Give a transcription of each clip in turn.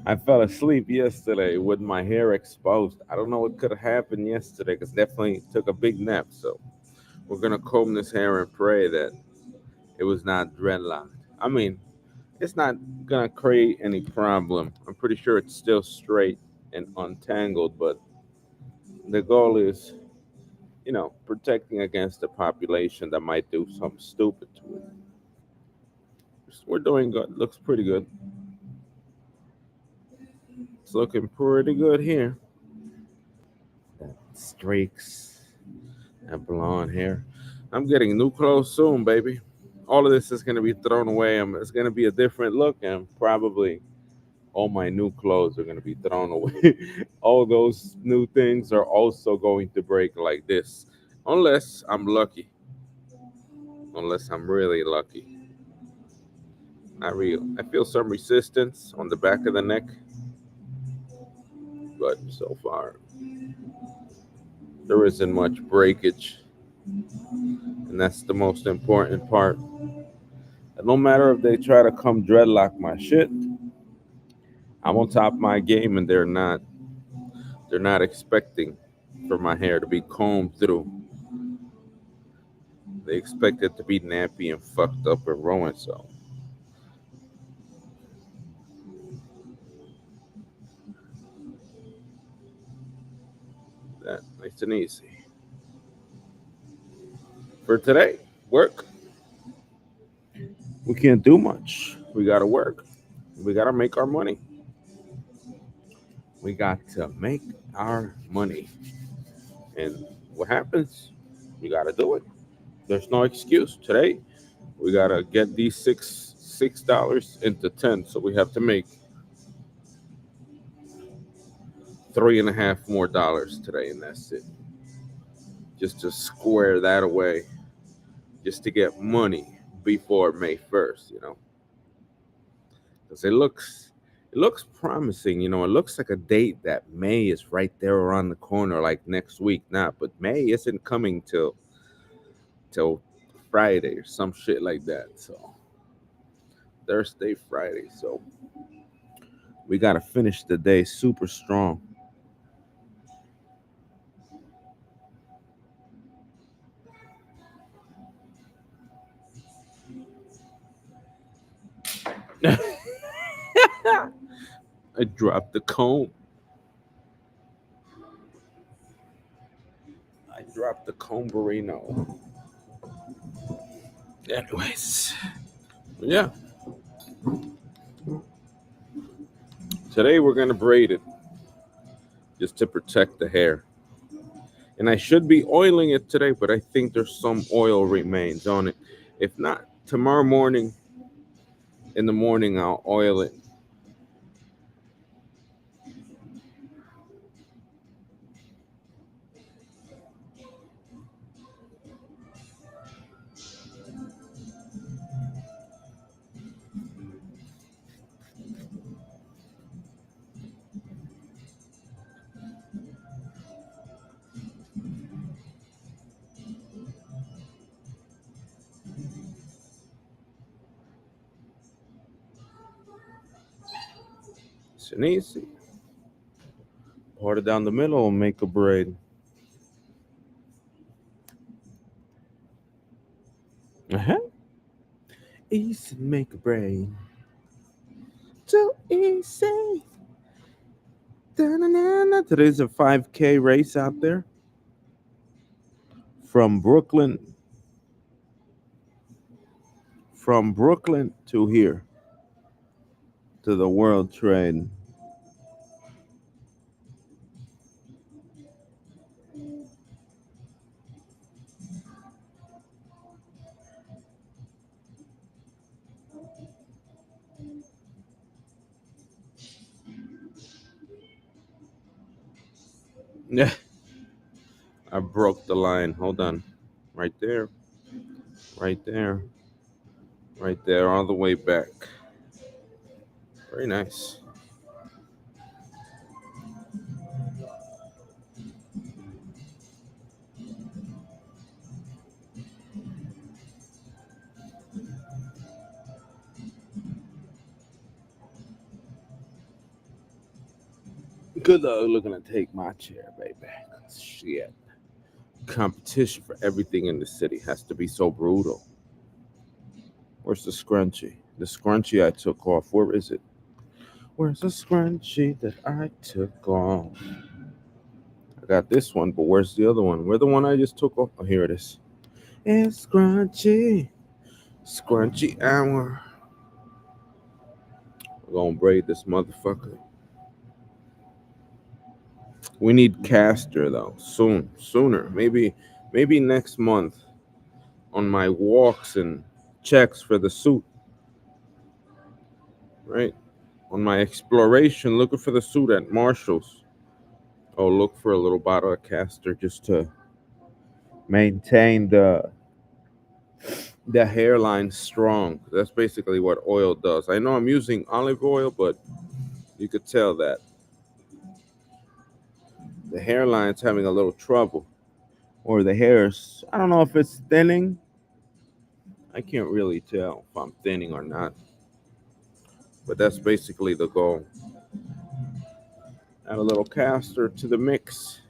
I fell asleep yesterday with my hair exposed. I don't know what could have happened yesterday because definitely took a big nap. So we're gonna comb this hair and pray that it was not dreadlocked. I mean, it's not gonna create any problem. I'm pretty sure it's still straight and untangled, but the goal is, protecting against the population that might do something stupid to it. We're doing good. Looks pretty good. It's looking pretty good here. That streaks, that blonde hair. I'm getting new clothes soon, baby. All of this is gonna be thrown away. It's gonna be a different look, and probably all my new clothes are gonna be thrown away. All those new things are also going to break like this, unless I'm lucky. Unless I'm really lucky. Not real. I feel some resistance on the back of the neck, but so far there isn't much breakage, and that's the most important part. And no matter if they try to come dreadlock my shit, I'm on top of my game, and they're not. They're not expecting for my hair to be combed through. They expect it to be nappy and fucked up and ruined. So that nice and easy for today. Work. We can't do much. We gotta work. We gotta make our money. We got to make our money. And what happens? We got to do it. There's no excuse. Today, we got to get these $6 into 10. So we have to make three and a half more dollars today, and that's it. Just to square that away, just to get money before May 1st, because it looks promising. It looks like a date that May is right there around the corner, like next week. Not, but May isn't coming till Friday or some shit like that. So Thursday, Friday. So we gotta finish the day super strong. I dropped the comb. I dropped the comberino. Anyways, yeah. Today we're gonna braid it just to protect the hair. And I should be oiling it today, but I think there's some oil remains on it. If not, tomorrow morning in the morning I'll oil it. It's an easy. Part it down the middle and make a braid. Uh-huh. Easy, make a braid. So easy. Da-na-na-na. Today's a 5K race out there from Brooklyn, to here to the World Trade. Yeah, I broke the line. Hold on, right there, right there, right there, all the way back. Very nice. Good luck looking to take my chair, baby. Shit. Competition for everything in the city has to be so brutal. Where's the scrunchie? The scrunchie I took off. Where is it? Where's the scrunchie that I took off? I got this one, but where's the other one? Where the one I just took off? Oh, here it is. It's scrunchy. Scrunchy hour. We're gonna braid this motherfucker. We need Castor though. Sooner. Maybe next month on my walks and checks for the suit. Right? On my exploration looking for the suit at Marshall's. I'll look for a little bottle of Castor just to maintain the hairline strong. That's basically what oil does. I know I'm using olive oil, but you could tell that the hairline's having a little trouble. Or the hairs, I don't know if it's thinning. I can't really tell if I'm thinning or not. But that's basically the goal. Add a little Castor to the mix.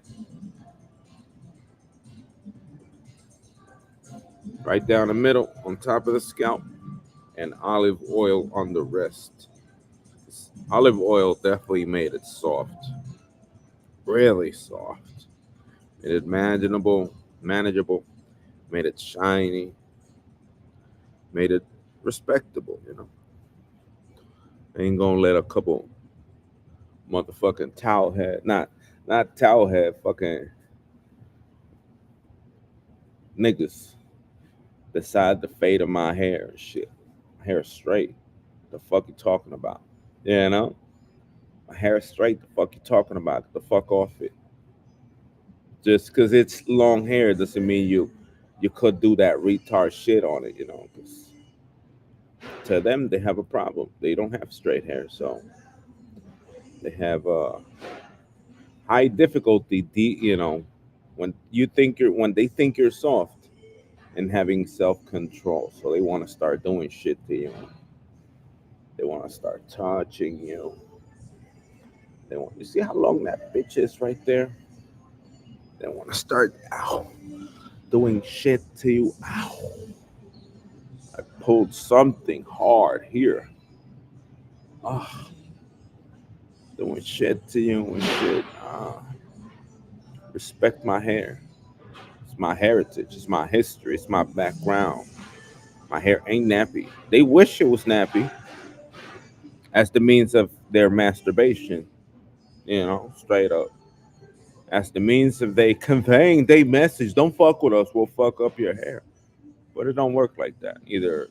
Right down the middle, on top of the scalp, and olive oil on the rest. Olive oil definitely made it soft. Really soft. Made it manageable, made it shiny, made it respectable. I ain't gonna let a couple motherfucking towel head, not towel head, fucking niggas decide the fate of my hair and shit. My hair is straight. The fuck you talking about? My hair is straight. The fuck you talking about? Get the fuck off it. Just because it's long hair doesn't mean you could do that retard shit on it. Because to them they have a problem. They don't have straight hair, so they have high difficulty. When they think you're soft and having self control, so they want to start doing shit to you. They want to start touching you. You see how long that bitch is right there? They want to start doing shit to you. Ow. I pulled something hard here. Ah, doing shit to you and shit. Respect my hair. It's my heritage. It's my history. It's my background. My hair ain't nappy. They wish it was nappy as the means of their masturbation. Straight up. As the means of they conveying their message. Don't fuck with us. We'll fuck up your hair. But it don't work like that. Either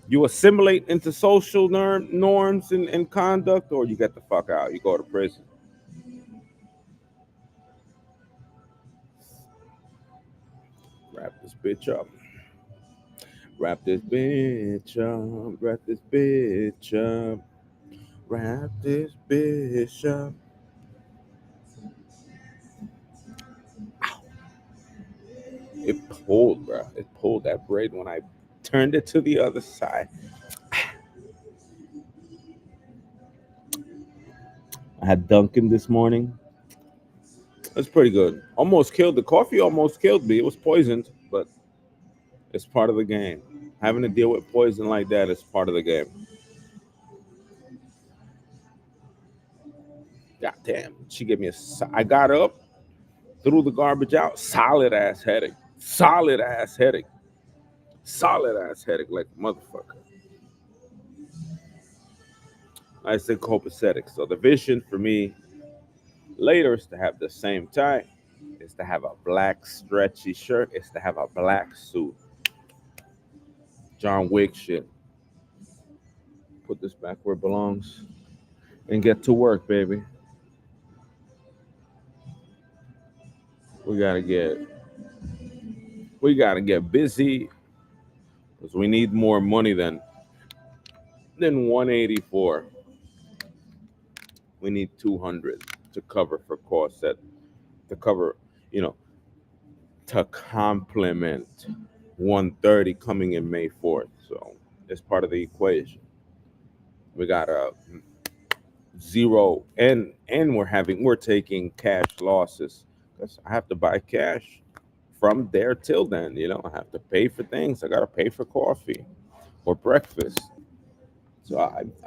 you assimilate into social norms and conduct, or you get the fuck out. You go to prison. Wrap this bitch up. Wrap this bitch up. Wrap this bitch up. Wrap this bitch up. Ow. It pulled, bro. It pulled that braid when I turned it to the other side. I had Dunkin' this morning. That's pretty good. Almost killed the coffee. Almost killed me. It was poisoned, but it's part of the game. Having to deal with poison like that is part of the game. God damn. She gave me I got up, threw the garbage out. Solid ass headache. Solid ass headache. Solid ass headache like a motherfucker. I say copacetic. So the vision for me later is to have the same tie. Is to have a black stretchy shirt. Is to have a black suit. John Wick shit. Put this back where it belongs and get to work, baby. We gotta get busy because we need more money than 184. We need 200 to cover for costs to cover, you know, to complement 130 coming in May 4th. So it's part of the equation. We gotta zero, and we're taking cash losses because I have to buy cash from there till then. I have to pay for things. I gotta pay for coffee or breakfast. So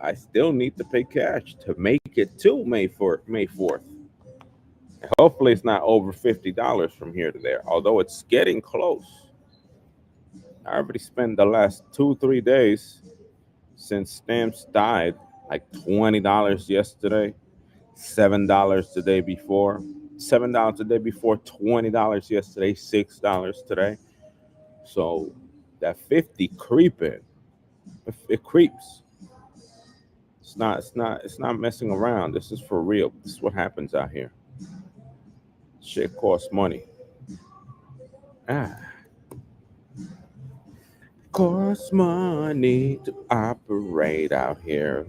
I still need to pay cash to make it to May 4th. Hopefully it's not over $50 from here to there, although it's getting close. I already spent the last 2 3 days since stamps died, like $20 yesterday, $7 the day before, $7 the day before, $20 yesterday, $6 today. So that 50 creeping, it creeps. It's not messing around. This is for real. This is what happens out here. Shit costs money. Ah, costs money to operate out here.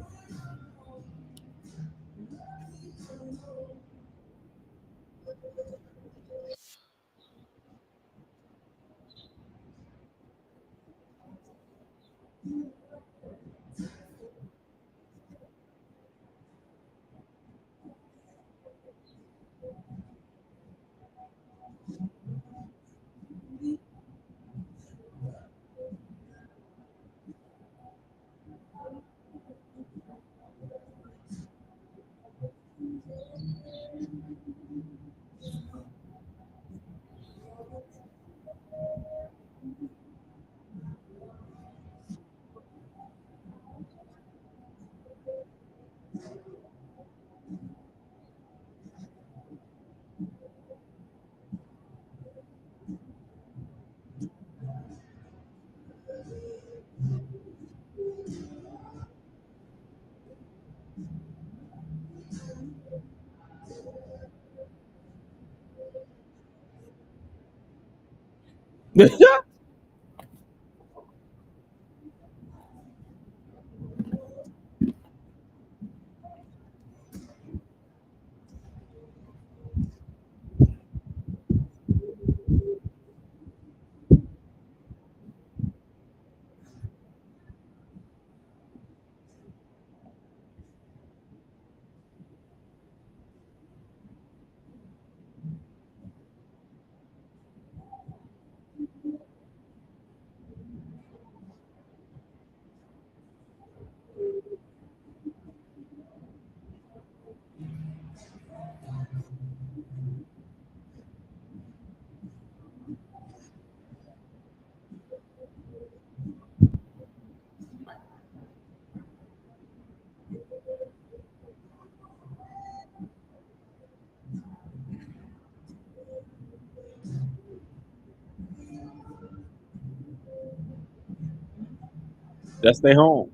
Just stay home.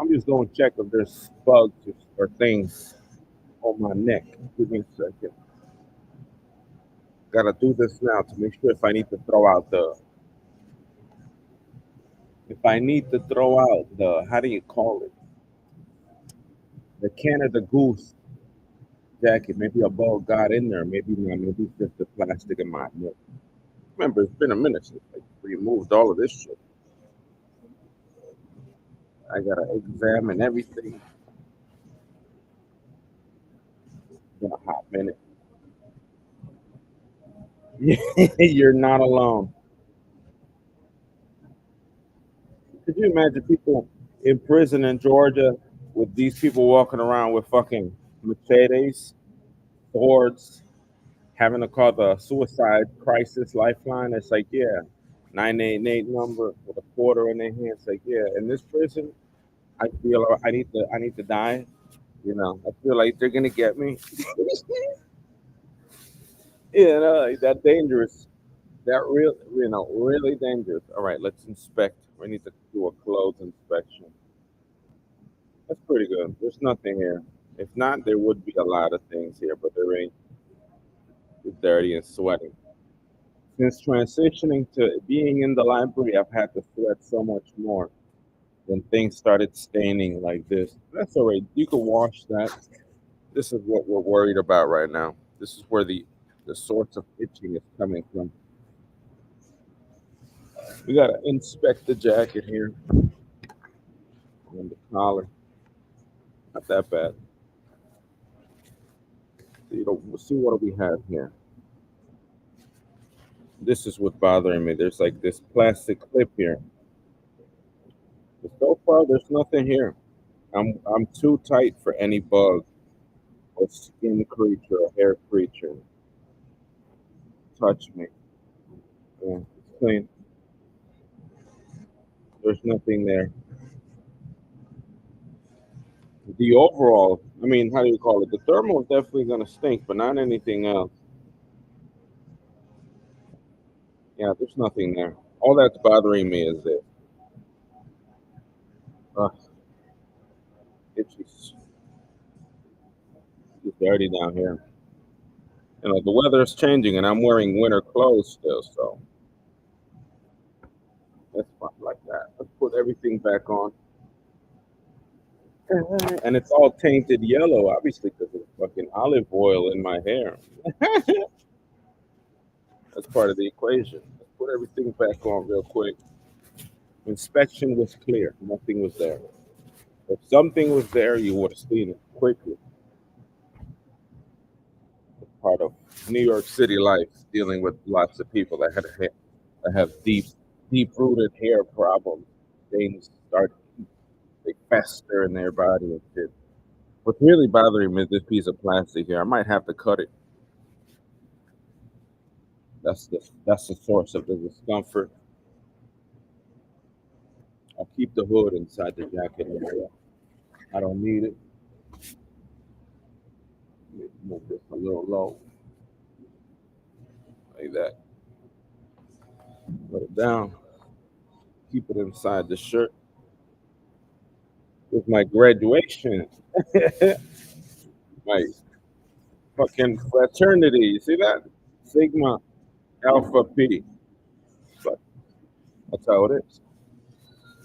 I'm just going to check if there's bugs or things on my neck. Give me a second. Gotta do this now to make sure if I need to throw out the If I need to throw out the, how do you call it? The Canada Goose jacket, maybe a ball got in there. Maybe not. Maybe it's just the plastic in my neck. Remember, it's been a minute since I removed all of this shit. I gotta examine everything. In a hot minute. You're not alone. Could you imagine people in prison in Georgia with these people walking around with fucking machetes, swords, having to call the suicide crisis lifeline? It's like, yeah, 988 number with a quarter in their hand. It's like, yeah, in this prison, I feel I need to die. You know, I feel like they're gonna get me. Yeah, no, that dangerous. That real, really dangerous. All right, let's inspect. We need to do a clothes inspection. That's pretty good. There's nothing here. If not, there would be a lot of things here, but there ain't. It's dirty and sweaty. Since transitioning to being in the library, I've had to sweat so much more. Then things started staining like this. That's all right. You can wash that. This is what we're worried about right now. This is where the source of itching is coming from. We gotta inspect the jacket here and the collar. Not that bad. We'll see what we have here. This is what's bothering me. There's like this plastic clip here. But so far, there's nothing here. I'm too tight for any bug or skin creature or hair creature. Touch me. Yeah, it's clean. There's nothing there. The overall, I mean, how do you call it? The thermal is definitely gonna stink, but not anything else. Yeah, there's nothing there. All that's bothering me is this. Uh, it's dirty down here. You know, the weather is changing, and I'm wearing winter clothes still, so that's fine like that. Let's put everything back on. And it's all tainted yellow, obviously, because of fucking olive oil in my hair. That's part of the equation. Let's put everything back on real quick. Inspection was clear. Nothing was there. If something was there, you would have seen it quickly. It's part of New York City life, dealing with lots of people that have deep rooted hair problems. Things start they fester in their body and shit. What's really bothering me is this piece of plastic here. I might have to cut it. That's the source of the discomfort. I'll keep the hood inside the jacket area. I don't need it. Let me move this a little low, like that. Put it down. Keep it inside the shirt. With my graduation, my fucking fraternity. You see that? Sigma Alpha P. But that's how it is.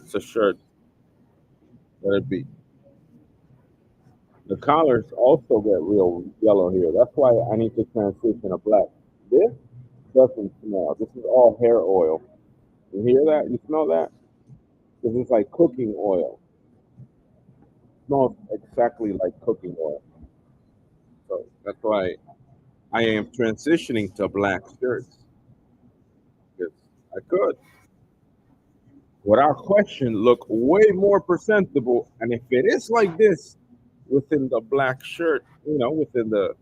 It's a shirt. Let it be. The collars also get real yellow here. That's why I need to transition to black. This doesn't smell. This is all hair oil. You hear that? You smell that? This is like cooking oil. It smells exactly like cooking oil. So that's why I am transitioning to black shirts. Because I could, without question, look way more presentable. And if it is like this within the black shirt, within the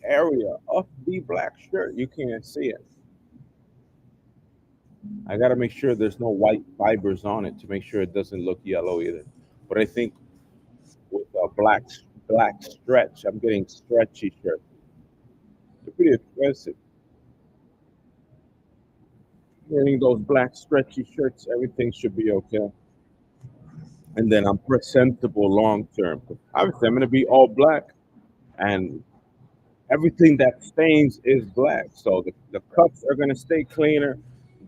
area of the black shirt, you can't see it. I got to make sure there's no white fibers on it to make sure it doesn't look yellow either. But I think with a black stretch, I'm getting stretchy shirts. They're pretty expensive. Getting those black stretchy shirts, everything should be okay. And then I'm presentable long term. Obviously, I'm going to be all black, and everything that stains is black. So the cups are going to stay cleaner.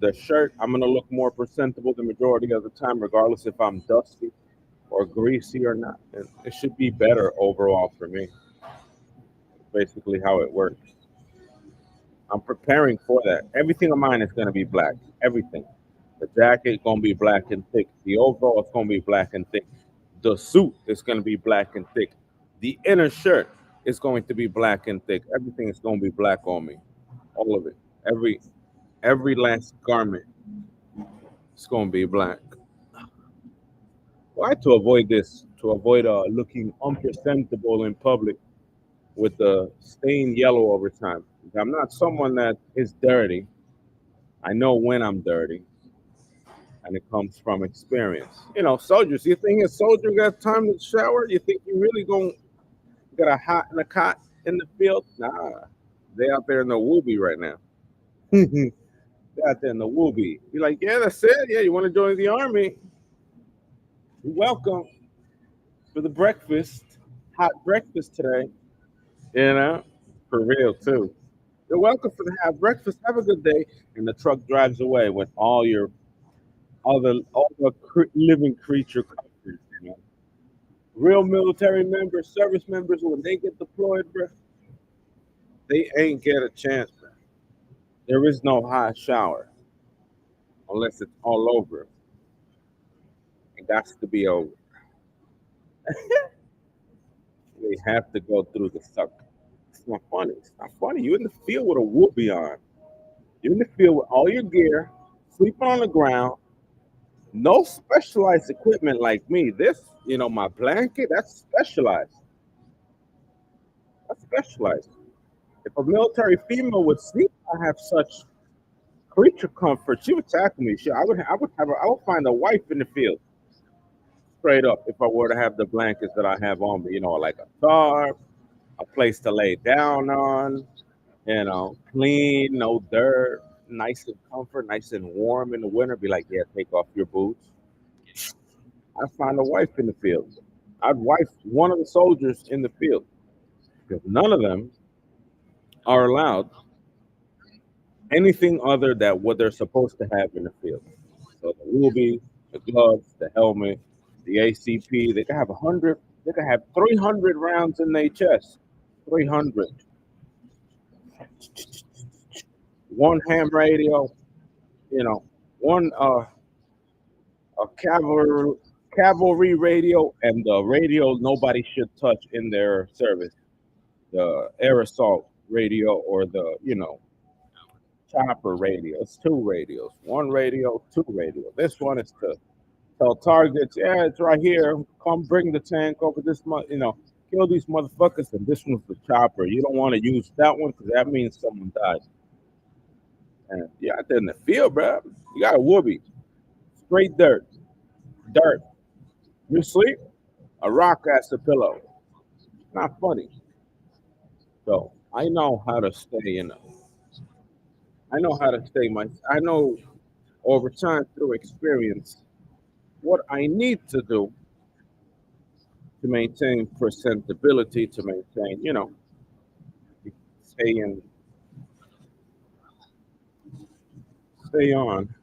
the shirt, I'm gonna look more presentable the majority of the time, regardless if I'm dusty or greasy or not. And it should be better overall for me. Basically, how it works. I'm preparing for that. Everything of mine is gonna be black. Everything. The jacket gonna be black and thick. The overall is gonna be black and thick. The suit is gonna be black and thick. The inner shirt is going to be black and thick. Everything is gonna be black on me. All of it. Every last garment is gonna be black. Why? To avoid this, to avoid looking unpresentable in public with the stained yellow over time. I'm not someone that is dirty. I know when I'm dirty, and it comes from experience. Soldiers. You think a soldier got time to shower? You think you really gonna get a hot and a cot in the field? Nah, they out there in the whoopee right now. They out there in the whoopee. You're like, yeah, that's it. Yeah, you want to join the army? You're welcome for the breakfast, hot breakfast today. For real too. You're welcome for the hot breakfast. Have a good day. And the truck drives away with all the living creature comforts. Real military members, service members, when they get deployed, bro, they ain't get a chance, bro. There is no hot shower unless it's all over. It got to be over. They have to go through the sucker. It's not funny. It's not funny. You're in the field with a whoopee on. You're in the field with all your gear, sleeping on the ground, no specialized equipment like me. My blanket, that's specialized. That's specialized. If a military female would sleep, I have such creature comfort. She would tackle me. I would find a wife in the field. Straight up, if I were to have the blankets that I have on me, like a tarp, a place to lay down on, clean, no dirt, nice and comfort, nice and warm in the winter. Be like, yeah, take off your boots. I'd find a wife in the field. I'd wife one of the soldiers in the field because none of them are allowed anything other than what they're supposed to have in the field. So the ruby, the gloves, the helmet, the ACP, they can have 100, they can have 300 rounds in their chest. 300. One ham radio, one a cavalry radio, and the radio nobody should touch in their service. The air assault radio or the chopper radio. It's two radios. One radio, two radio. This one is to tell targets, yeah, it's right here. Come bring the tank over this month, kill these motherfuckers. And this one's the chopper. You don't want to use that one because that means someone died. And yeah, out there in the field, bro, you got a whoopee. Straight dirt. Dirt. You sleep, a rock as a pillow. Not funny. So I know how to stay in. I know how to stay I know over time through experience what I need to do to maintain presentability, to maintain, stay in, stay on,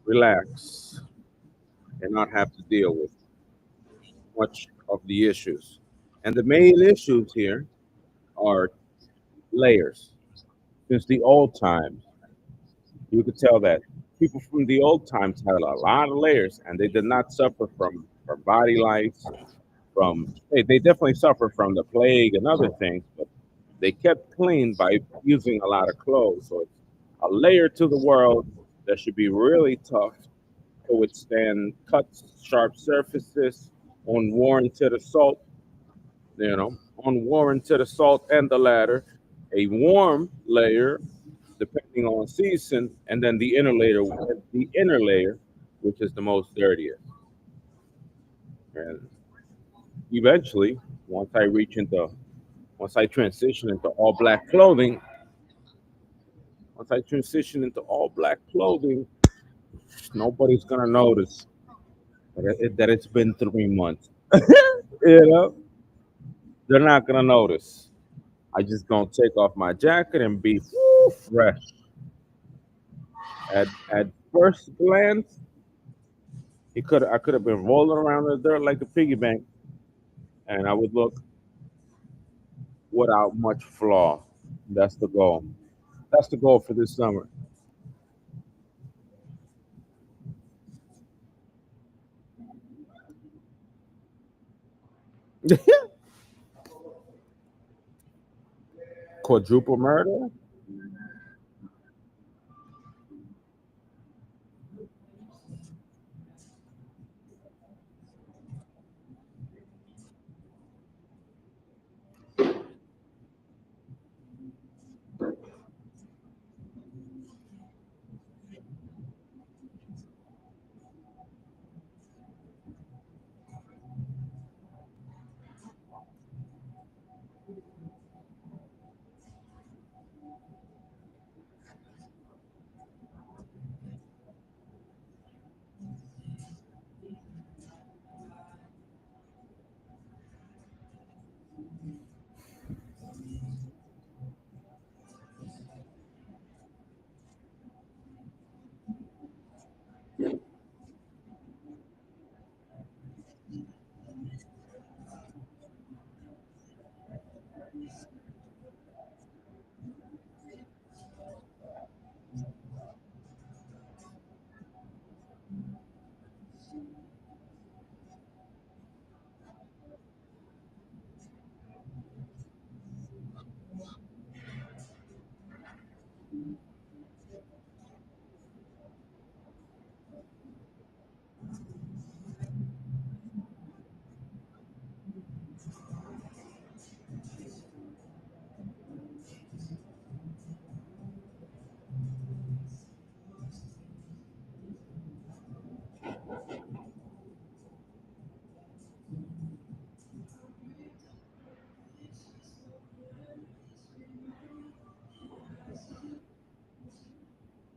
relax, and not have to deal with much of the issues. And the main issues here are layers. Since the old times, you could tell that people from the old times had a lot of layers, and they did not suffer from body lice. They definitely suffer from the plague and other things, but they kept clean by using a lot of clothes. So it's a layer to the world that should be really tough to withstand cuts, sharp surfaces, unwarranted assault, unwarranted assault and the ladder, a warm layer depending on season, and then the inner layer, which is the most dirtiest. And eventually, once I transition into all black clothing, nobody's gonna notice that it's been 3 months. You know, they're not gonna notice. I just gonna take off my jacket and be fresh. At first glance, I could have been rolling around in the dirt like a piggy bank, and I would look without much flaw. That's the goal. That's the goal for this summer. Quadruple murder.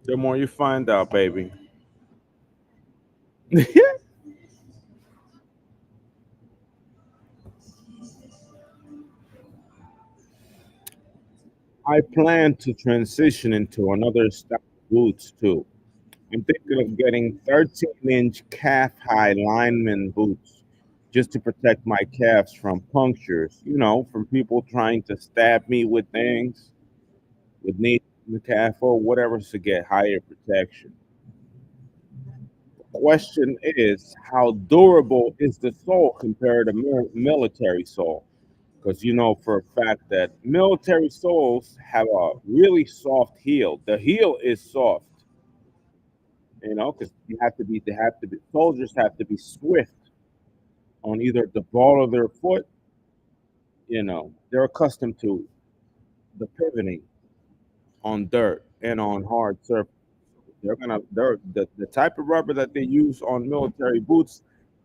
The more you find out, baby. I plan to transition into another style of boots too. I'm thinking of getting 13-inch calf high lineman boots just to protect my calves from punctures, from people trying to stab me with things, with needles in the calf or whatever to get higher protection. Question is, how durable is the sole compared to military sole? Because you know for a fact that military soles have a really soft heel. The heel is soft, because soldiers have to be swift on either the ball of their foot. They're accustomed to the pivoting on dirt and on hard surface. The type of rubber that they use on military boots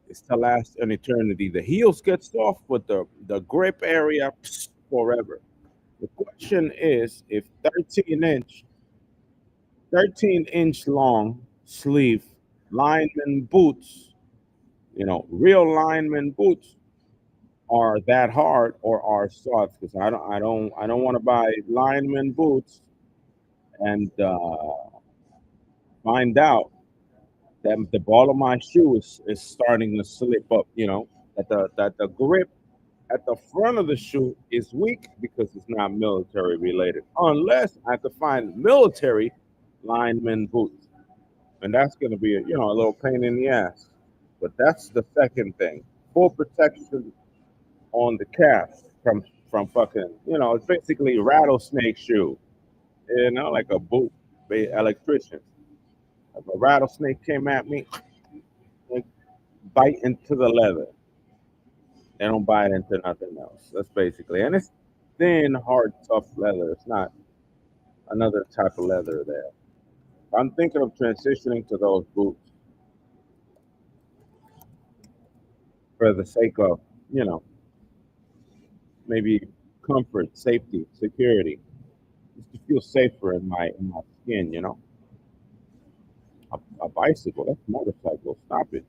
is to last an eternity. The heels get soft, but the grip area forever. The question is if 13-inch long sleeve lineman boots, real lineman boots are that hard or are soft, because I don't want to buy lineman boots and find out that the ball of my shoe is starting to slip up, that the grip at the front of the shoe is weak because it's not military related, unless I could find military lineman boots, and that's going to be a little pain in the ass. But that's the second thing: full protection on the calf from fucking, it's basically rattlesnake shoe, like a boot, electrician. If a rattlesnake came at me, like, bite into the leather. They don't bite into nothing else. That's basically, and it's thin, hard, tough leather. It's not another type of leather there. I'm thinking of transitioning to those boots for the sake of, you know, maybe comfort, safety, security, just to feel safer in my skin. A bicycle, that's a motorcycle. Stop it.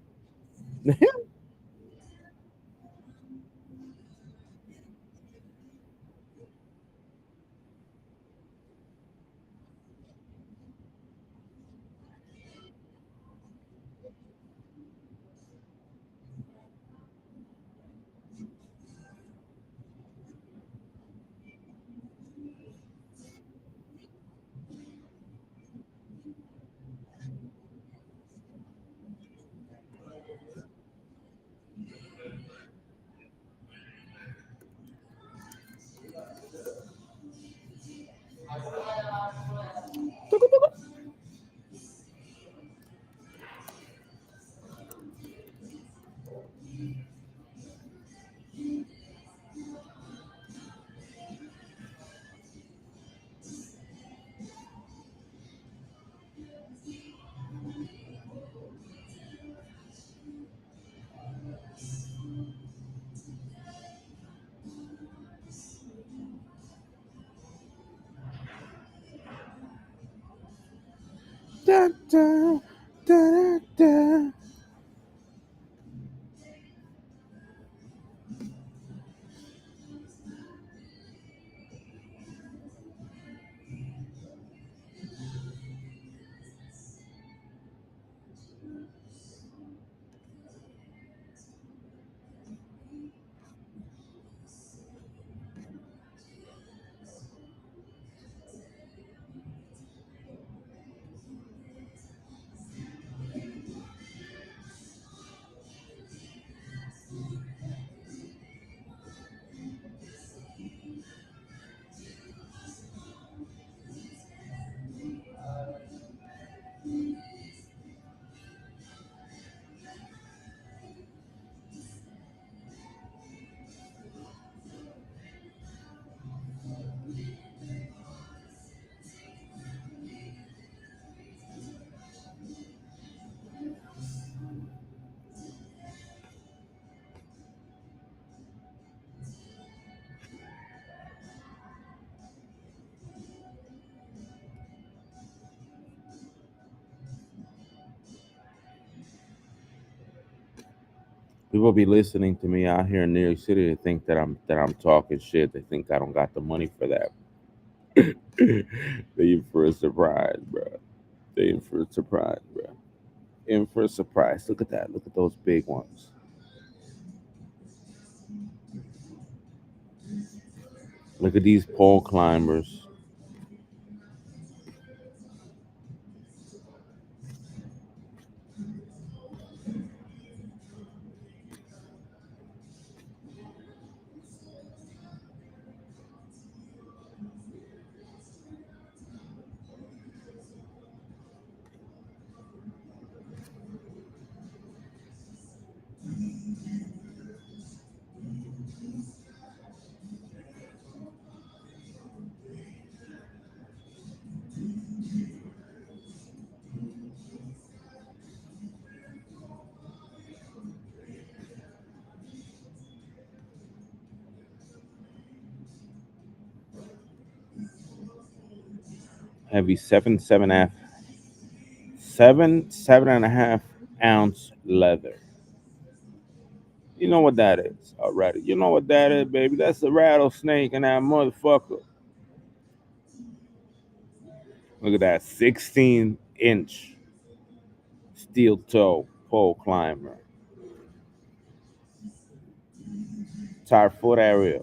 Da, da, da, da. People be listening to me out here in New York City. They think that I'm talking shit. They think I don't got the money for that. They in for a surprise, bro. They in for a surprise, bro. In for a surprise. Look at that. Look at those big ones. Look at these pole climbers. Heavy 7.5 ounce leather. You know what that is already. You know what that is, baby. That's a rattlesnake and that motherfucker. Look at that 16-inch steel toe pole climber. Entire foot area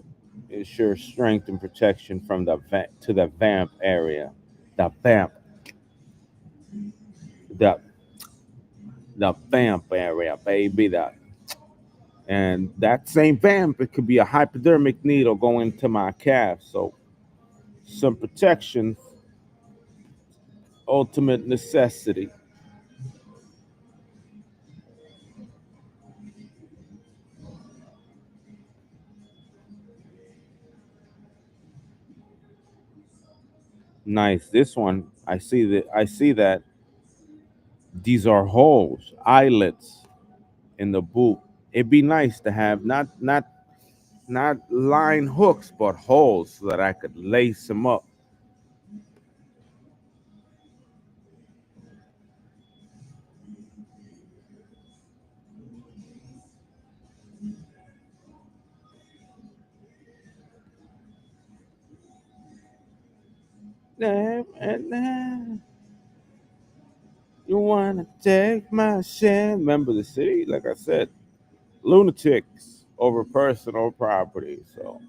ensures strength and protection from to the vamp area. The vamp, the the vamp area, baby. And that same vamp, it could be a hypodermic needle going to my calf. So some protection, ultimate necessity. Nice. This one, I see that these are holes, eyelets in the boot. It'd be nice to have not line hooks, but holes so that I could lace them up. You wanna take my share? Remember the city, like I said, lunatics over personal property. So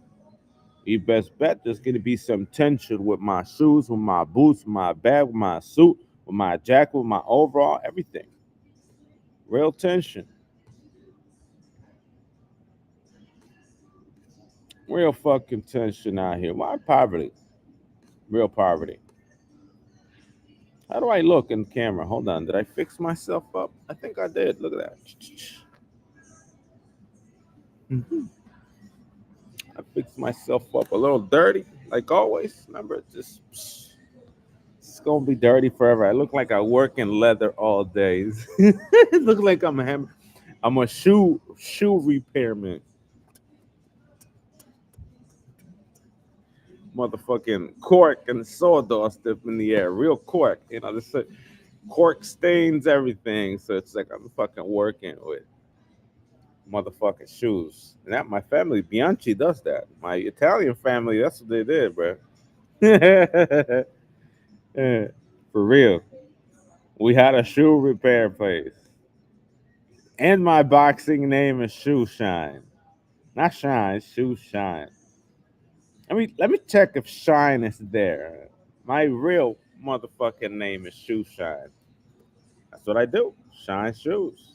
you best bet there's gonna be some tension with my shoes, with my boots, with my bag, with my suit, with my jacket, with my overall, everything. Real tension. Real fucking tension out here. Why poverty? Real poverty. How do I look in the camera? Hold on. Did I fix myself up? I think I did. Look at that. Mhm. I fixed myself up a little dirty, like always. Remember, just it's gonna be dirty forever. I look like I work in leather all days. It look like I'm a shoe repairman. Motherfucking cork and sawdust up in the air, real cork. You know, this. cork stains, everything. So it's like I'm fucking working with motherfucking shoes. And that my family, Bianchi, does that. My Italian family, that's what they did, bro. Yeah, for real. We had a shoe repair place. And my boxing name is Shoe Shine. Not Shine, Shoe Shine. Let me check if Shine is there. My real motherfucking name is Shoe Shine. That's what I do. Shine shoes.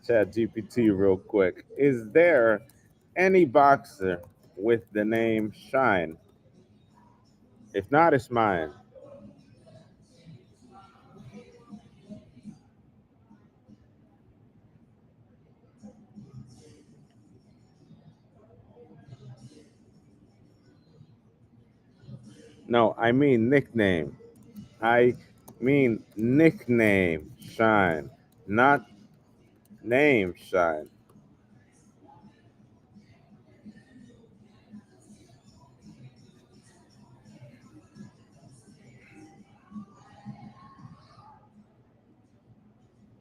Chat GPT real quick. Is there any boxer with the name Shine? If not, it's mine. No, I mean nickname. I mean nickname Shine, not name Shine.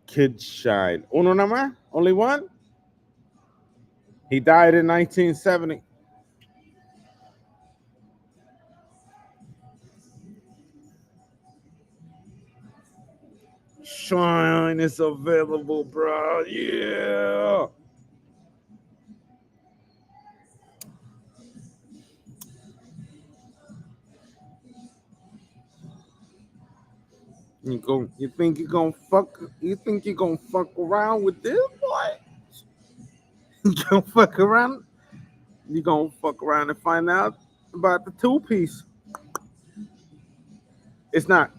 Kid Shine. Uno nada más? Only one? He died in 1970. Shine is available, bro. Yeah. You think you gonna fuck? You think you gonna fuck around with this boy? You gonna fuck around? You gonna fuck around and find out about the two piece? It's not.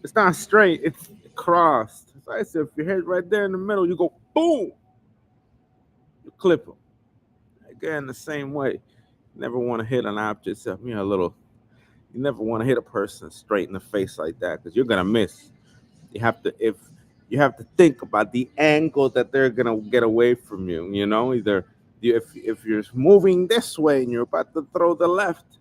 It's not straight. It's crossed. So I said, if your head right there in the middle, you go boom. You clip them. Again, the same way. Never want to hit an object. So, a little. You never want to hit a person straight in the face like that because you're gonna miss. You have to think about the angle that they're gonna get away from you. Either if you're moving this way and you're about to throw the left,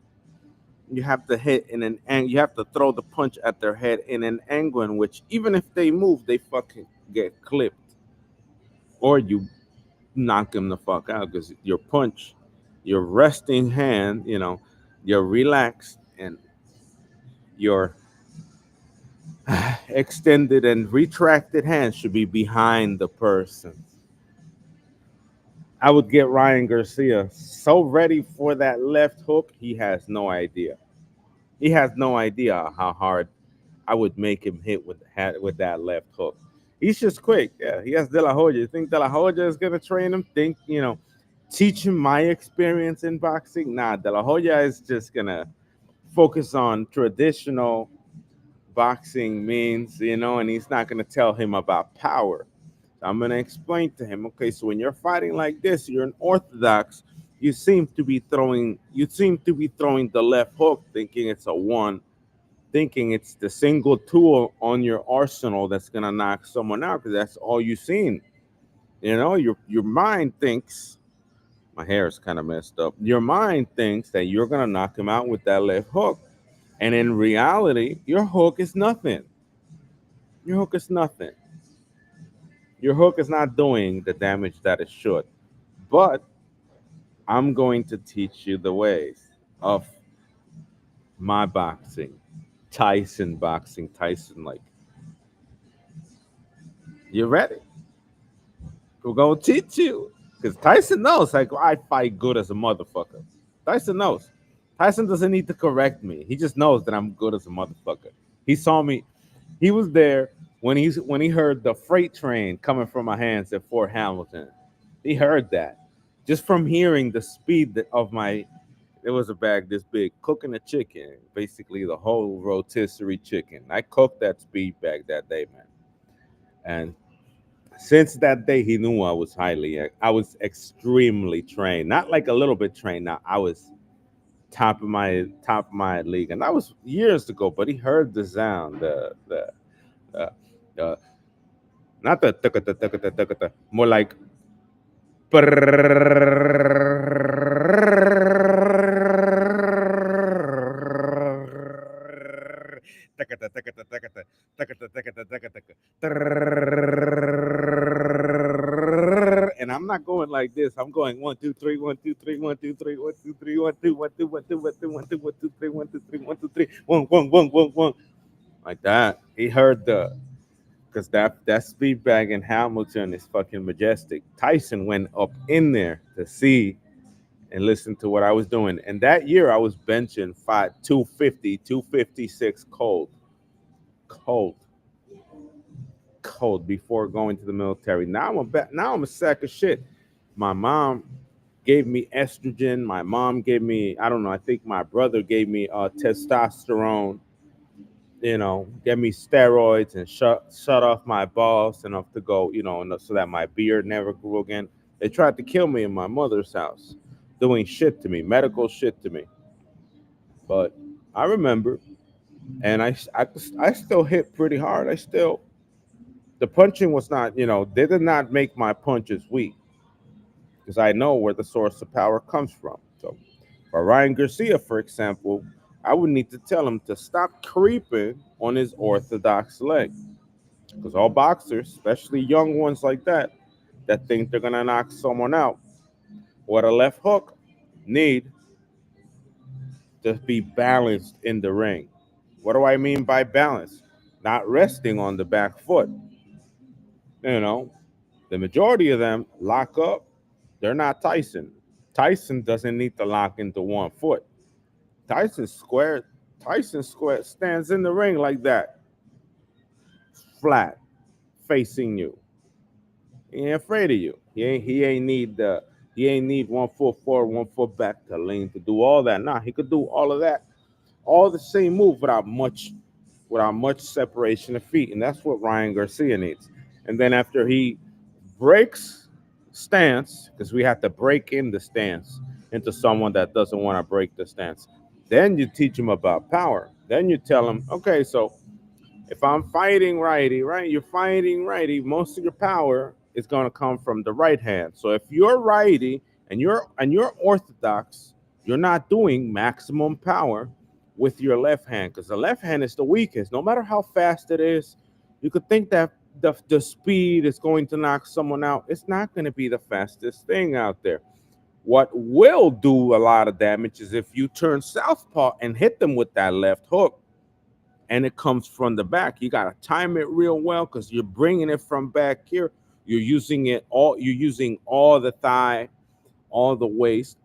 you have to hit in an and you have to throw the punch at their head in an angle in which even if they move, they fucking get clipped, or you knock them the fuck out because your punch, your resting hand, you're relaxed and your extended and retracted hand should be behind the person. I would get Ryan Garcia so ready for that left hook, he has no idea. He has no idea how hard I would make him hit with that left hook. He's just quick. Yeah, he has De La Hoya. You think De La Hoya is gonna train him? Teach him my experience in boxing? Nah, De La Hoya is just gonna focus on traditional boxing means, and he's not gonna tell him about power. I'm gonna explain to him. Okay, so when you're fighting like this, you're an orthodox. You seem to be throwing the left hook, thinking it's a one, thinking it's the single tool on your arsenal that's gonna knock someone out because that's all you've seen. Your mind thinks my hair is kind of messed up. Your mind thinks that you're gonna knock him out with that left hook, and in reality, your hook is nothing. Your hook is nothing. Your hook is not doing the damage that it should. But I'm going to teach you the ways of my boxing, Tyson boxing, Tyson like. You ready? We're gonna teach you. Because Tyson knows, like, I fight good as a motherfucker. Tyson knows. Tyson doesn't need to correct me. He just knows that I'm good as a motherfucker. He saw me. He was there when he heard the freight train coming from my hands at Fort Hamilton. He heard that just from hearing the speed of my. It was a bag this big, cooking the chicken, basically the whole rotisserie chicken. I cooked that speed bag that day, man. And since that day, he knew I was extremely trained, not like a little bit trained. Now I was top of my league, and that was years ago. But he heard the sound, uh, uh, not the tuka tuka tuka, more like I'm not going like this. I'm going 1, 2, 3, 1, 2, 3, 1, 2, 3, 1, 2, 3, 1, 2, 1, 2, 1, 2, 1, 2, 1, 2, 1, 2, 3, 1, 2, 3, 1, 1, 1, 1, 1. Like that. He heard the because that speed bag in Hamilton is fucking majestic. Tyson went up in there to see and listen to what I was doing. And that year I was benching 250, 256 cold, cold before going to the military. Now I'm a sack of shit. My mom gave me estrogen. My mom gave me, I don't know, I think my brother gave me testosterone, get me steroids and shut off my balls enough to go, so that my beard never grew again. They tried to kill me in my mother's house, doing shit to me, medical shit to me. But I remember, and I still hit pretty hard. The punching was not, they did not make my punches weak because I know where the source of power comes from. So for Ryan Garcia, for example, I would need to tell him to stop creeping on his orthodox leg. Because all boxers, especially young ones like that think they're gonna knock someone out, what a left hook need to be balanced in the ring. What do I mean by balance? Not resting on the back foot. You know, the majority of them lock up. They're not Tyson. Tyson doesn't need to lock into one foot. Tyson square. Tyson square stands in the ring like that, flat, facing you. He ain't afraid of you. He ain't need 1 foot forward, 1 foot back to lean to do all that. Nah, he could do all of that, all the same move without much separation of feet, and that's what Ryan Garcia needs. And then after he breaks stance, because we have to break in the stance into someone that doesn't want to break the stance, then you teach him about power. Then you tell him, okay, so if I'm fighting righty, right? You're fighting righty. Most of your power is going to come from the right hand. So if you're righty and you're orthodox, you're not doing maximum power with your left hand because the left hand is the weakest. No matter how fast it is, you could think that the speed is going to knock someone out. It's not going to be the fastest thing out there. What will do a lot of damage is if you turn southpaw and hit them with that left hook and it comes from the back. You got to time it real well because you're bringing it from back here. You're using all the thigh, all the waist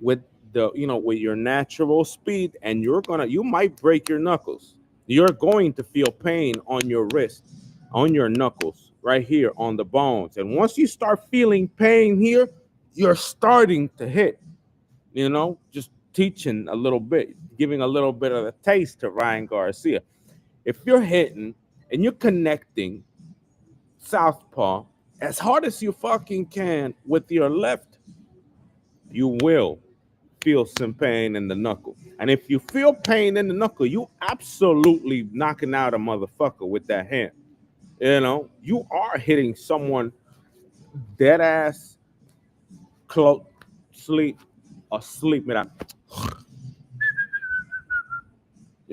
with with your natural speed, and you might break your knuckles. You're going to feel pain on your wrist, on your knuckles, right here on the bones. And once you start feeling pain here, you're starting to hit. Just teaching a little bit, giving a little bit of a taste to Ryan Garcia. If you're hitting and you're connecting southpaw as hard as you fucking can with your left, you will feel some pain in the knuckle. And if you feel pain in the knuckle, you absolutely knocking out a motherfucker with that hand. You are hitting someone dead ass close sleep asleep.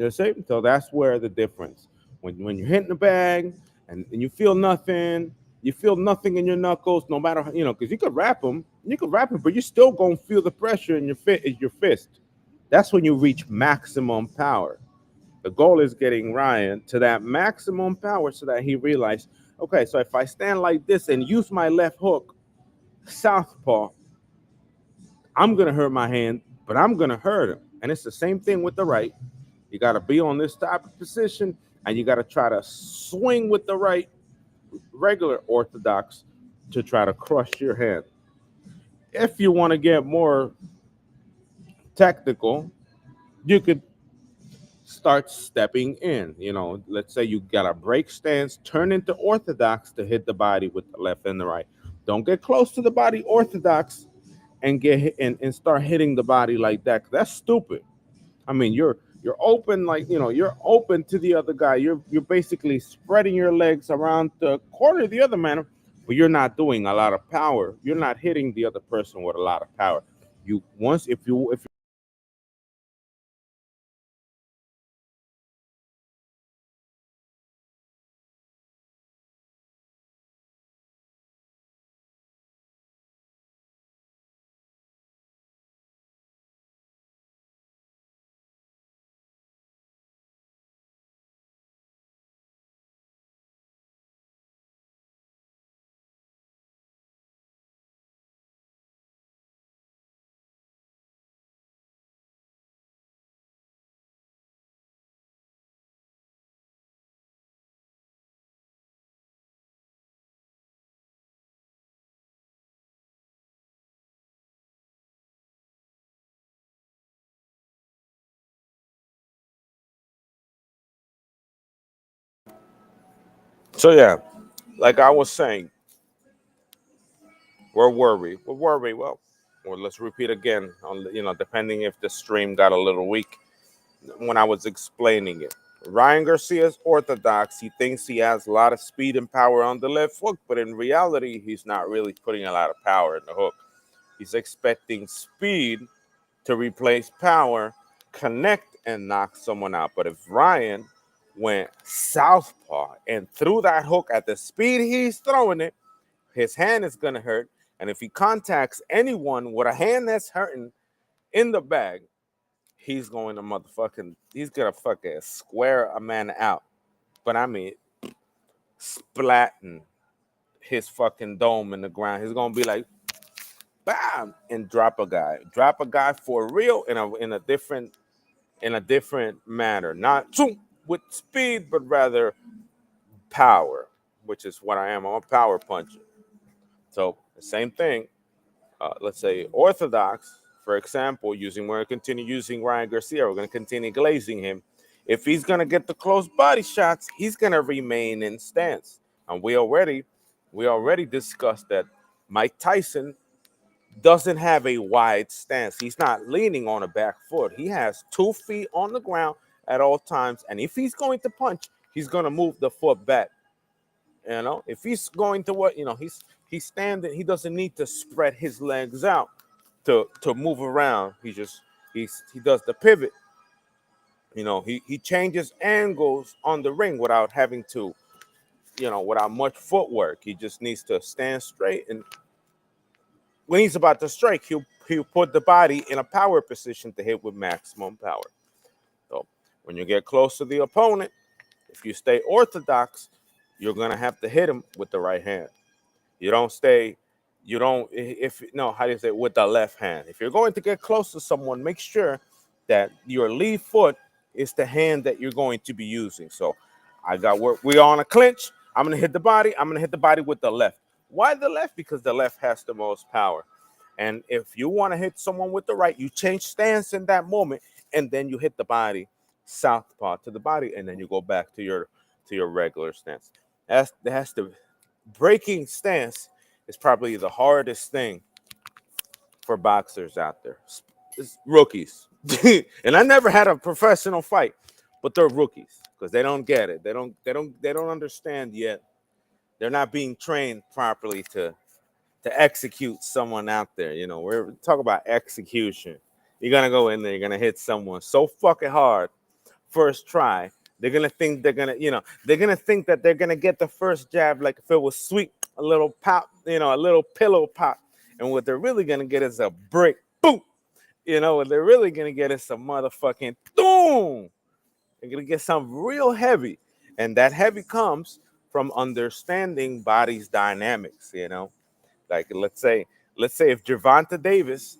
See? So that's where the difference. When you're hitting the bag and you feel nothing in your knuckles, no matter because you could wrap them, but you're still gonna feel the pressure in your fist. That's when you reach maximum power. The goal is getting Ryan to that maximum power so that he realized, okay, so if I stand like this and use my left hook, southpaw, I'm gonna hurt my hand, but I'm gonna hurt him. And it's the same thing with the right. You got to be on this type of position, and you got to try to swing with the right, regular orthodox, to try to crush your hand. If you want to get more technical, you could start stepping in. Let's say you got a break stance, turn into orthodox to hit the body with the left and the right. Don't get close to the body orthodox and get hit and start hitting the body like that. That's stupid. I mean, you're open, like you're open to the other guy. You're basically spreading your legs around the corner of the other man, but you're not doing a lot of power. You're not hitting the other person with a lot of power. You once if So yeah, like I was saying, where were we? Where were we? Well, let's repeat again. On depending if the stream got a little weak when I was explaining it. Ryan Garcia's orthodox. He thinks he has a lot of speed and power on the left hook, but in reality, he's not really putting a lot of power in the hook. He's expecting speed to replace power, connect, and knock someone out. But if Ryan went southpaw and threw that hook at the speed he's throwing it, his hand is going to hurt. And if he contacts anyone with a hand that's hurting in the bag, he's going to he's going to fucking square a man out. But I mean, splatting his fucking dome in the ground. He's going to be like, bam, and drop a guy for real in a different manner, not with speed, but rather power, which is what I am. I'm a power puncher. So the same thing. Let's say orthodox, for example, we're going to continue using Ryan Garcia. We're going to continue glazing him. If he's going to get the close body shots, he's going to remain in stance. And we already discussed that Mike Tyson doesn't have a wide stance. He's not leaning on a back foot. He has 2 feet on the ground at all times. And if he's going to punch, he's going to move the foot back. If he's going to he's standing, he doesn't need to spread his legs out to move around. He does the pivot. He changes angles on the ring without having to, without much footwork. He just needs to stand straight, and when he's about to strike, he'll put the body in a power position to hit with maximum power. So when you get close to the opponent, if you stay orthodox, you're gonna have to hit him with the right hand. How do you say, with the left hand? If you're going to get close to someone, make sure that your lead foot is the hand that you're going to be using. So we're on a clinch. I'm gonna hit the body. I'm gonna hit the body with the left. Why the left? Because the left has the most power. And if you want to hit someone with the right, you change stance in that moment, and then you hit the body southpaw to the body, and then you go back to your regular stance. That's the breaking stance is probably the hardest thing for boxers out there. It's rookies. And I never had a professional fight, but they're rookies because they don't get it. They don't understand yet. They're not being trained properly to execute someone out there. We're talking about execution. You're gonna go in there, you're gonna hit someone so fucking hard first try. They're gonna think they're gonna think that they're gonna get the first jab like if it was sweet, a little pop, a little pillow pop. And what they're really gonna get is a brick, boom. What they're really gonna get is some motherfucking boom. They're gonna get something real heavy, and that heavy comes from understanding body's dynamics. Like let's say if Gervonta Davis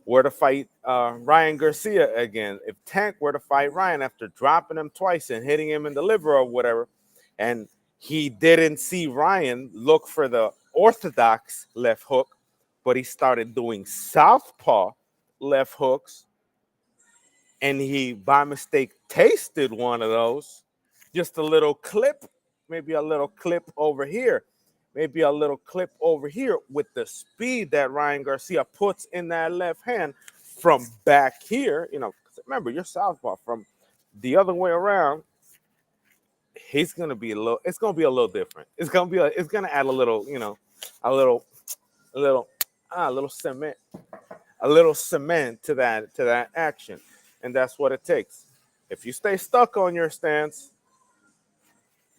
were to fight Ryan Garcia again, if Tank were to fight Ryan after dropping him twice and hitting him in the liver or whatever, and he didn't see Ryan look for the orthodox left hook, but he started doing southpaw left hooks, and he by mistake tasted one of those, just a little clip, maybe a little clip over here, maybe a little clip over here with the speed that Ryan Garcia puts in that left hand from back here. Remember, you're southpaw. From the other way around, it's going to be a little different. It's going to add a little, a little cement to that action. And that's what it takes. If you stay stuck on your stance,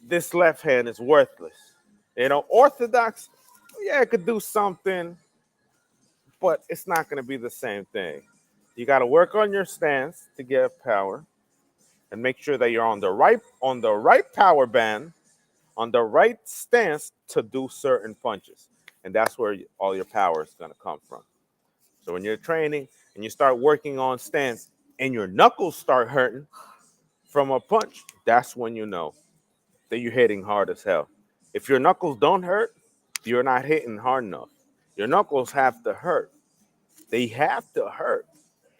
this left hand is worthless. Orthodox, yeah, it could do something, but it's not going to be the same thing. You got to work on your stance to get power, and make sure that you're on the right power band, on the right stance to do certain punches, and that's where all your power is going to come from. So when you're training and you start working on stance, and your knuckles start hurting from a punch, that's when you know that you're hitting hard as hell. If your knuckles don't hurt, you're not hitting hard enough. Your knuckles have to hurt. They have to hurt.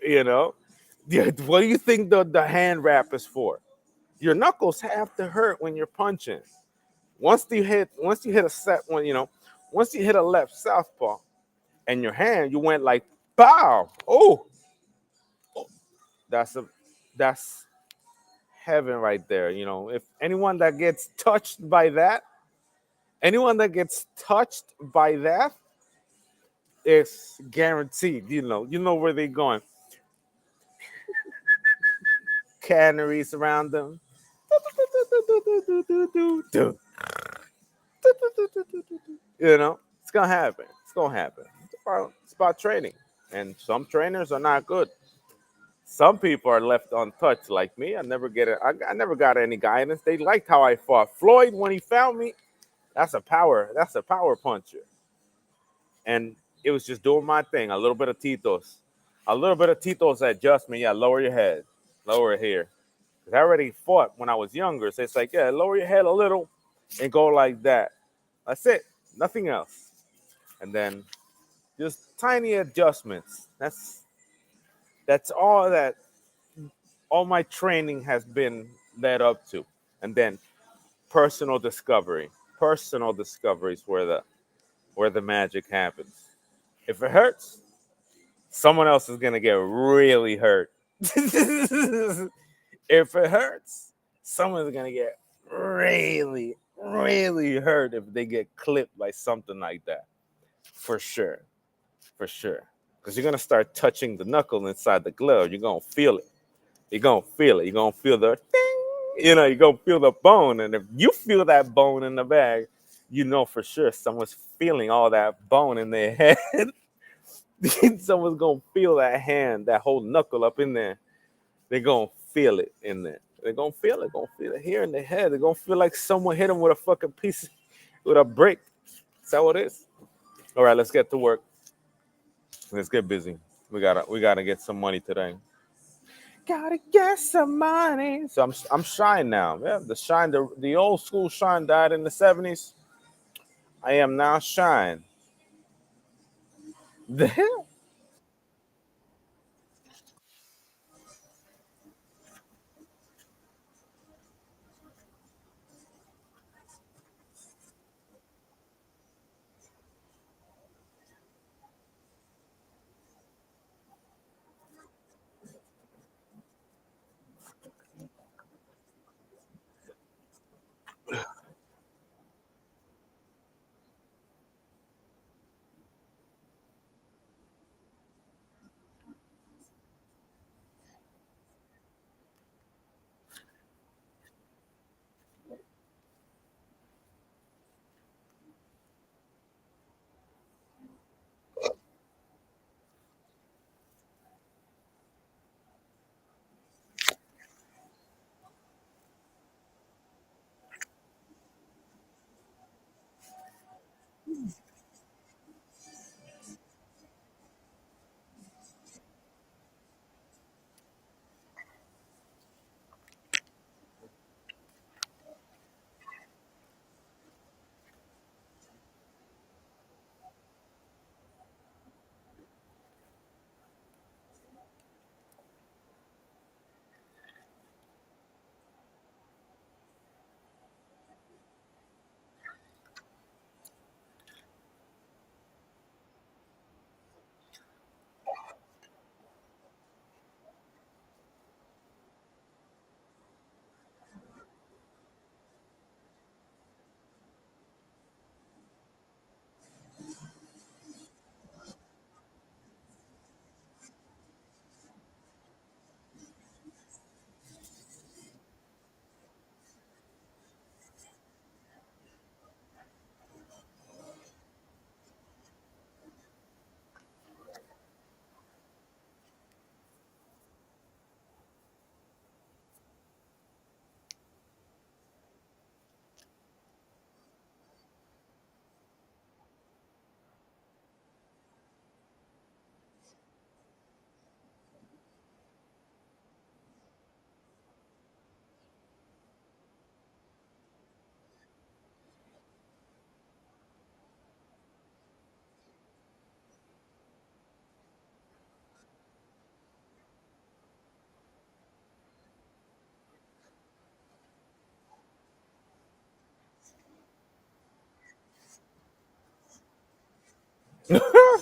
What do you think the hand wrap is for? Your knuckles have to hurt when you're punching. Once you hit a set when once you hit a left southpaw and your hand, you went like pow. Oh, that's a that's heaven right there. If anyone that gets touched by that is guaranteed. You know where they're going. Canaries around them. It's gonna happen. It's gonna happen. It's about training, and some trainers are not good. Some people are left untouched, like me. I never got any guidance. They liked how I fought Floyd when he found me. That's a power puncher, and it was just doing my thing. A little bit of Tito's adjustment. Yeah, lower your head, lower it here. 'Cause I already fought when I was younger, so it's like, yeah, lower your head a little and go like that. That's it. Nothing else. And then just tiny adjustments. That's all my training has been led up to. And then personal discovery. Personal discovery is where the magic happens. If it hurts, someone else is gonna get really hurt. If it hurts, someone's gonna get really, really hurt if they get clipped by something like that. For sure. For sure. Because you're gonna start touching the knuckle inside the glove. You're gonna feel it. You're gonna feel it. You're gonna feel the ding. You're gonna feel the bone. And if you feel that bone in the bag, you know for sure someone's feeling all that bone in their head. Someone's gonna feel that hand, that whole knuckle up in there. They're gonna feel it in there. They're gonna feel it here in their head. They're gonna feel like someone hit them with a fucking piece, with a brick. That's how it is. All right, let's get to work. Let's get busy. We gotta get some money today. Gotta get some money. So I'm Shine now. Yeah, the old school Shine died in the 70s. I am now Shine. The hell?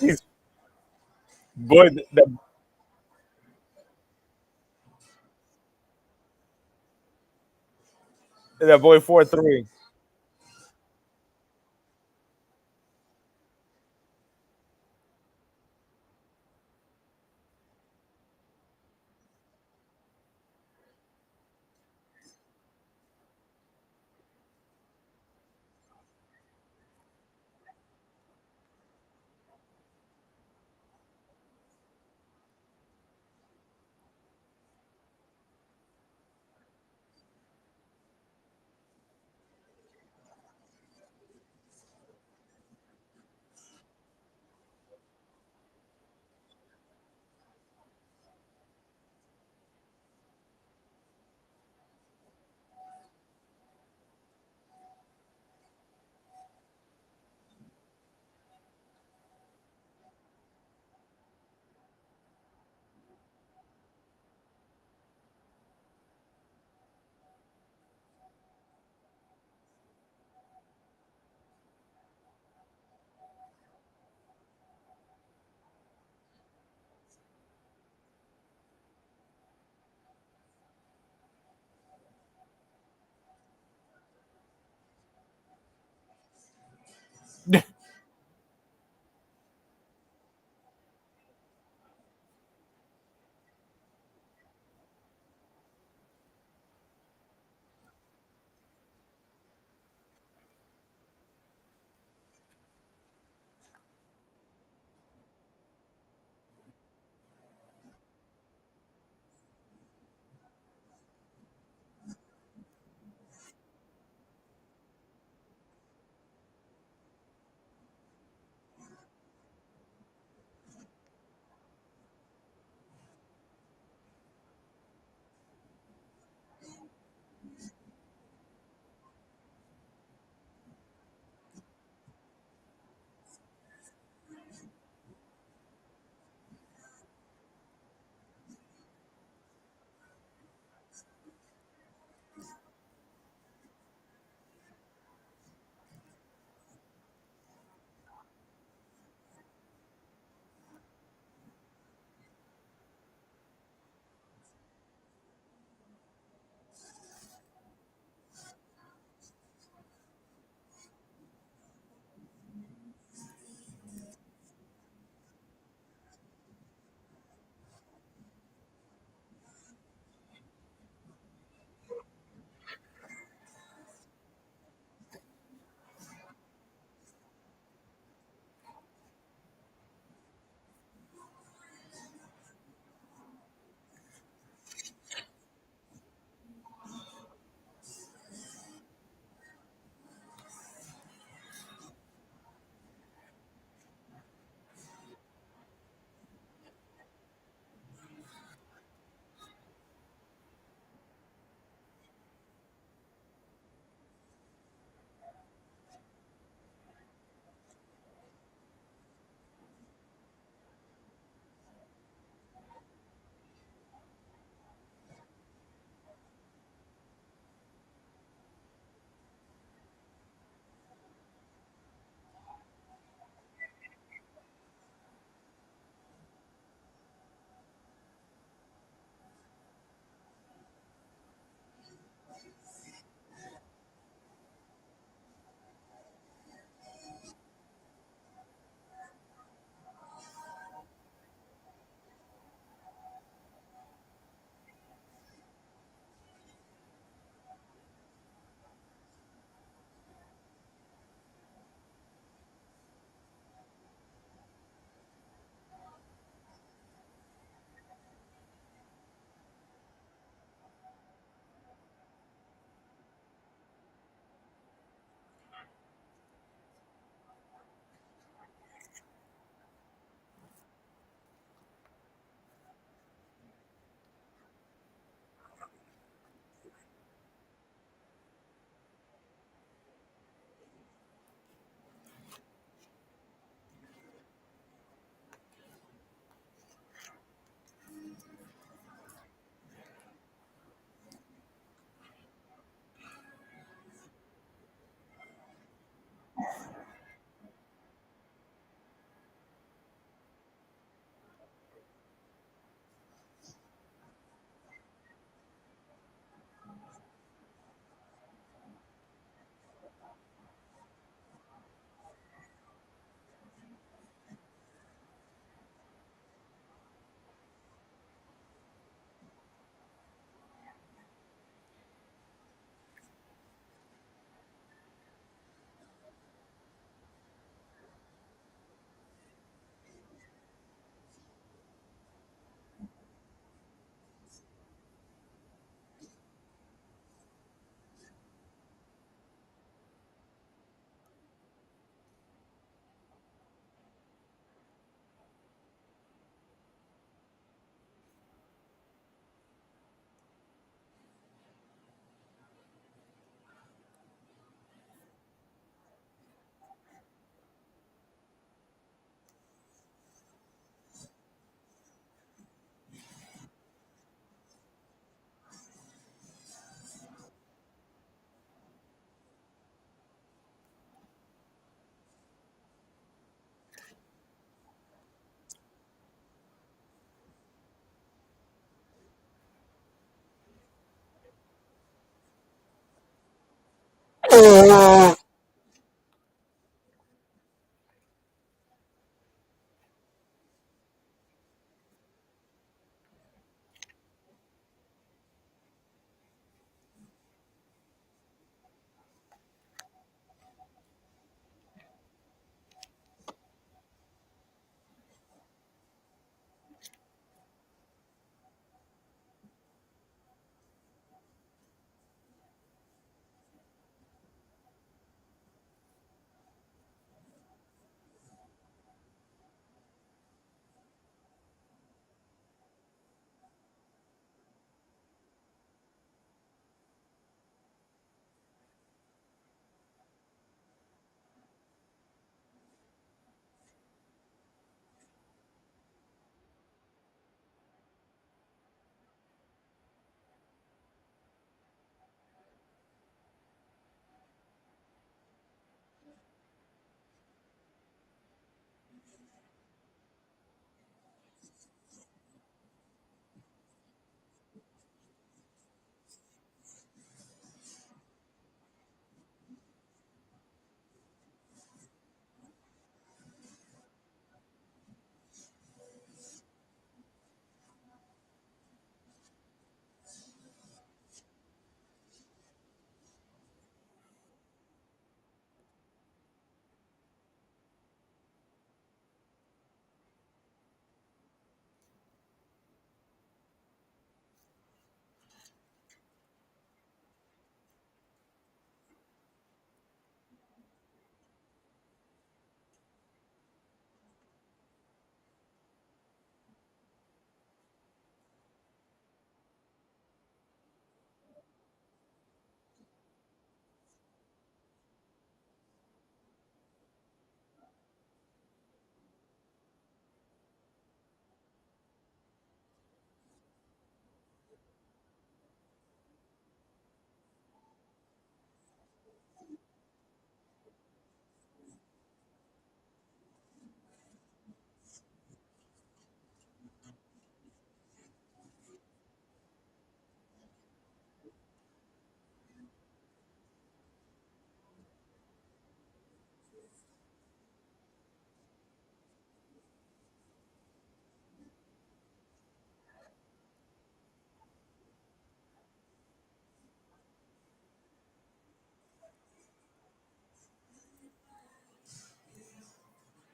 He's boy. That boy 4'3".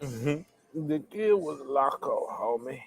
The kid was loco, homie.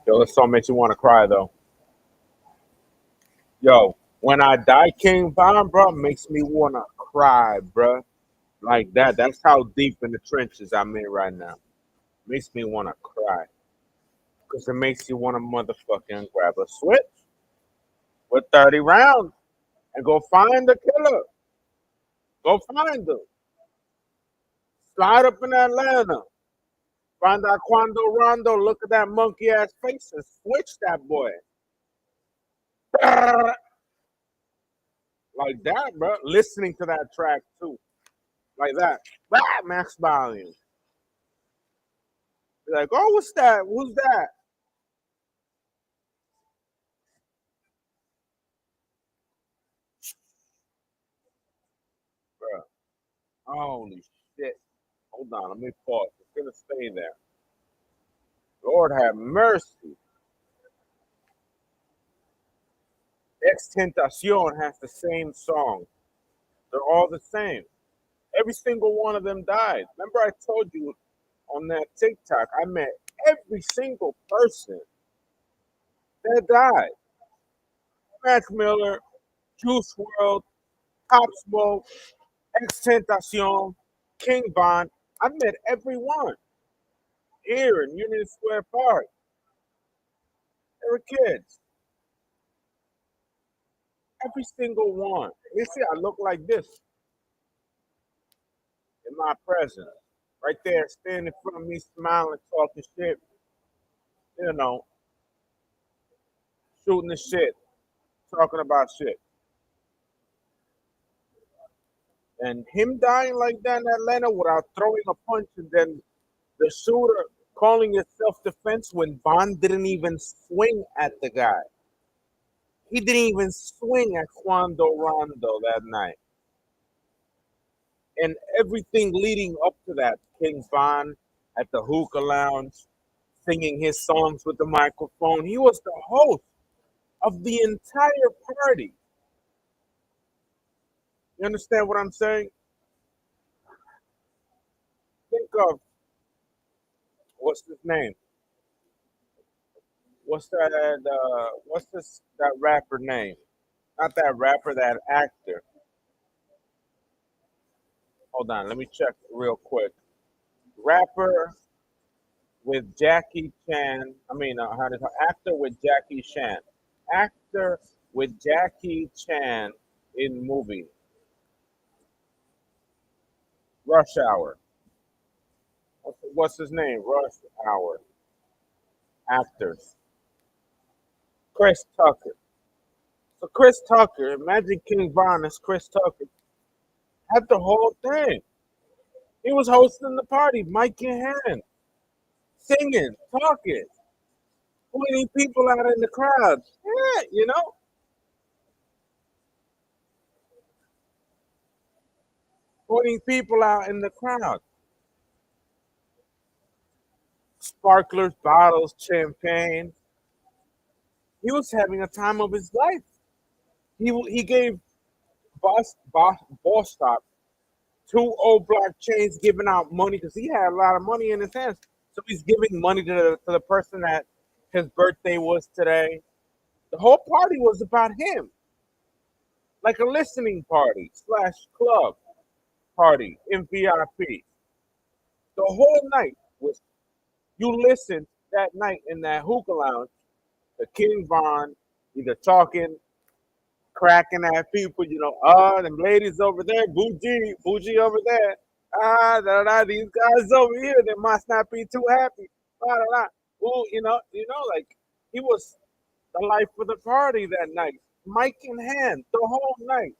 Yo, this song makes you want to cry though. Yo, when I die, King Von, bro, makes me want to cry, bro. Like that. That's how deep in the trenches I'm in right now. Makes me want to cry. Because it makes you want to motherfucking grab a switch with 30 rounds and go find the killer. Go find them. Slide up in Atlanta. Find out Quando Rondo. Look at that monkey ass face and switch that boy. Like that, bro. Listening to that track too. Like that. Max volume. You're like, oh, what's that? Who's that? Bro. Holy shit. Hold on, let me pause. It's gonna stay there. Lord have mercy. Extentacion has the same song. They're all the same. Every single one of them died. Remember, I told you on that TikTok, I met every single person that died. Mac Miller, Juice World, Pop Smoke, Extentacion, King Von. I met everyone here in Union Square Park. They were kids. Every single one. You see, I look like this in my presence. Right there, standing in front of me, smiling, talking shit, you know, shooting the shit, talking about shit. And him dying like that in Atlanta without throwing a punch, and then the shooter calling it self defense when Von didn't even swing at the guy. He didn't even swing at Quando Rondo that night. And everything leading up to that, King Von at the hookah lounge, singing his songs with the microphone. He was the host of the entire party. You understand what I'm saying? Think of what's his name? What's that? What's this? That rapper name? Not that rapper. That actor. Hold on. Let me check real quick. Rapper with Jackie Chan. I mean, how does actor with Jackie Chan? Actor with Jackie Chan in movie Rush Hour. What's his name? Rush Hour. Actors. Chris Tucker. So Chris Tucker, imagine King Von as Chris Tucker, had the whole thing. He was hosting the party, mic in hand, singing, talking, pointing people out in the crowd. Yeah, pointing people out in the crowd. Sparklers, bottles, champagne. He was having a time of his life. He gave Boss Stop two old block chains giving out money because he had a lot of money in his hands. So he's giving money to the person that his birthday was today. The whole party was about him, like a listening party slash club party in VIP. The whole night was you listened that night in that hookah lounge, the King Von either talking, cracking at people, them ladies over there, bougie over there. These guys over here, they must not be too happy. Well, like he was the life of the party that night. Mic in hand, the whole night.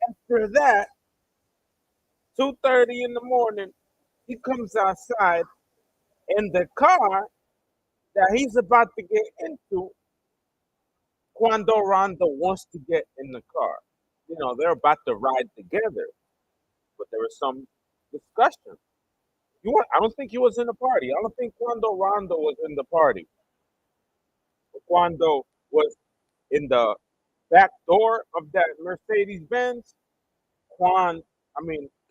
After that, 2:30 in the morning, he comes outside in the car that he's about to get into. Quando Rondo wants to get in the car. They're about to ride together, but there was some discussion. I don't think he was in the party. I don't think Quando Rondo was in the party. Quando was in the back door of that Mercedes Benz.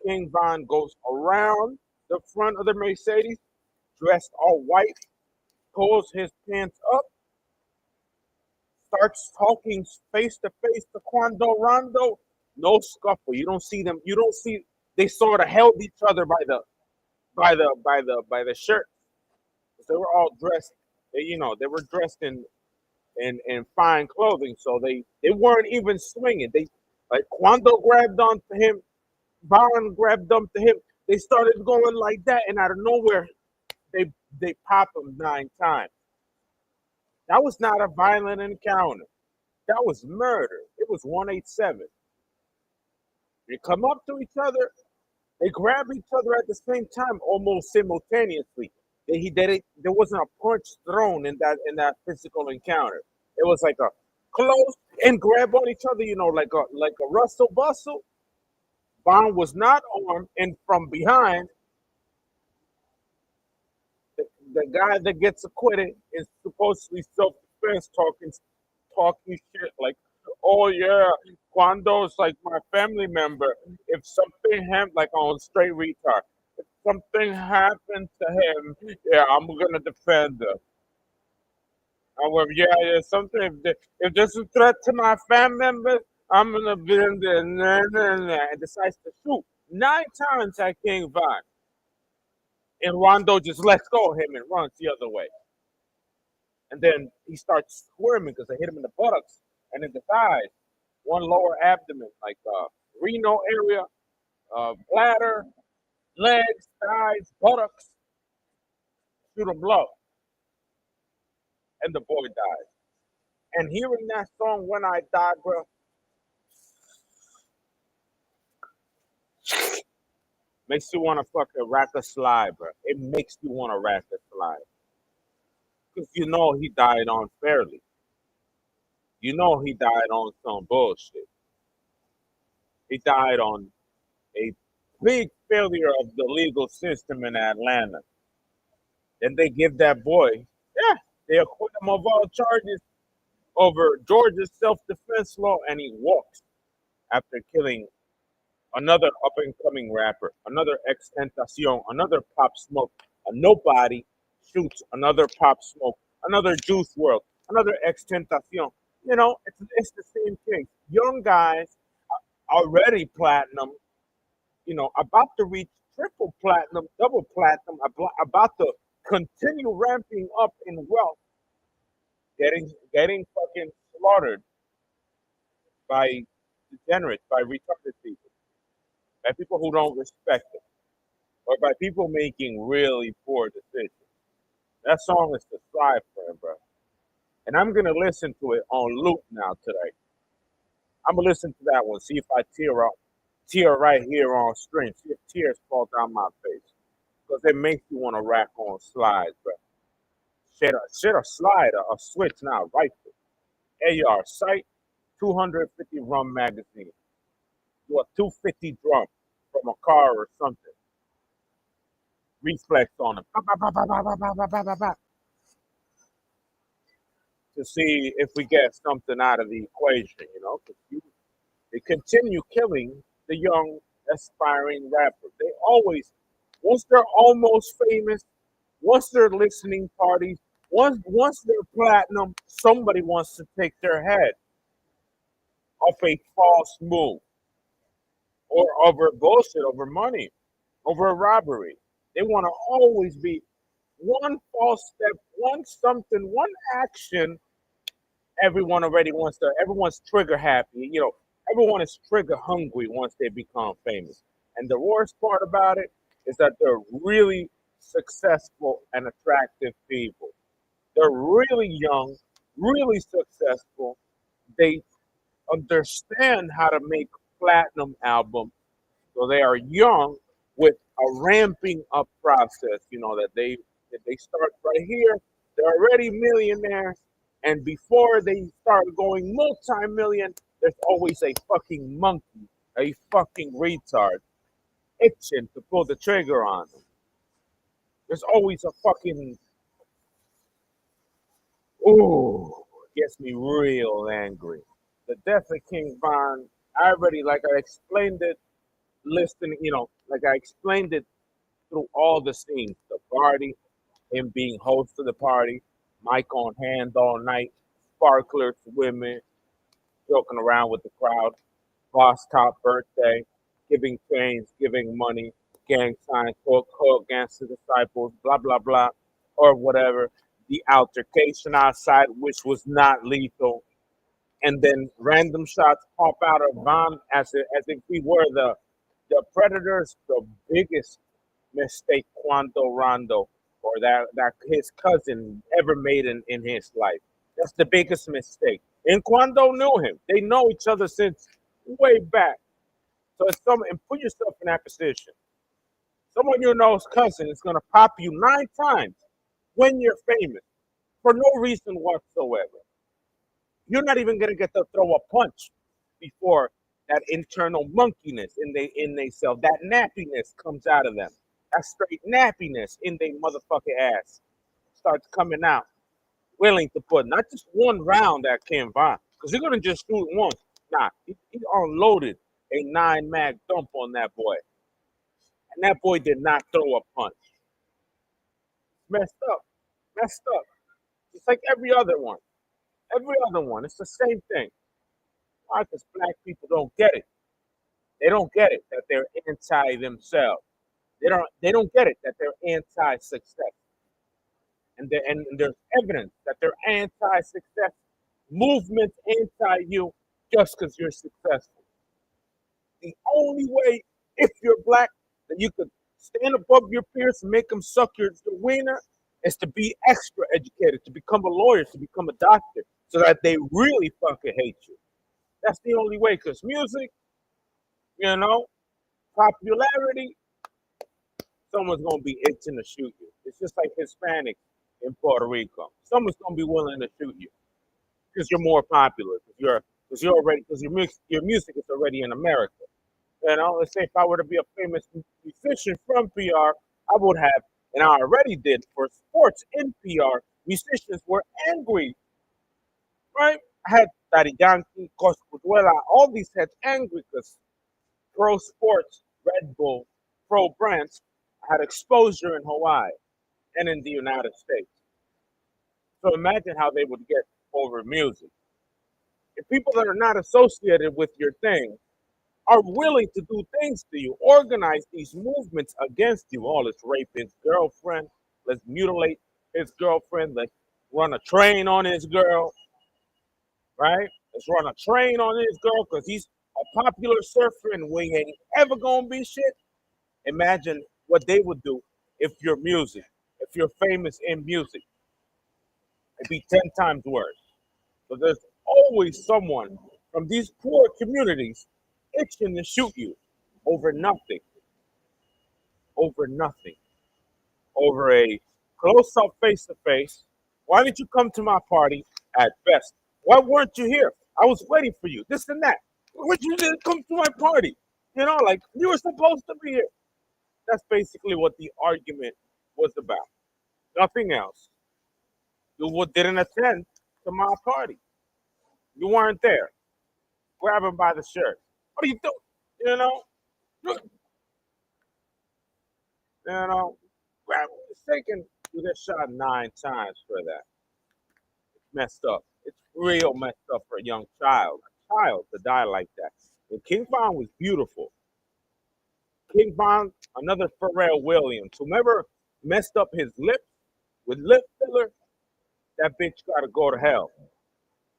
King Von goes around the front of the Mercedes, dressed all white, pulls his pants up, starts talking face to face to Quando Rondo. No scuffle. You don't see them. You don't see. They sort of held each other by the shirt. They were all dressed. They were dressed in fine clothing, so they weren't even swinging. They like Quando grabbed onto him, Baron grabbed onto him. They started going like that, and out of nowhere, they they popped him 9 times. That was not a violent encounter. That was murder. It was 187. They come up to each other. They grab each other at the same time, almost simultaneously. He did it. There wasn't a punch thrown in that physical encounter. It was like a close and grab on each other. Like a rustle bustle. Bond was not armed, and from behind, the guy that gets acquitted is supposedly self-defense, talking shit like, "Oh yeah, Quando's like my family member. If something happened, like on straight retard, if something happened to him, yeah, I'm gonna defend him. I went, yeah, yeah, something. If there's a threat to my family members, I'm gonna be in there." Nah, nah, nah, and decides to shoot 9 times at King Von, and Rondo just lets go of him and runs the other way. And then he starts squirming because they hit him in the buttocks and in the thighs, one lower abdomen, like Reno area, bladder, legs, thighs, buttocks, shoot him low, and the boy dies. And hearing that song "When I Die," bro, makes you want to fucking rack a slide, bro. It makes you want to rack a slide because he died unfairly. He died on some bullshit. He died on a big failure of the legal system in Atlanta. Then they give that boy, yeah, they acquit him of all charges over Georgia's self-defense law, and he walks after killing another up-and-coming rapper, another Extentacion, another Pop Smoke. A nobody shoots another Pop Smoke, another Juice World, another Extentacion. It's the same thing. Young guys already platinum, about to reach triple platinum, double platinum, about to continue ramping up in wealth, getting fucking slaughtered by degenerates, by retarded people, by people who don't respect them, or by people making really poor decisions. That song is to strive for, bro. And I'm gonna listen to it on loop now today. I'm gonna listen to that one, see if I tear right here on stream, see if tears fall down my face, because it makes you want to rack on slides, bro. Shit a slide, a switch now, rifle, AR sight, 250 rum magazine, do a 250 drum from a car or something. Reflex on them. Bah, bah, bah, bah, bah, bah, bah, bah, bah, bah, to see if we get something out of the equation, because they continue killing the young aspiring rappers. They always, once they're almost famous, once they're listening parties, once they're platinum, somebody wants to take their head off a false move or over bullshit, over money, over a robbery. They want to always be one false step, one something, one action. Everyone's trigger happy. Everyone is trigger hungry once they become famous. And the worst part about it is that they're really successful and attractive people. They're really young, really successful. They understand how to make platinum albums. So they are young with a ramping up process, that they start right here, they're already millionaires, and before they start going multi-million, there's always a fucking monkey, a fucking retard itching to pull the trigger on them. There's always a fucking gets me real angry. The death of King Von, like I explained it, like I explained it through all the scenes, the party, him being host of the party, mic on hand all night, sparklers, women, joking around with the crowd, boss top birthday, giving chains, giving money, gang signs, hug, gangster disciples, blah, blah, blah, or whatever. The altercation outside, which was not lethal. And then random shots pop out of Von as if we were the Predators, the biggest mistake Quando Rondo or that his cousin ever made in his life. That's the biggest mistake. And Quando knew him. They know each other since way back. So it's and put yourself in that position. Someone you know's cousin is gonna pop you 9 times when you're famous for no reason whatsoever. You're not even gonna get to throw a punch before that internal monkeyness in they self, that nappiness comes out of them. That straight nappiness in their motherfucking ass starts coming out, willing to put not just one round at Ken Von, because you're gonna just shoot once. Nah, he unloaded a 9 mag dump on that boy, and that boy did not throw a punch. Messed up, messed up. It's like every other one. Every other one. It's the same thing. Why? Because black people don't get it. They don't get it that they're anti themselves. They don't get it that they're anti success. And there's evidence that they're anti success. Movements anti you just because you're successful. The only way, if you're black, that you could stand above your peers and make them suck your wiener is to be extra educated, to become a lawyer, to become a doctor, so that they really fucking hate you. That's the only way, because music, you know, popularity, someone's going to be itching to shoot you. It's just like Hispanics in Puerto Rico. Someone's going to be willing to shoot you because you're more popular, because your music is already in America. You know, let's say if I were to be a famous musician from PR, I would have, and I already did for sports in PR. Musicians were angry, right? I had Daddy Yankee, Coscuduela, all these heads angry because pro sports, Red Bull, pro brands had exposure in Hawaii and in the United States. So imagine how they would get over music. If people that are not associated with your thing are willing to do things to you, organize these movements against you. Oh, let's rape his girlfriend. Let's mutilate his girlfriend. Let's run a train on his girl, right? Let's run a train on his girl because he's a popular surfer and we ain't ever gonna be shit. Imagine what they would do if you're music, if you're famous in music. It'd be 10 times worse. So there's always someone from these poor communities itching to shoot you over nothing, over nothing, over a close up face to face. Why did you come to my party at best? Why weren't you here? I was waiting for you, this and that. Why you didn't come to my party? You know, like you were supposed to be here. That's basically what the argument was about. Nothing else. You didn't attend to my party. You weren't there. Grab him by the shirt. What are you doing? You know? You know? Grab him. It's taken, you get shot 9 times for that. It's messed up. It's real messed up for a young child. A child to die like that. And King Von was beautiful. King Von, another Pharrell Williams. Whomever messed up his lips with lip filler, that bitch gotta go to hell.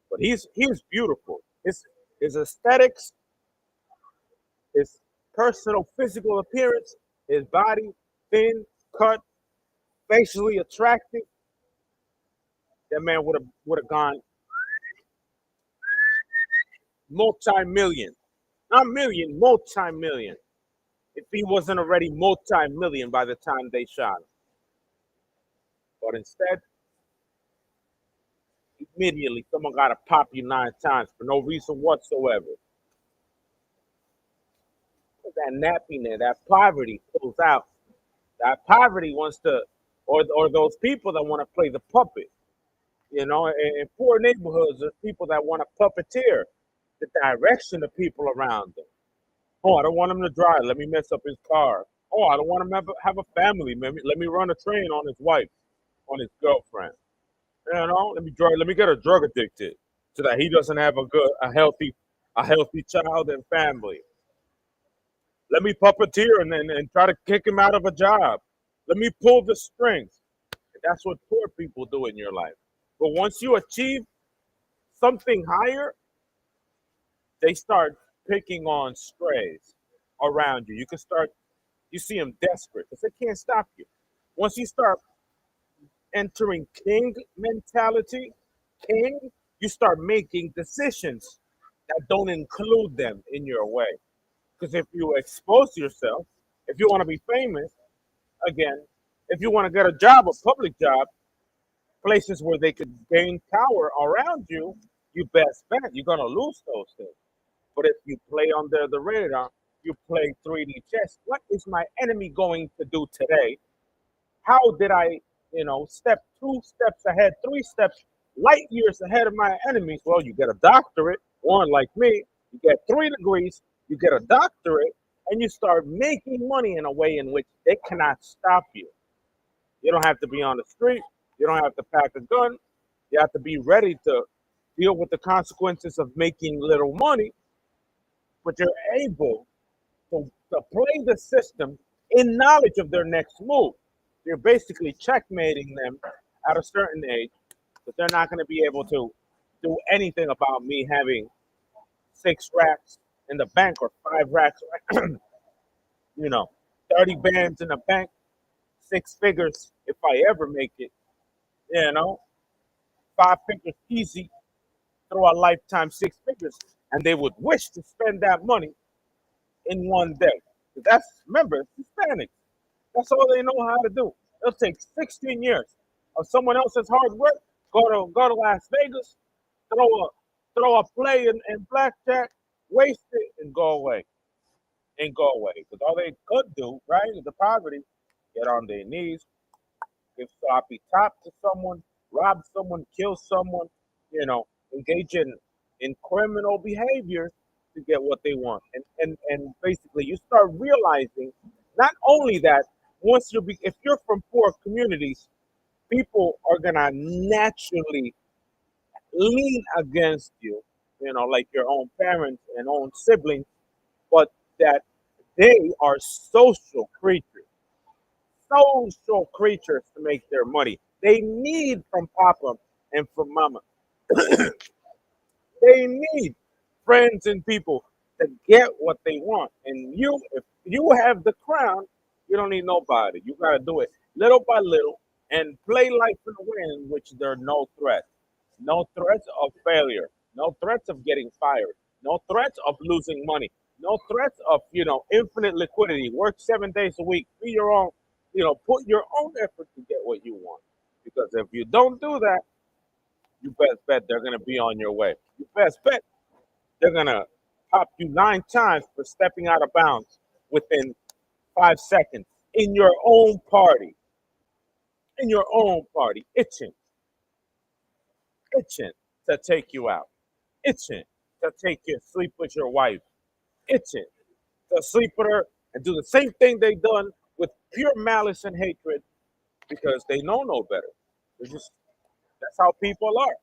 But he's beautiful. His aesthetics, his personal physical appearance, his body, thin, cut, facially attractive. That man would have gone multi-million. Not million, multi-million. If he wasn't already multi-million by the time they shot him. But instead, immediately someone got to pop you 9 times for no reason whatsoever. That nappiness, that poverty pulls out. That poverty wants to, or those people that want to play the puppet. You know, in poor neighborhoods, there's people that want to puppeteer the direction of people around them. Oh, I don't want him to drive. Let me mess up his car. Oh, I don't want him to have a family. Let me run a train on his wife. on his girlfriend. You know, let me get her drug addicted so that he doesn't have a healthy child and family. Let me puppeteer and try to kick him out of a job. Let me pull the strings. That's what poor people do in your life. But once you achieve something higher, they start picking on strays around you. You see them desperate because they can't stop you. Once you start entering king mentality, king, you start making decisions that don't include them in your way. Because if you expose yourself, if you want to be famous, again, if you want to get a job, a public job, places where they could gain power around you, you best bet you're gonna lose those things. But if you play under the radar, you play 3D chess. What is my enemy going to do today? How did I, step 2 steps ahead, 3 steps, light years ahead of my enemies? Well, you get a doctorate, one like me, you get 3 degrees, you get a doctorate, and you start making money in a way in which they cannot stop you. You don't have to be on the street. You don't have to pack a gun. You have to be ready to deal with the consequences of making little money, but you're able to play the system in knowledge of their next move. You're basically checkmating them at a certain age, but they're not going to be able to do anything about me having 6 racks in the bank or 5 racks, you know, 30 bands in the bank, 6 figures if I ever make it, you know, 5 figures easy through a lifetime, 6 figures. And they would wish to spend that money in one day. Remember, Hispanics. That's all they know how to do. It'll take 16 years of someone else's hard work. Go to Las Vegas, throw a play in blackjack, waste it, and go away. Because all they could do, right, is the poverty, get on their knees, give sloppy top to someone, rob someone, kill someone, engage in criminal behavior to get what they want. And basically you start realizing not only that if you're from poor communities, people are gonna naturally lean against you, like your own parents and own siblings, but that they are social creatures to make their money. They need from Papa and from Mama. They need friends and people to get what they want. And if you have the crown, you don't need nobody. You got to do it little by little and play life in a way in which there are no threats. No threats of failure. No threats of getting fired. No threats of losing money. No threats of, infinite liquidity. Work 7 days a week. Be your own, put your own effort to get what you want. Because if you don't do that, you best bet they're going to be on your way. You best bet they're going to pop you 9 times for stepping out of bounds within 5 seconds in your own party. In your own party, itching to take you out, itching to take you sleep with your wife, itching to sleep with her and do the same thing they done with pure malice and hatred because they know no better. That's how people are.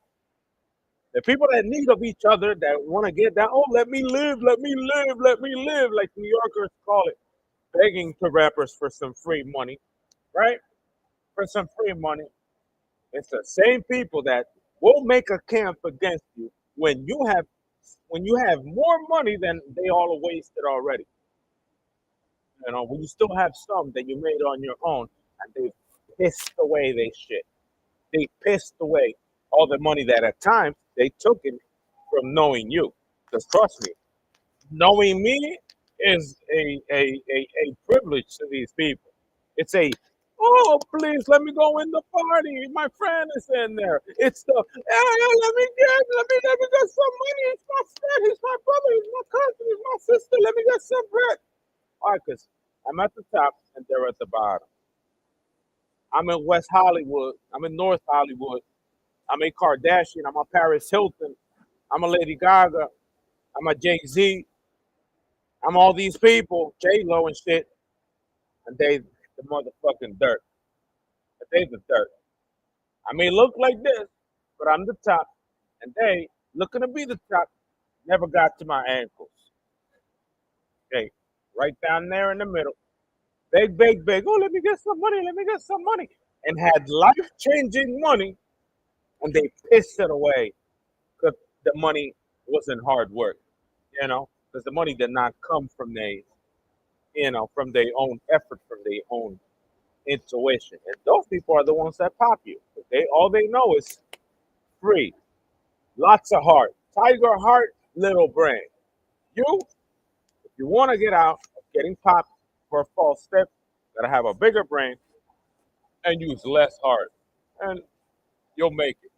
The people that need of each other that want to get down, oh, let me live, let me live, let me live, like New Yorkers call it, begging to rappers for some free money, right? For some free money. It's the same people that will make a camp against you when you have more money than they all wasted already. When you still have some that you made on your own and they pissed away they shit. They pissed away all the money that at times they took it from knowing you. Because trust me, knowing me is a privilege to these people. It's oh, please let me go in the party. My friend is in there. It's let me get some money. It's my friend. He's my brother. He's my cousin. He's my sister. Let me get some bread. Why? Because I'm at the top and they're at the bottom. I'm in West Hollywood. I'm in North Hollywood. I'm a Kardashian. I'm a Paris Hilton. I'm a Lady Gaga. I'm a Jay-Z. I'm all these people, J-Lo and shit. And they the motherfucking dirt. They the dirt. I may look like this, but I'm the top, and they looking to be the top never got to my ankles. Okay, right down there in the middle, beg, beg, beg. Oh, let me get some money. Let me get some money, and had life changing money, and they pissed it away because the money wasn't hard work. Because the money did not come from from their own effort, from their own intuition. And those people are the ones that pop you. They all they know is free, lots of heart, tiger heart, little brain. You, if you want to get out of getting popped for a false step, gotta have a bigger brain and use less heart, and you'll make it.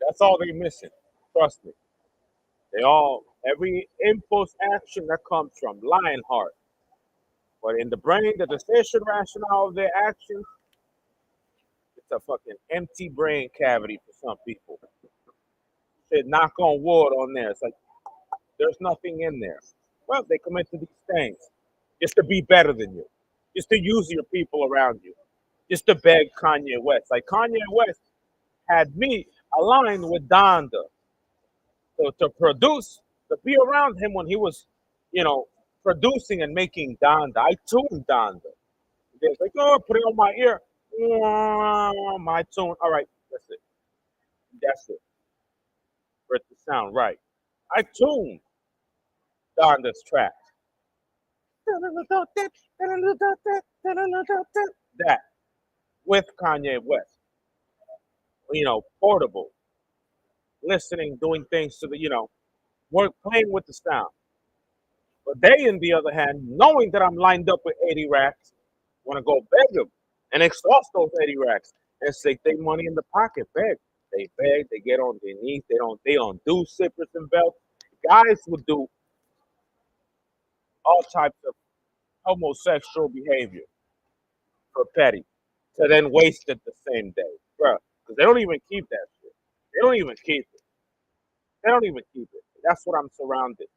That's all they're missing. Trust me. Every impulse action that comes from lion heart. But in the brain, the decision rationale of their actions, it's a fucking empty brain cavity for some people. Said knock on wood on there. It's like there's nothing in there. Well, they come into these things just to be better than you, just to use your people around you, just to beg Kanye West. Like Kanye West had me aligned with Donda to produce, to be around him when he was, you know, producing and making Donda. I tuned Donda. They're like, oh, put it on my ear. My tune. All right, that's it. That's it. For it to sound right. I tuned Donda's track. That with Kanye West. Portable, listening, doing things to work, playing with the sound. But they, on the other hand, knowing that I'm lined up with 80 racks, want to go beg them and exhaust those 80 racks and stick their money in the pocket. Beg, they get on their knees. They don't do zippers and belts. Guys would do all types of homosexual behavior for petty to then waste it the same day, bro. Because they don't even keep that shit. They don't even keep it. They don't even keep it. That's what I'm surrounded.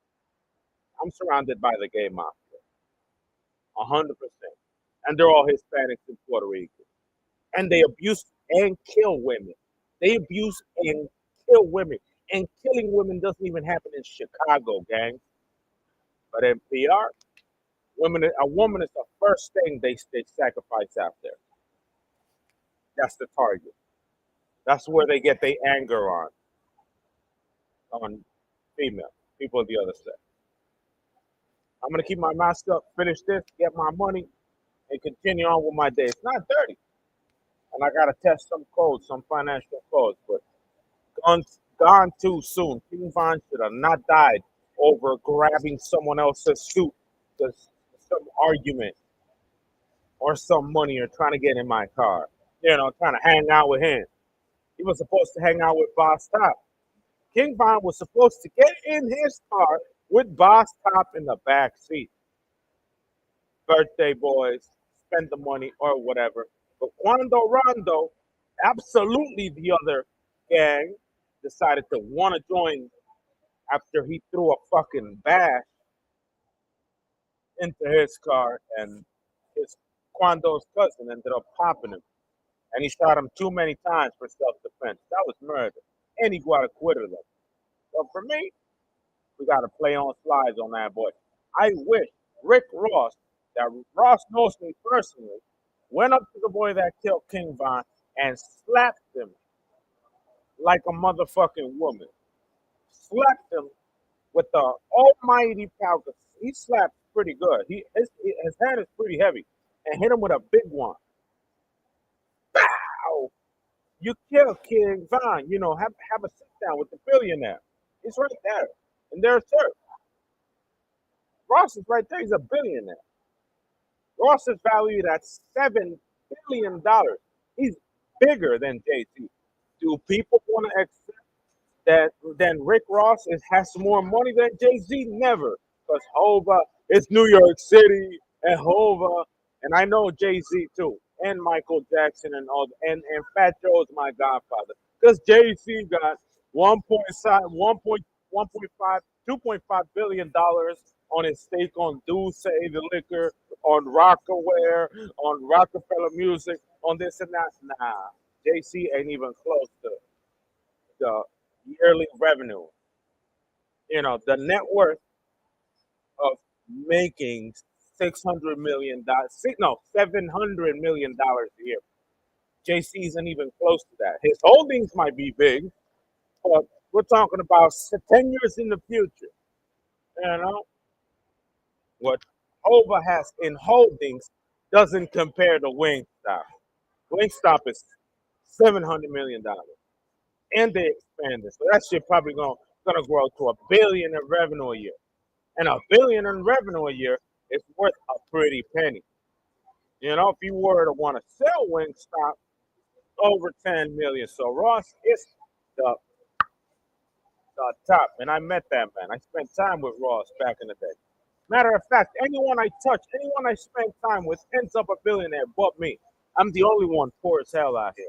I'm surrounded by the gay mafia, 100%, and they're all Hispanics in Puerto Rico, and they abuse and kill women. They abuse and kill women, and killing women doesn't even happen in Chicago, gang. But in PR, a woman is the first thing they sacrifice out there. That's the target. That's where they get their anger on female people of the other sex. I'm gonna keep my mask up, finish this, get my money, and continue on with my day. It's not dirty, and I gotta test some codes, some financial codes, but gone too soon. King Von should have not died over grabbing someone else's suit because some argument or some money or trying to get in my car. Trying to hang out with him. He was supposed to hang out with Boss Top. King Von was supposed to get in his car with Boss Top in the back seat. Birthday boys, spend the money or whatever. But Quando Rondo, absolutely the other gang, decided to want to join after he threw a fucking bash into his car, and his Quando's cousin ended up popping him. And he shot him too many times for self-defense. That was murder. And he got acquitted of it. So for me, we got to play on slides on that boy. I wish Rick Ross, that Ross knows me personally, went up to the boy that killed King Von and slapped him like a motherfucking woman. Slapped him with the almighty power. He slapped pretty good. His hand is pretty heavy, and hit him with a big one. Bow! You kill King Von. Have a sit down with the billionaire. He's right there, and there's her. Ross is right there. He's a billionaire. Ross is valued at $7 billion. He's bigger than Jay Z. Do people want to accept that? Then Rick Ross has more money than Jay Z? Never, because Hova is New York City, and Hova, and I know Jay Z too, and Michael Jackson, and all, and Fat Joe's my godfather. Because Jay Z got 1.5, $2.5 billion on his stake on Dulce the liquor, on Rockaware, on Rockefeller Music, on this and that. Nah, JC ain't even close to the yearly revenue. The net worth of making $600 million, no, $700 million a year. JC isn't even close to that. His holdings might be big, but we're talking about 10 years in the future. You know, what Hova has in holdings doesn't compare to Wingstop. Wingstop is $700 million, and they expanded, so that shit probably gonna grow to $1 billion in revenue a year, and $1 billion in revenue a year is worth a pretty penny. If you were to want to sell Wingstop, over 10 million. So Ross is the the top, and I met that man. I spent time with Ross back in the day. Matter of fact, anyone I touch, anyone I spend time with ends up a billionaire but me. I'm the only one poor as hell out here.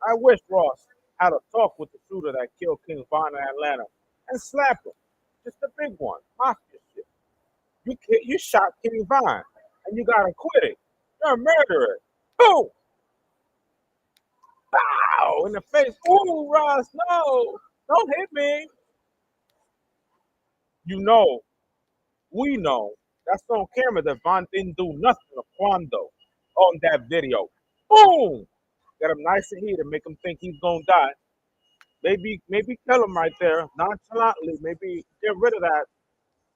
I wish Ross had a talk with the shooter that killed King Von in Atlanta and slap him. Just a big one. Mafia shit. You shot King Von and you got acquitted. You're a murderer. Boom! Bow! In the face. Ooh, Ross, no! Don't hit me. You know, we know, that's on camera that Von didn't do nothing to Quando on that video. Boom! Got him nice and heated, make him think he's gonna die. Maybe kill him right there, nonchalantly. Maybe get rid of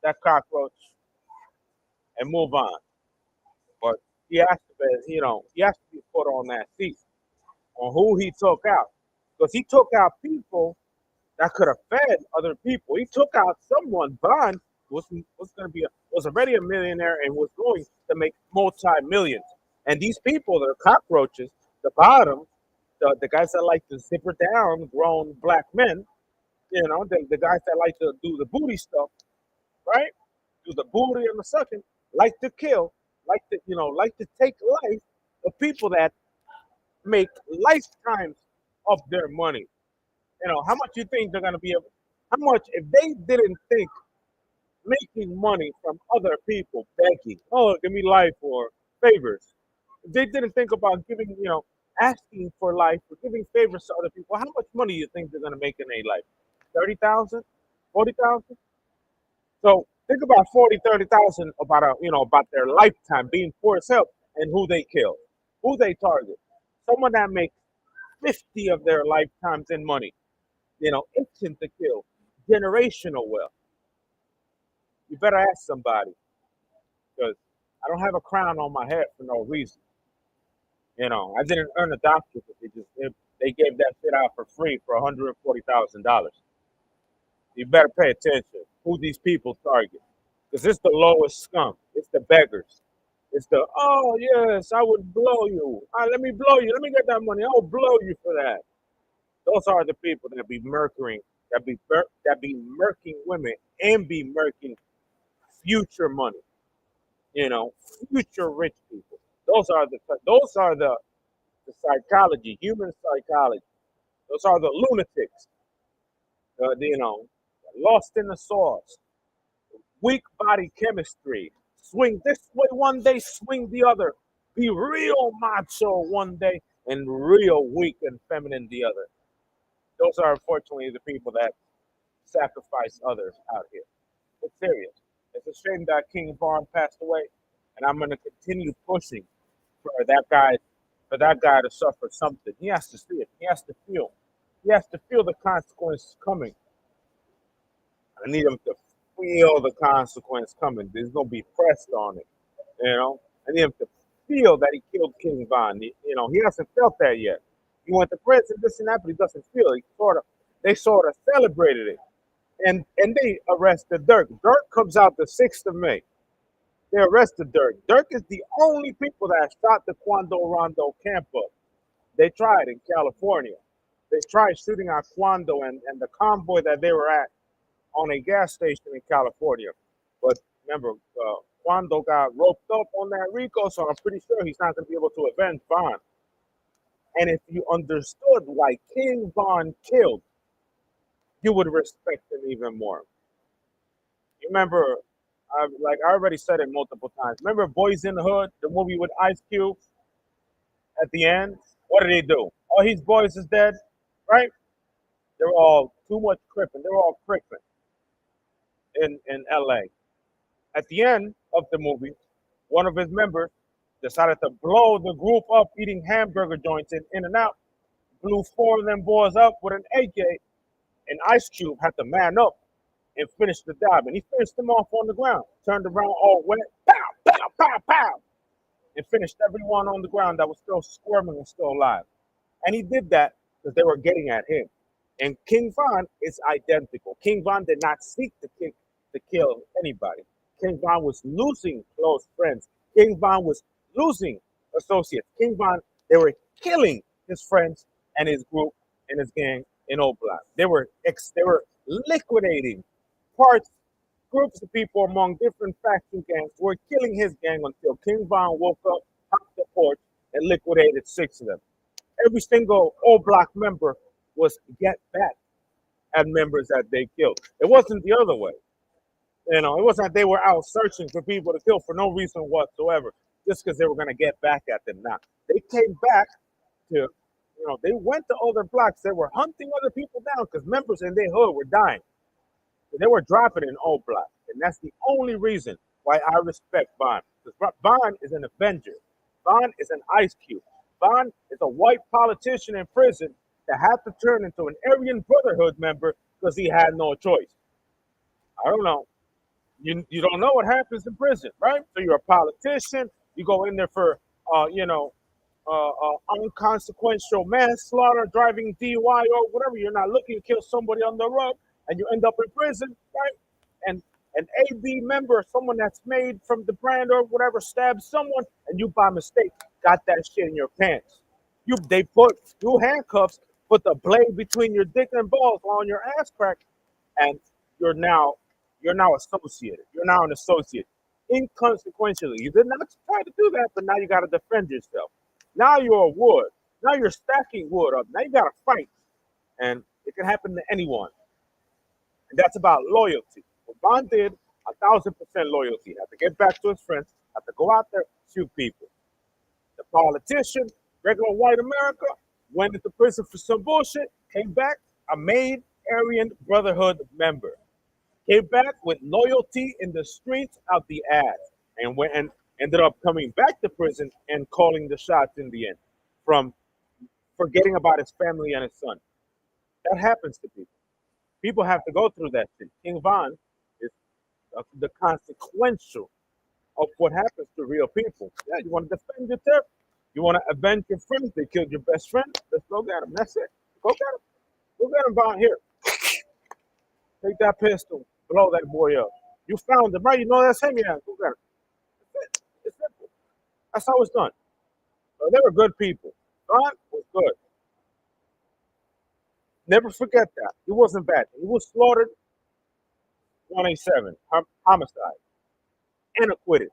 that cockroach and move on. But he has to he has to be put on that seat on who he took out. Because he took out people that could have fed other people. He took out someone. Bond was already a millionaire and was going to make multi-millions. And these people, they're cockroaches. The bottom, the guys that like to zipper down grown black men, the guys that like to do the booty stuff, right? Do the booty and the sucking, like to kill, like to take life of people that make lifetimes of their money. How much you think they're gonna be able? How much if they didn't think making money from other people, begging, oh, give me life or favors. If they didn't think about giving, asking for life or giving favors to other people, how much money do you think they're gonna make in a life? 30,000, 40,000. So think about 40, 30,000 about their lifetime being poor as hell and who they kill, who they target. Someone that makes 50 of their lifetimes in money, instant to kill, generational wealth. You better ask somebody because I don't have a crown on my head for no reason. I didn't earn a doctorate. They gave that shit out for free for $140,000. You better pay attention who these people target because it's the lowest scum. It's the beggars. It's the oh yes, I would blow you. Let me blow you. Let me get that money. I'll blow you for that. Those are the people that be murking, murking women and be murking future money. Future rich people. Those are the psychology, human psychology. Those are the lunatics. Lost in the sauce, weak body chemistry. Swing this way one day, swing the other. Be real macho one day and real weak and feminine the other. Those are unfortunately the people that sacrifice others out here. It's serious. It's a shame that King Von passed away, and I'm gonna continue pushing for that guy to suffer something. He has to see it. He has to feel. He has to feel the consequences coming. I need him to feel the consequence coming. There's gonna be pressed on it. I need him to feel that he killed King Von. He hasn't felt that yet. He went to prison, this and that, but he doesn't feel it. They sort of celebrated it. And they arrested Dirk. Dirk comes out the 6th of May. They arrested Dirk. Dirk is the only people that shot the Quando Rondo camp up. They tried in California. They tried shooting at Quando and the convoy that they were at on a gas station in California. But remember, Quando got roped up on that RICO, so I'm pretty sure he's not going to be able to avenge Von. And if you understood why King Von killed, you would respect him even more. You remember, I already said it multiple times. Remember Boys in the Hood, the movie with Ice Cube at the end What did he do? All his boys is dead, right? They're all too much crippin'. They're all crippin' in LA. At the end of the movie, one of his members decided to blow the group up eating hamburger joints in and out, blew four of them boys up with an AK, and Ice Cube had to man up and finish the job. And he finished them off on the ground, turned around all wet, pow, pow, pow, pow, and finished everyone on the ground that was still squirming and still alive. And he did that because they were getting at him. And King Von is identical. King Von did not seek to kill anybody. King Von was losing close friends. King Von was losing associates. King Von, they were killing his friends and his group and his gang in Old Block. They were liquidating parts, groups of people among different faction gangs. Were killing his gang until King Von woke up, hopped the porch, and liquidated 6 of them. Every single Old Block member was get back at members that they killed. It wasn't the other way. You know, it wasn't that they were out searching for people to kill for no reason whatsoever, just because they were going to get back at them. Now, they came back to, they went to other blocks. They were hunting other people down because members in their hood were dying. So they were dropping in Old Block. And that's the only reason why I respect Von. Because Von is an Avenger. Von is an Ice Cube. Von is a white politician in prison that had to turn into an Aryan Brotherhood member because he had no choice. I don't know. You don't know what happens in prison, right? So you're a politician. You go in there for, unconsequential manslaughter, driving DUI or whatever. You're not looking to kill somebody on the road, and you end up in prison, right? And an AB member, someone that's made from the brand or whatever, stabs someone, and you by mistake got that shit in your pants. They put you handcuffs, put the blade between your dick and balls on your ass crack, and you're now associated. You're now an associate. Inconsequentially. You did not try to do that, but now you got to defend yourself. Now you're a wood. Now you're stacking wood up. Now you got to fight. And it can happen to anyone. And that's about loyalty. What Von did, 1,000% loyalty. Had to get back to his friends. Had to go out there, shoot people. The politician, regular white America, went into prison for some bullshit, came back, a made Aryan Brotherhood member. Came back with loyalty in the streets out the ass, and went and ended up coming back to prison and calling the shots in the end, from forgetting about his family and his son. That happens to people. People have to go through that shit. King Von is the consequential of what happens to real people. Yeah, you want to defend your turf. You want to avenge your friends. They killed your best friend. Let's go get him. That's it. Go get him. Go get him, Von. Here. Take that pistol. Blow that boy up. You found him, right? You know that's him. Yeah, go get him. That's it. It's simple. That's how it's done. So they were good people. Von was good. Never forget that. He wasn't bad. He was slaughtered 187, homicide, and acquitted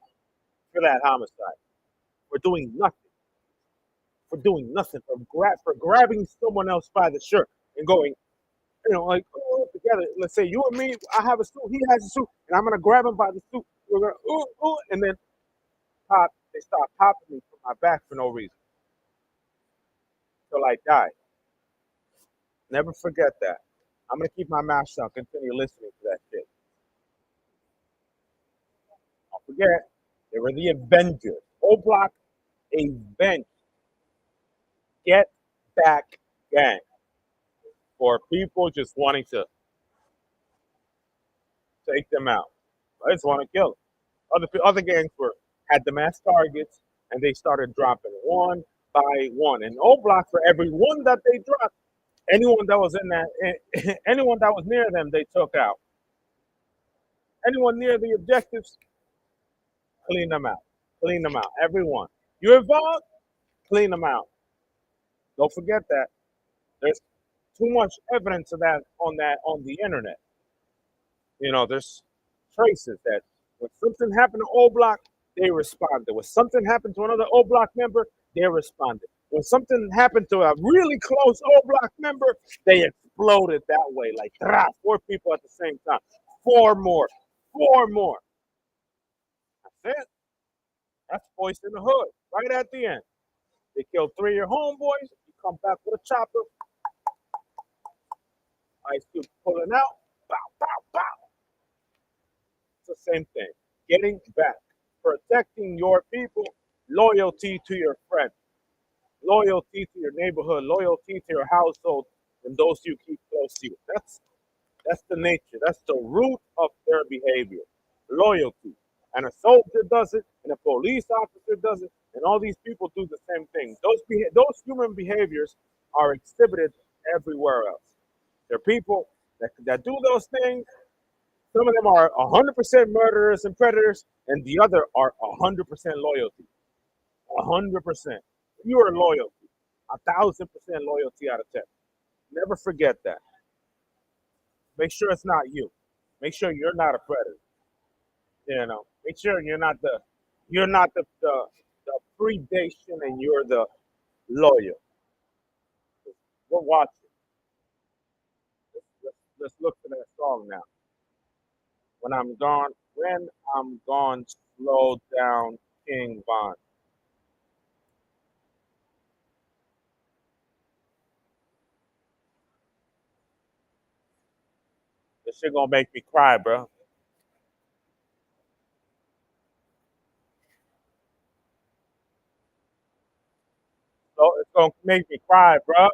for that homicide. For doing nothing. For doing nothing. For grabbing someone else by the shirt and going, together. Let's say you and me, I have a suit, he has a suit, and I'm gonna grab him by the suit. We're gonna and then pop. They start popping me from my back for no reason till I die. Never forget that. I'm gonna keep my mouth shut. Continue listening to that shit. Don't forget, they were the Avengers. Old Block Avengers. Get back gang. For people just wanting to take them out. I just want to kill them. Other gangs had them as targets, and they started dropping one by one. And Old Block, for every one that they dropped, anyone that was anyone that was near them, they took out. Anyone near the objectives, clean them out. Clean them out. Everyone. You involved, clean them out. Don't forget that. There's too much evidence of that on the internet. There's traces that when something happened to Old Block, they responded. When something happened to another Old Block member, they responded. When something happened to a really close Old Block member, they exploded that way, like 4 people at the same time. 4 more. That's it. That's voice in the hood, right at the end. They killed three of your homeboys. You come back with a chopper. Ice Cube pulling out. Bow, bow, bow. It's the same thing. Getting back, protecting your people, loyalty to your friend, loyalty to your neighborhood, loyalty to your household, and those you keep close to you. That's the nature. That's the root of their behavior. Loyalty. And a soldier does it, and a police officer does it, and all these people do the same thing. Those human behaviors are exhibited everywhere else. There are people that do those things. Some of them are 100% murderers and predators, and the other are 100% loyalty. 100%. You are loyalty. 1,000% loyalty out of 10. Never forget that. Make sure it's not you. Make sure you're not a predator. You know. Make sure you're not the predation and you're the loyal. We're watching. Let's look for that song now. When I'm gone, slow down, King Von. This shit gonna make me cry, bro. So it's gonna make me cry, bro.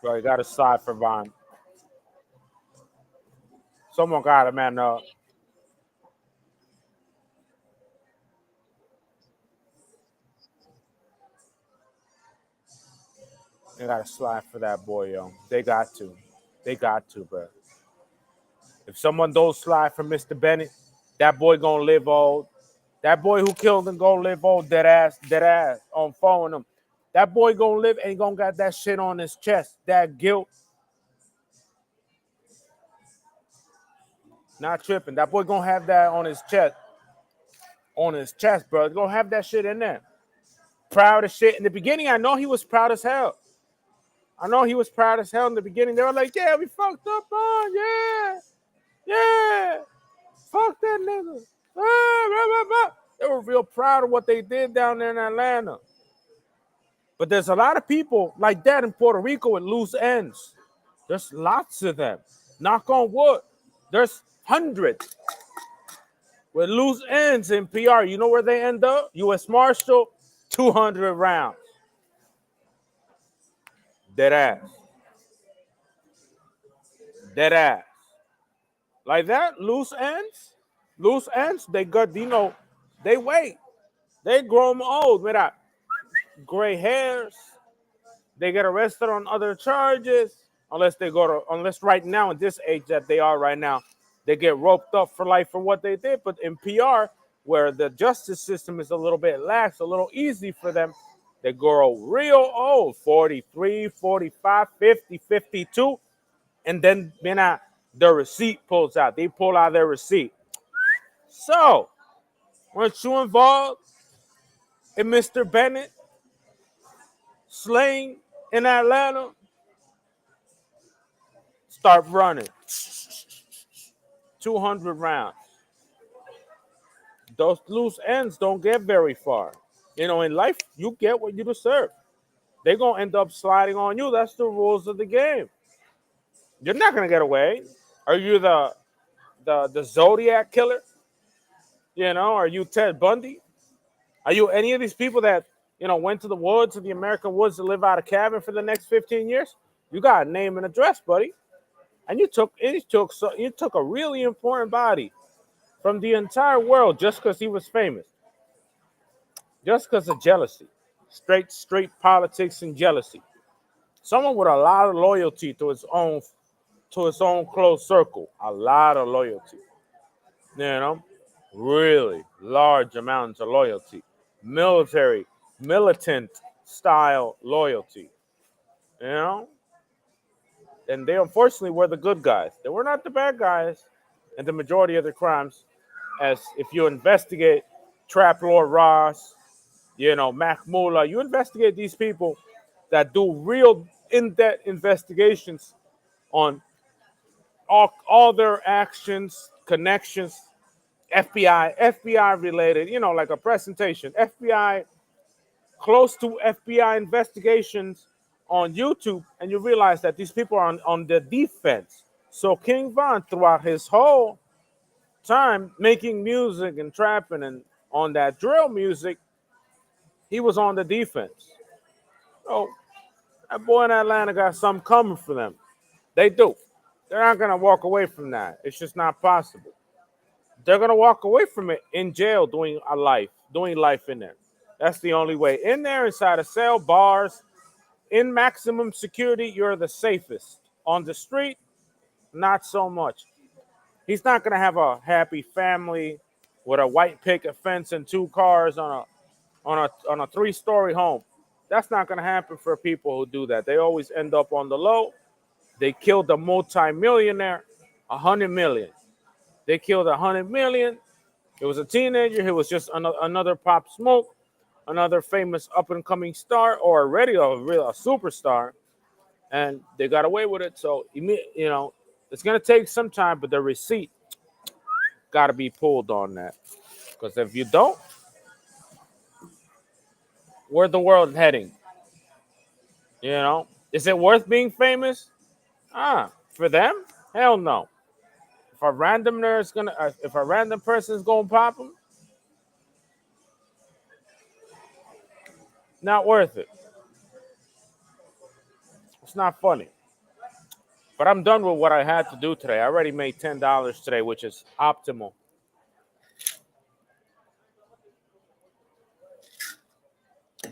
Bro, you got to slide for Vaughn. Someone got him, man. They got to slide for that boy, yo. They got to. They got to, bro. If someone don't slide for Mr. Bennett, that boy gonna live old. That boy who killed him gonna live old, dead ass, on phone him. That boy gonna live and gonna got that shit on his chest, that guilt. Not tripping. That boy gonna have that on his chest, bro. Gonna have that shit in there. Proud as shit. In the beginning, I know he was proud as hell. I know he was proud as hell in the beginning. They were like, yeah, we fucked up on, yeah. Fuck that nigga. They were real proud of what they did down there in Atlanta. But there's a lot of people like that in Puerto Rico with loose ends. There's lots of them. Knock on wood. There's hundreds with loose ends in PR. You know where they end up? U.S. Marshal, 200 rounds. Dead ass. Dead ass. Like that, loose ends, they got, they wait. They grow them old with that gray hairs. They get arrested on other charges unless right now at this age that they are right now, they get roped up for life for what they did. But in PR, where the justice system is a little bit lax, a little easy for them, they grow real old, 43, 45, 50, 52. And then, the receipt pulls out. They pull out their receipt. So, weren't you involved in Mr. Bennett slaying in Atlanta? Start running. 200 rounds. Those loose ends don't get very far. In life, you get what you deserve. They're going to end up sliding on you. That's the rules of the game. You're not going to get away. Are you the Zodiac killer? Are you Ted Bundy? Are you any of these people that, went to the woods, to the American woods to live out of cabin for the next 15 years? You got a name and address, buddy. And you took a really important body from the entire world just because he was famous. Just because of jealousy. Straight politics and jealousy. Someone with a lot of loyalty to his own close circle. A lot of loyalty. Really large amounts of loyalty. Militant style loyalty. And they unfortunately were the good guys. They were not the bad guys in the majority of their crimes. As if you investigate Trap Lord Ross, Mac Mula, you investigate these people that do real in-depth investigations on all their actions, connections, FBI related, like a presentation, FBI, close to FBI investigations on YouTube, and you realize that these people are on the defense. So King Von, throughout his whole time making music and trapping and on that drill music, he was on the defense. So that boy in Atlanta got something coming for them. They do. They're not going to walk away from that. It's just not possible. They're going to walk away from it in jail doing life in there. That's the only way. In there, inside a cell, bars, in maximum security, you're the safest. On the street, not so much. He's not going to have a happy family with a white picket fence and 2 cars on a 3-story home. That's not going to happen for people who do that. They always end up on the low. They killed a multi-millionaire, 100 million. They killed 100 million. It was a teenager. He was just another Pop Smoke, another famous up-and-coming star, or already a superstar, and they got away with it. So, it's going to take some time, but the receipt got to be pulled on that. Because if you don't, where's the world heading? Is it worth being famous? For them? Hell no. If a random person is gonna pop them, not worth it. It's not funny. But I'm done with what I had to do today. I already made $10 today, which is optimal.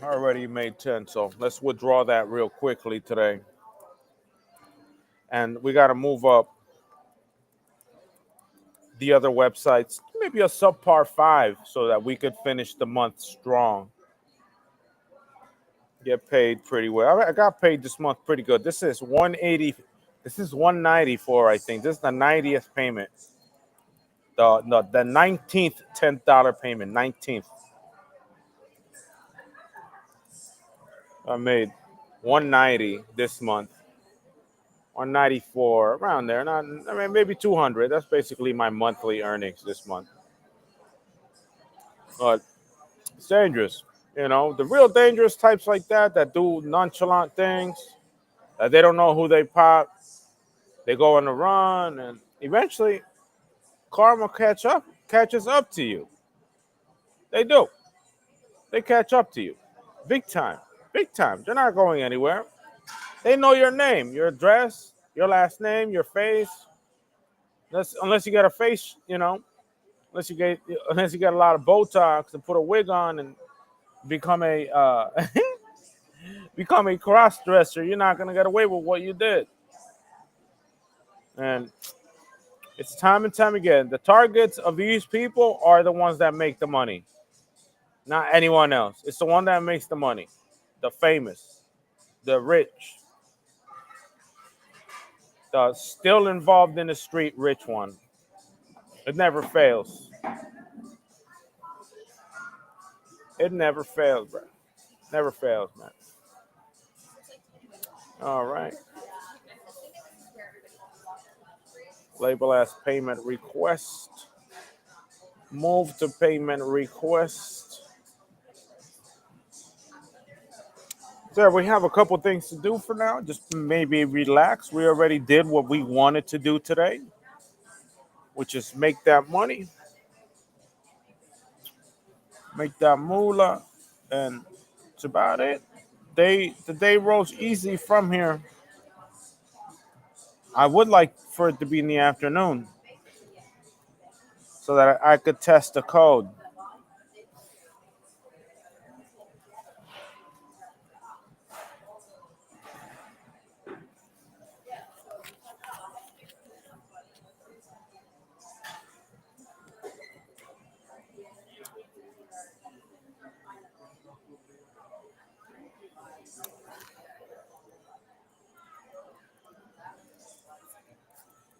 I already made 10, so let's withdraw that real quickly today. And we got to move up the other websites, maybe a subpar 5, so that we could finish the month strong. Get paid pretty well. I got paid this month pretty good. This is 180. This is 194, I think. This is the 90th payment. The 19th $10 payment. 19th. I made 190 this month. 194 around there. Not, I mean, maybe 200. That's basically my monthly earnings this month. But it's dangerous. You know, the real dangerous types like that do nonchalant things, that they don't know who they pop. They go on a run, and eventually karma catches up to you. They do. They catch up to you. Big time. Big time. They're not going anywhere. They know your name, your address, your last name, your face. Unless you got a face, unless you get a lot of Botox and put a wig on and become a become a cross dresser, you're not gonna get away with what you did. And it's time and time again. The targets of these people are the ones that make the money, not anyone else. It's the one that makes the money, the famous, the rich, the still involved in the street rich one. It never fails. It never fails, bro. Never fails, man. All right. Label as payment request. Move to payment request. There, we have a couple things to do for now. Just maybe relax. We already did what we wanted to do today, which is make that money, make that moolah, and that's about it. The day rolls easy from here. I would like for it to be in the afternoon so that I could test the code.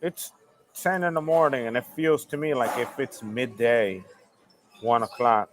It's 10 in the morning, and it feels to me like if it's midday, 1 o'clock.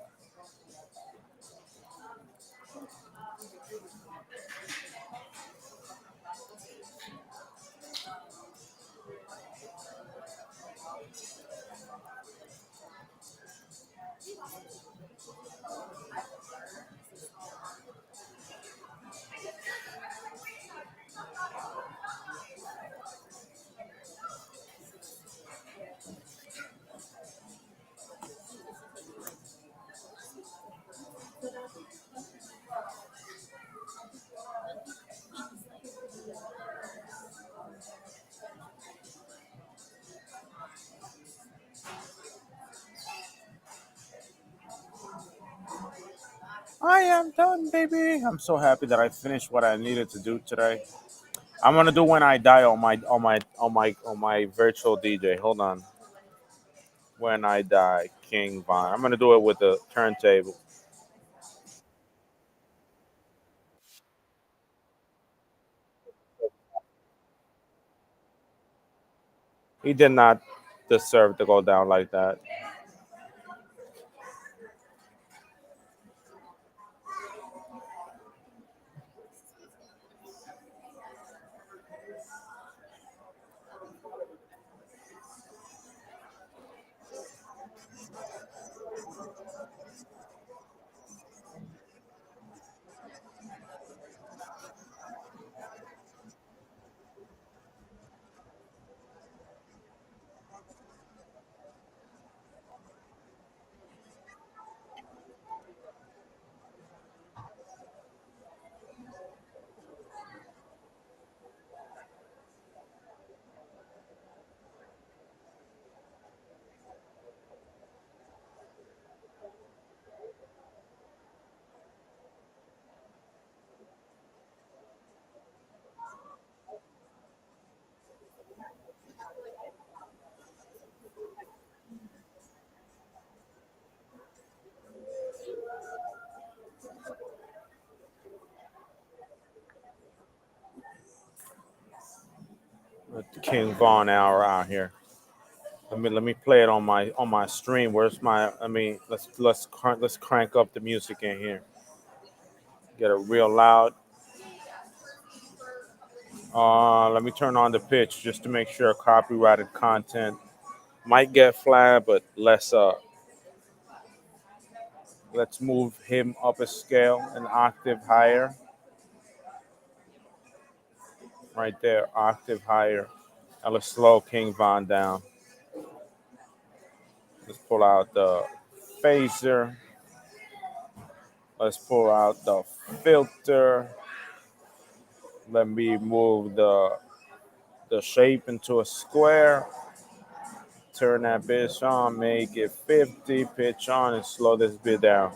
I am done, baby. I'm so happy that I finished what I needed to do today. I'm gonna do when I die on my virtual DJ. Hold on. When I die, King Von. I'm gonna do it with the turntable. He did not deserve to go down like that. King Von hour out here. Let me play it on my stream. Where's my? Let's crank up the music in here. Get it real loud. Let me turn on the pitch just to make sure copyrighted content might get flagged, but let's move him up a scale, an octave higher. Right there, octave higher. Now let's slow King Von down. Let's pull out the phaser. Let's pull out the filter. Let me move the shape into a square. Turn that bitch on, make it 50, pitch on, and slow this bit down.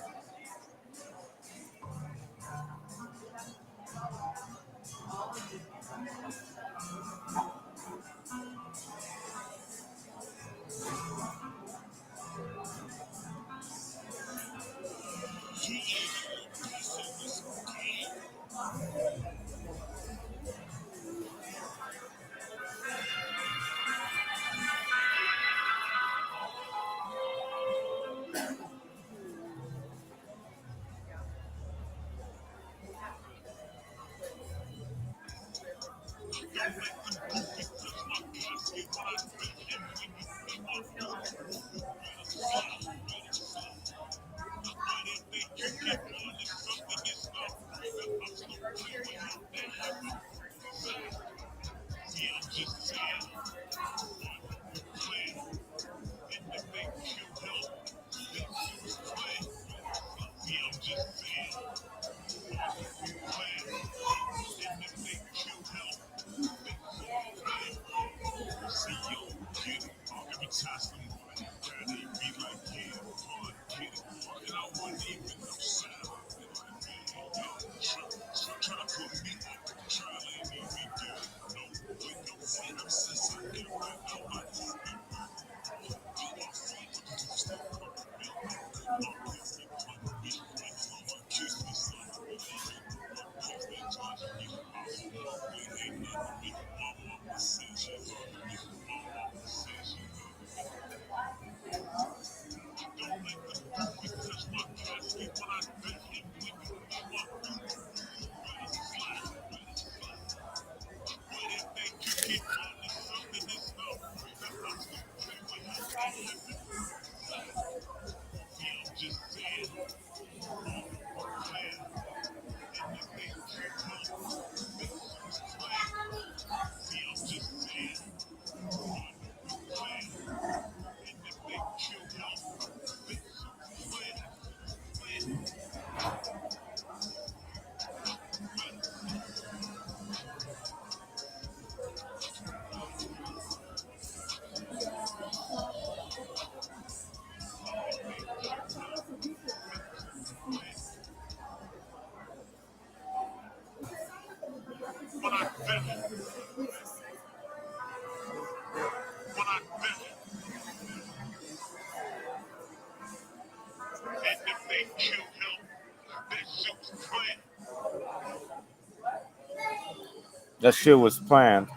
That shit was planned.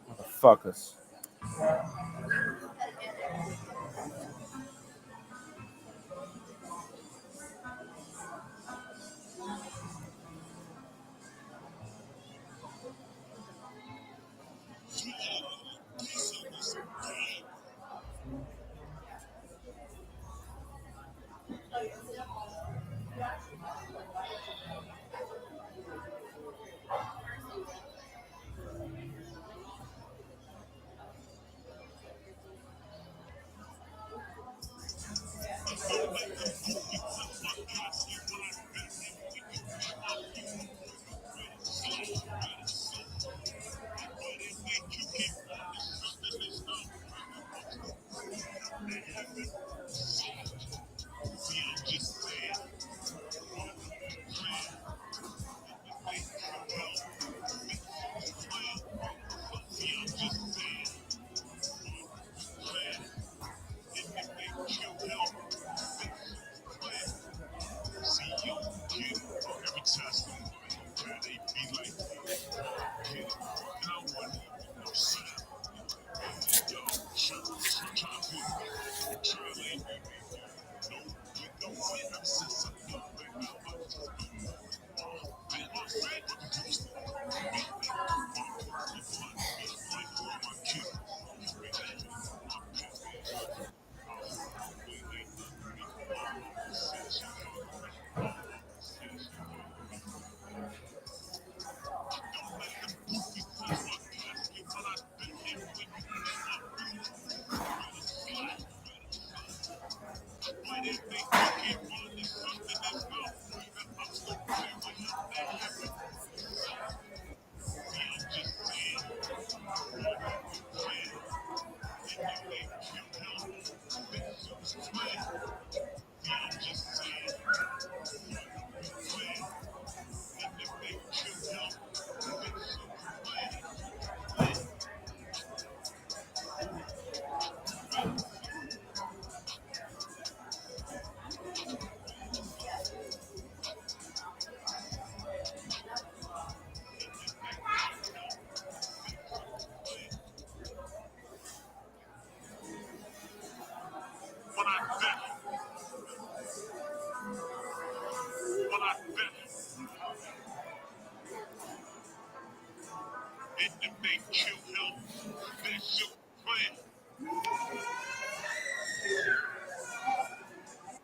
Motherfuckers.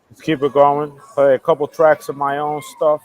Let's keep it going. Play a couple tracks of my own stuff.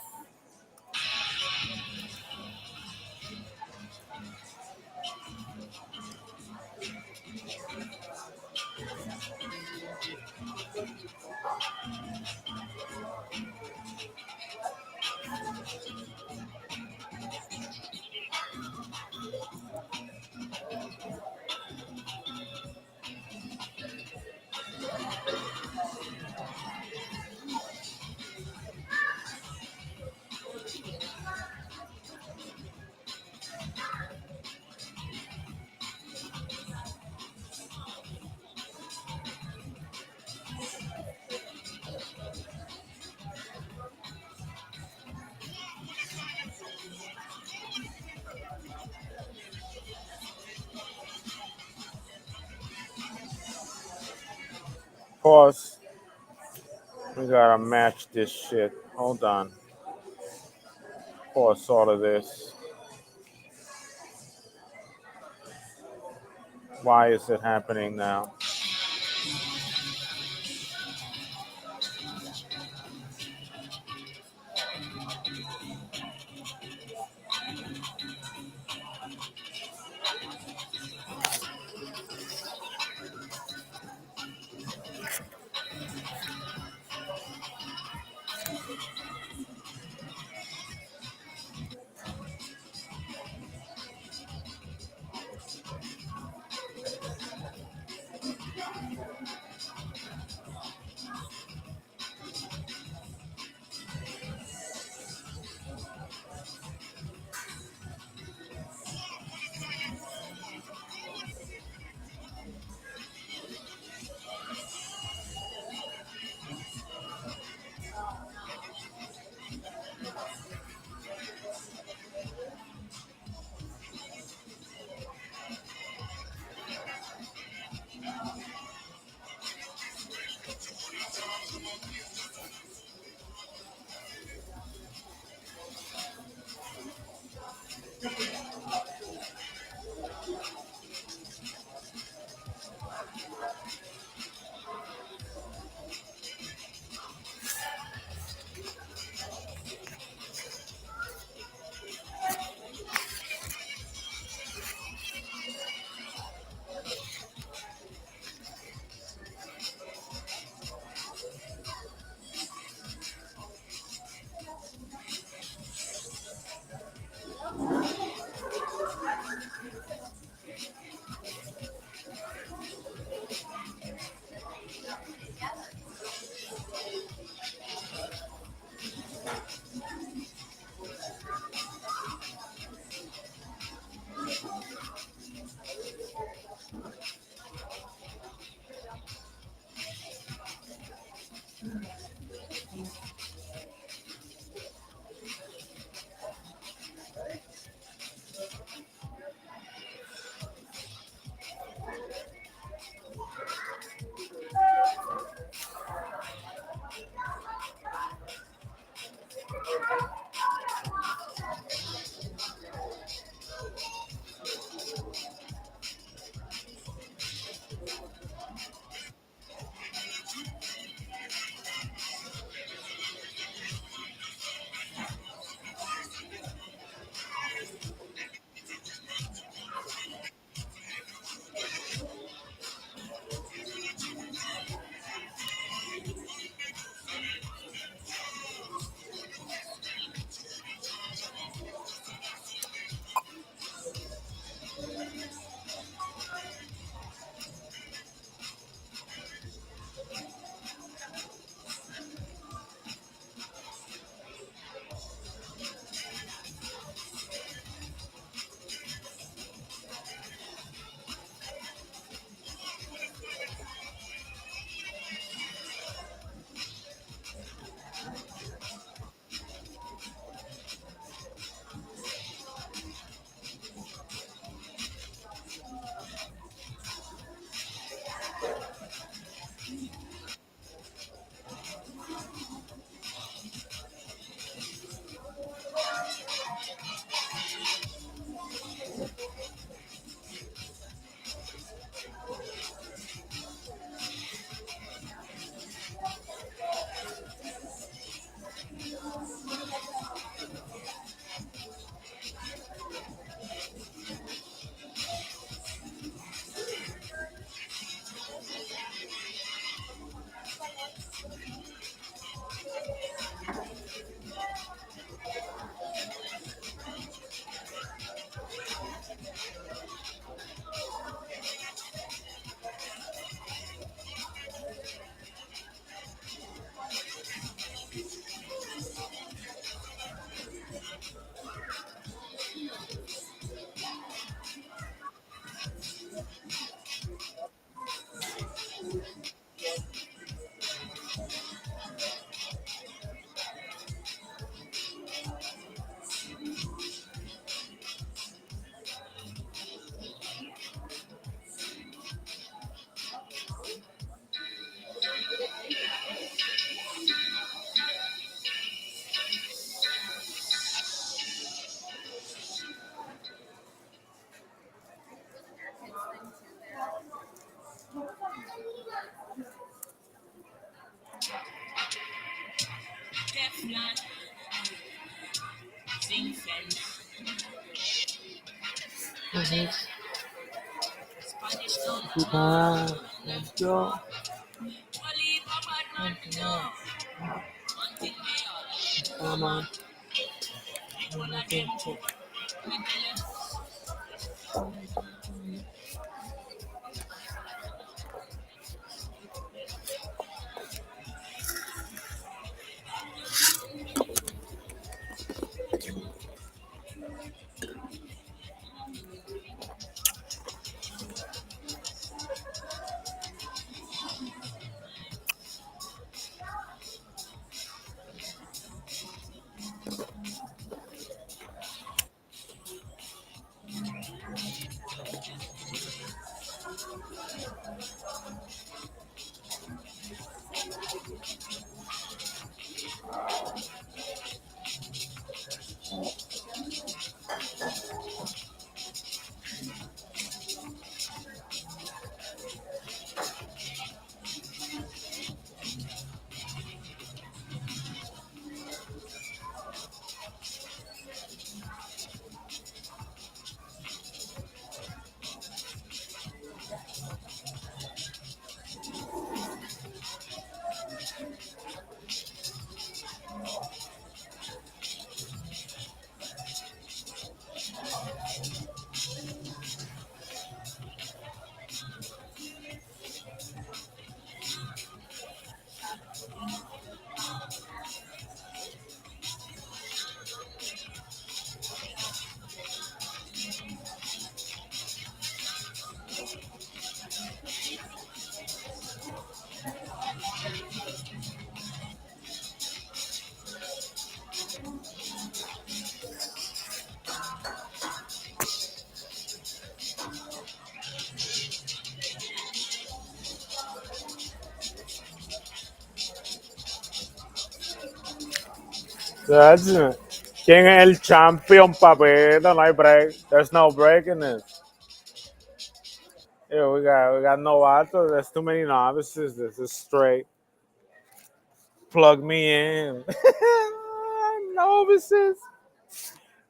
Pause. We gotta match this shit. Hold on. Pause all of this. Why is it happening now? That's it. ¿Quién es el champion, papito? No hay break. There's no break in this. Yeah, we got novatos. There's too many novices. This is straight. Plug me in. Novices.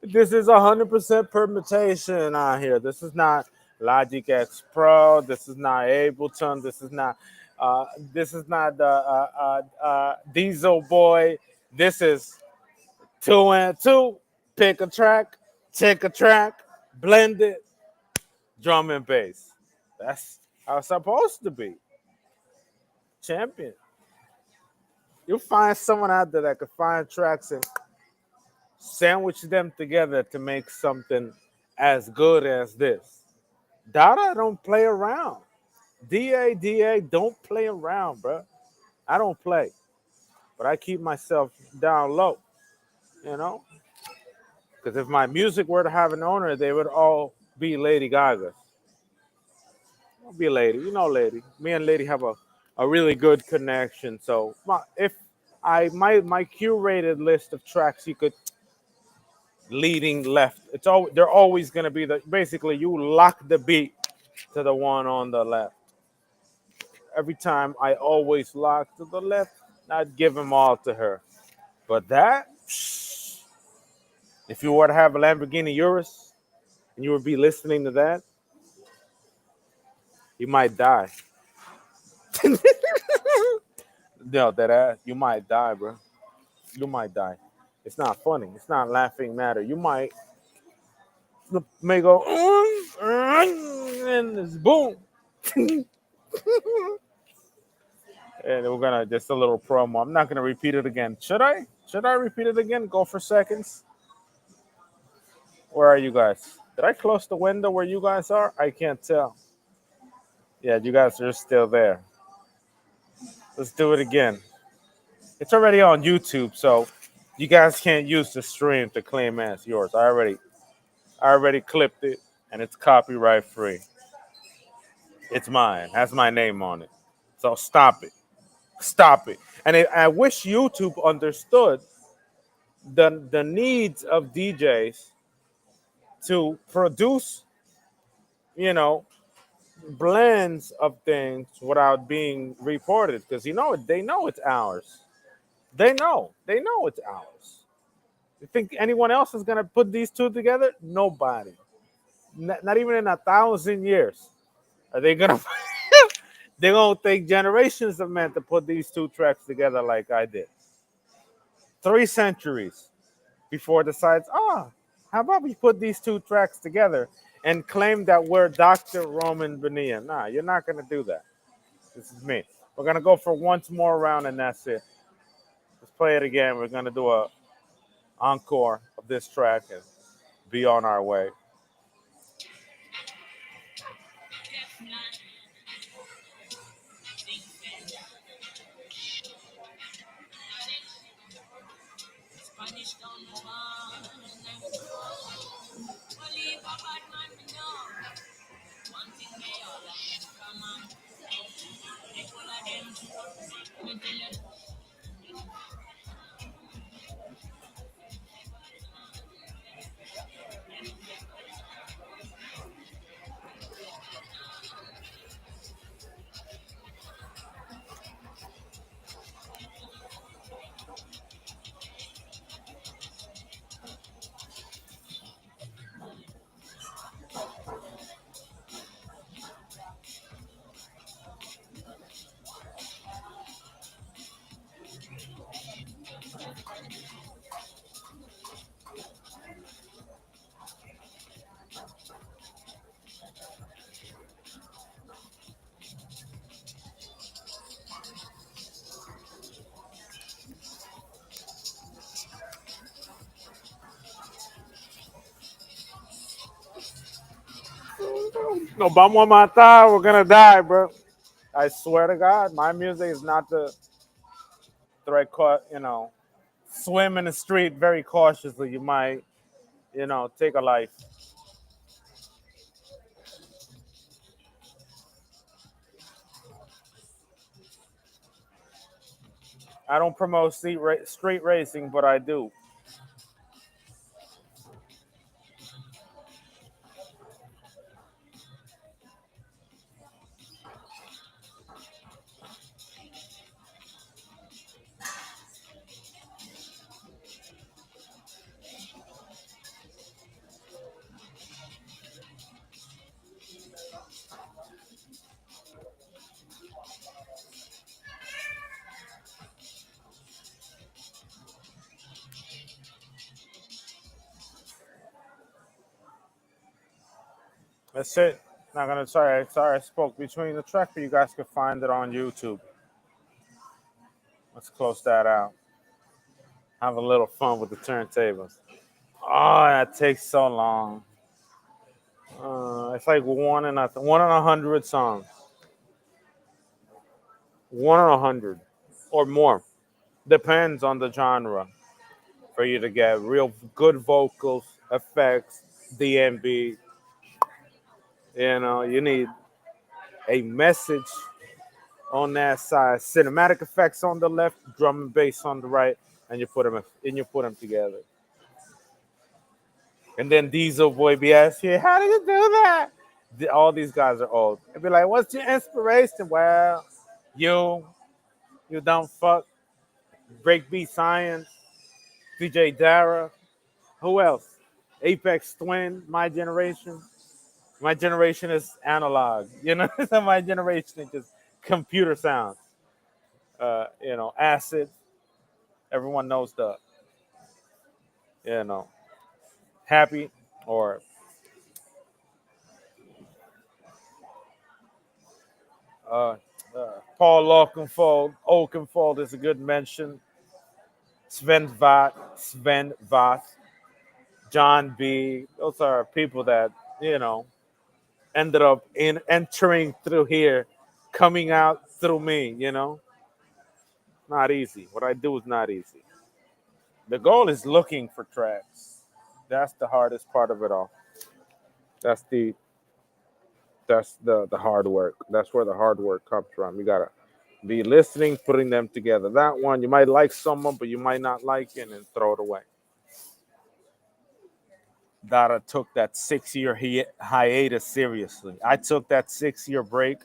This is 100% permutation out here. This is not Logic X Pro. This is not Ableton. This is not. This is not the Diesel Boy. This is 2 and 2. Pick a track, take a track, blend it, drum and bass. That's how it's supposed to be. Champion. You'll find someone out there that can find tracks and sandwich them together to make something as good as this. Dada don't play around. DA don't play around, bro. I don't play, but I keep myself down low, you know? Because if my music were to have an owner, they would all be Lady Gaga. I'll be Lady. You know Lady. Me and Lady have a really good connection. So if my curated list of tracks you could leading left. They're always gonna be basically you lock the beat to the one on the left. Every time I always lock to the left, I'd give them all to her. But that, if you were to have a Lamborghini Urus and you would be listening to that, you might die. No, that ass, you might die, bro. You might die. It's not funny. It's not laughing matter. You may go, and it's boom. And we're gonna just a little promo. I'm not gonna repeat it again. Should I? Should I repeat it again? Go for seconds. Where are you guys? Did I close the window where you guys are? I can't tell. Yeah, you guys are still there. Let's do it again. It's already on YouTube, so you guys can't use the stream to claim as yours. I already clipped it, and it's copyright free. It's mine. Has my name on it. So stop it. Stop it. And I wish YouTube understood the needs of DJs to produce, blends of things without being reported, because they know it's ours. They know it's ours. You think anyone else is gonna put these two together? Nobody. Not even in 1,000 years are they gonna. They're gonna take generations of men to put these two tracks together like I did. 3 centuries before decides, how about we put these two tracks together and claim that we're Dr. Roman Bonilla? Nah, you're not gonna do that. This is me. We're gonna go for once more round and that's it. Let's play it again. We're gonna do a encore of this track and be on our way. No, vamos a matar. We're gonna die, bro. I swear to God, my music is not the thread caught. Swim in the street very cautiously. You might, take a life. I don't promote street racing, but I do. That's it. Not gonna. Sorry. I spoke between the track, but you guys can find it on YouTube. Let's close that out. Have a little fun with the turntables. Oh, that takes so long. It's like one in 100 songs. One in 100 or more. Depends on the genre for you to get real good vocals, effects, DMB. You need a message on that side, cinematic effects on the left, drum and bass on the right, and you put them together. And then Diesel Boy be asking, "How do you do that?" All these guys are old. They'd be like, "What's your inspiration?" Well, you, you dumb fuck, Breakbeat Science, DJ Dara, who else? Apex Twin, My Generation. My generation is analog, So my generation is just computer sounds. Acid. Everyone knows you know, happy or uh, Paul Oakenfold is a good mention. Sven Vath, John B. Those are people that ended up entering through here, coming out through me. Not easy. What I do is not easy. The goal is looking for tracks. That's the hardest part of it all. That's the hard work. That's where the hard work comes from. You gotta be listening, putting them together. That one you might like someone, but you might not like it, and throw it away. Dara took that 6 year hiatus seriously. I took that 6 year break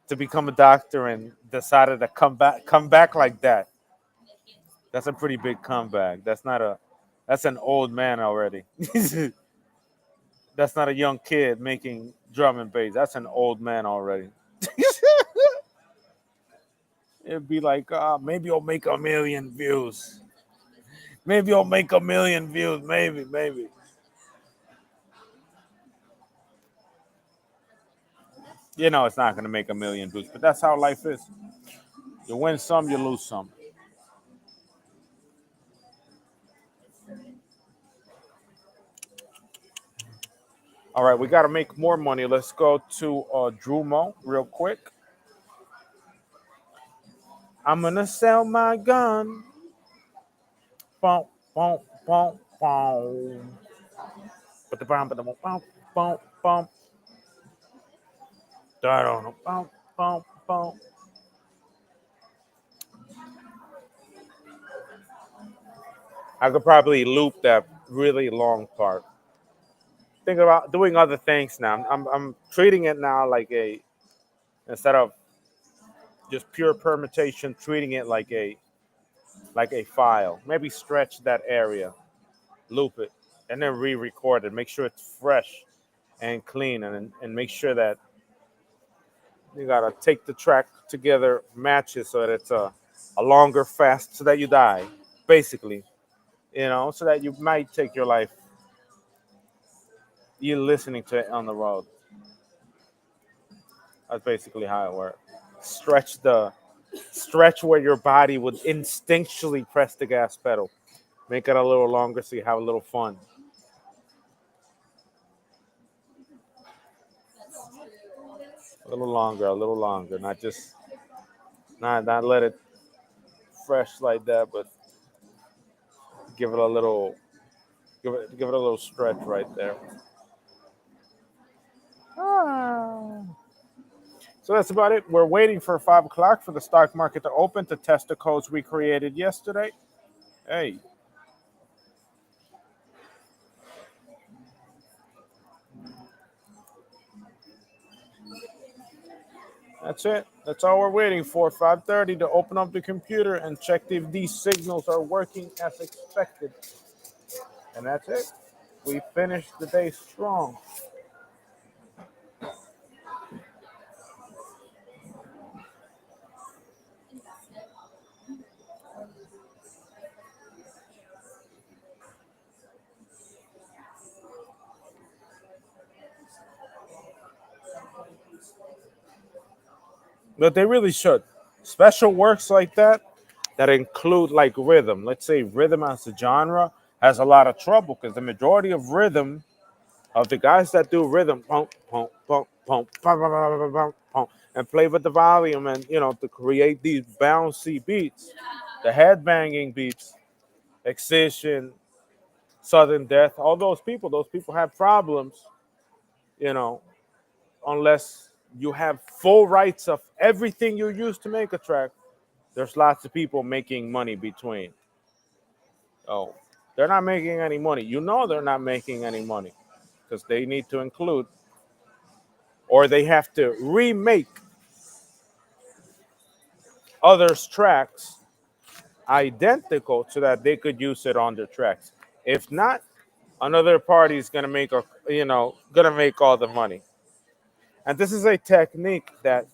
to become a doctor and decided to come back like that. That's a pretty big comeback. That's not a That's an old man already. That's not a young kid making drum and bass. That's an old man already. It'd be like, maybe I'll make 1 million views. Maybe I'll make 1 million views. Maybe, maybe. You know, it's not going to make 1 million views, but that's how life is. You win some, you lose some. All right, we got to make more money. Let's go to Drumo real quick. I'm going to sell my gun. Boom, boom, boom, boom. But the bomb, boom, boom, boom. Boom, boom, boom. I could probably loop that really long part. Think about doing other things now. I'm treating it now like a instead of just pure permutation, treating it like a file. Maybe stretch that area, loop it, and then re-record it. Make sure it's fresh and clean, and make sure that you gotta take the track together, match it so that it's a longer fast, so that you die, basically. You know, so that you might take your life. You listening to it on the road. That's basically how it works. Stretch the stretch where your body would instinctually press the gas pedal. Make it a little longer so you have a little fun. A little longer. Not just not let it fresh like that, but give it a little give it a little stretch right there. So that's about it. We're waiting for 5 o'clock for the stock market to open to test the codes we created yesterday. Hey, that's it. That's all we're waiting for. 5:30 to open up the computer and check if these signals are working as expected. And that's it. We finished the day strong. But they really should. Special works like that include like rhythm. Let's say rhythm as a genre has a lot of trouble because the majority of rhythm of the guys that do rhythm, pump, pump, pump, pump, pump, pump, pump, pump, pump, and play with the volume, and to create these bouncy beats, the headbanging beats, Excision, Southern Death, all those people have problems, you know, unless you have full rights of everything you use to make a track. There's lots of people making money between. Oh, they're not making any money. You know they're not making any money because they need to include or they have to remake others' tracks identical so that they could use it on their tracks. If not, another party is gonna make gonna make all the money. And this is a technique that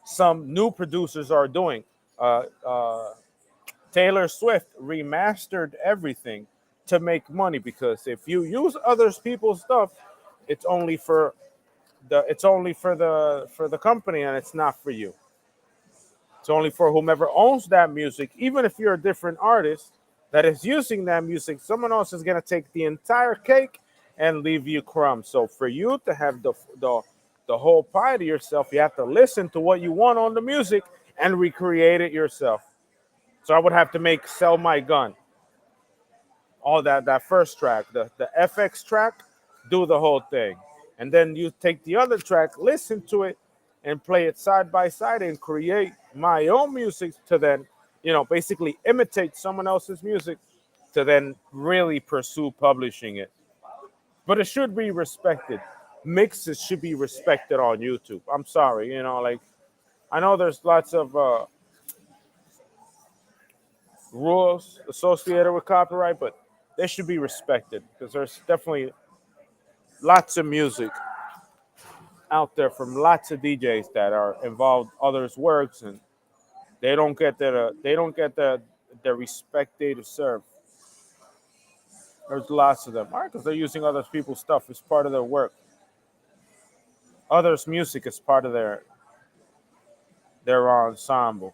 some new producers are doing. Taylor Swift remastered everything to make money because if you use others people's stuff, it's only for the company and it's not for you. It's only for whomever owns that music. Even if you're a different artist that is using that music, someone else is gonna take the entire cake and leave you crumbs. So for you to have the whole pie to yourself, you have to listen to what you want on the music and recreate it yourself. So I would have to make "Sell My Gun," all that first track, the FX track, do the whole thing, and then you take the other track, listen to it, and play it side by side, and create my own music to then, basically imitate someone else's music to then really pursue publishing it. But it should be respected. Mixes should be respected on YouTube. I'm sorry, like I know there's lots of rules associated with copyright, but they should be respected because there's definitely lots of music out there from lots of DJs that are involved others' works, and they don't get the respect they deserve. There's lots of them. Why? Because they're using other people's stuff as part of their work. Others' music is part of their ensemble.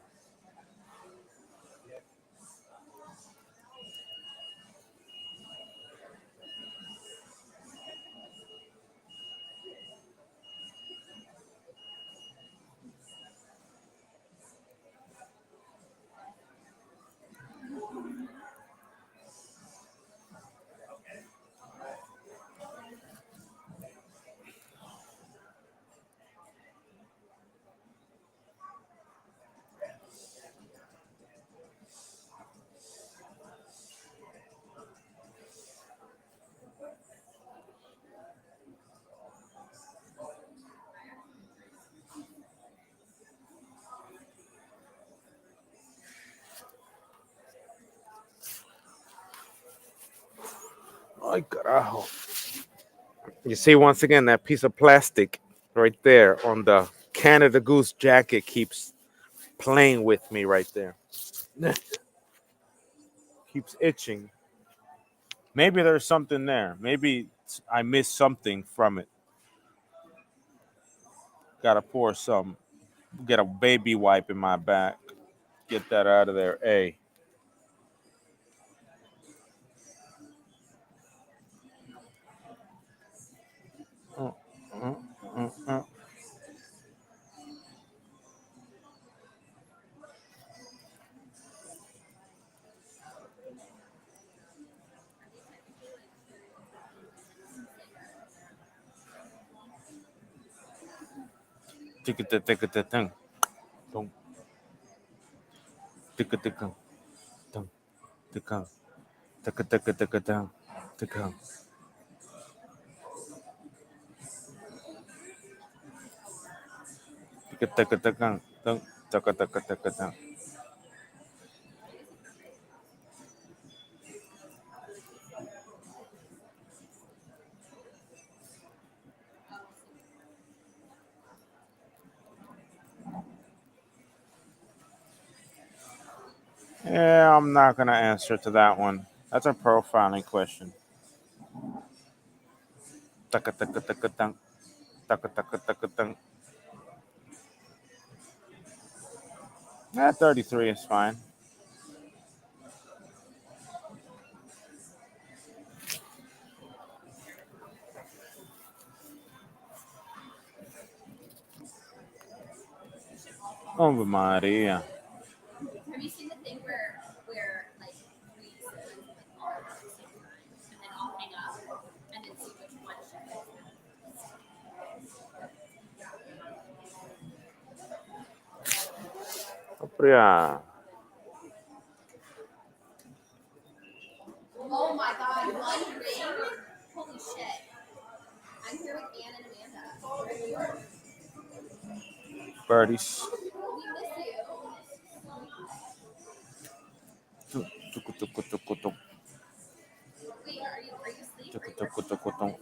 Ay, carajo. You see, once again, that piece of plastic right there on the Canada Goose jacket keeps playing with me right there. Keeps itching. Maybe there's something there. Maybe I missed something from it. Gotta pour some. Get a baby wipe in my back. Get that out of there. Hey. Uh, uh, uh, uh. Ticka-ticka-ticka-tung. Tung. Ticka-ticka. Tung. Ticka. Ticka-ticka-ticka-tung. Ticka. Ticka-ticka-ticka-tung. Tung. Ticka-ticka-ticka-tung. Yeah, I'm not gonna answer to that one. That's a profiling question. Ticka-ticka-ticka-tung. Ticka-ticka-ticka-tung. Yeah, 33 is fine. Oh, Maria. Opria. Birdies. Tuk-tuk-tuk-tuk-tuk. Tuk-tuk-tuk-tuk-tuk.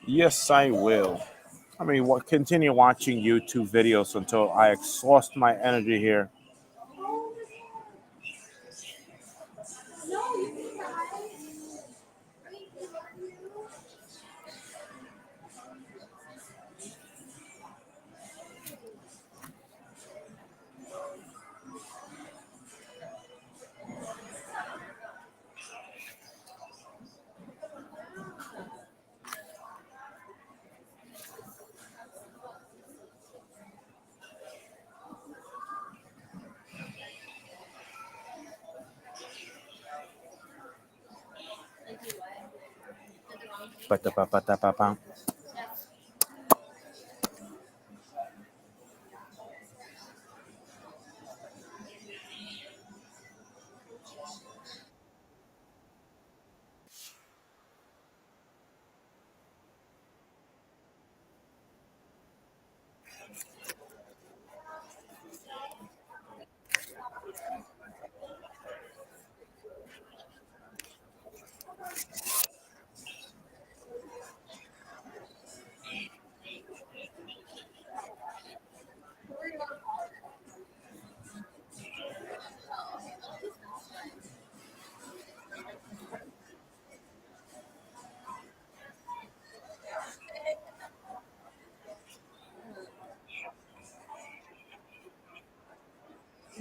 Yes, I will. I mean, continue watching YouTube videos until I exhaust my energy here. Ba-da-ba-ba-da-ba-bam.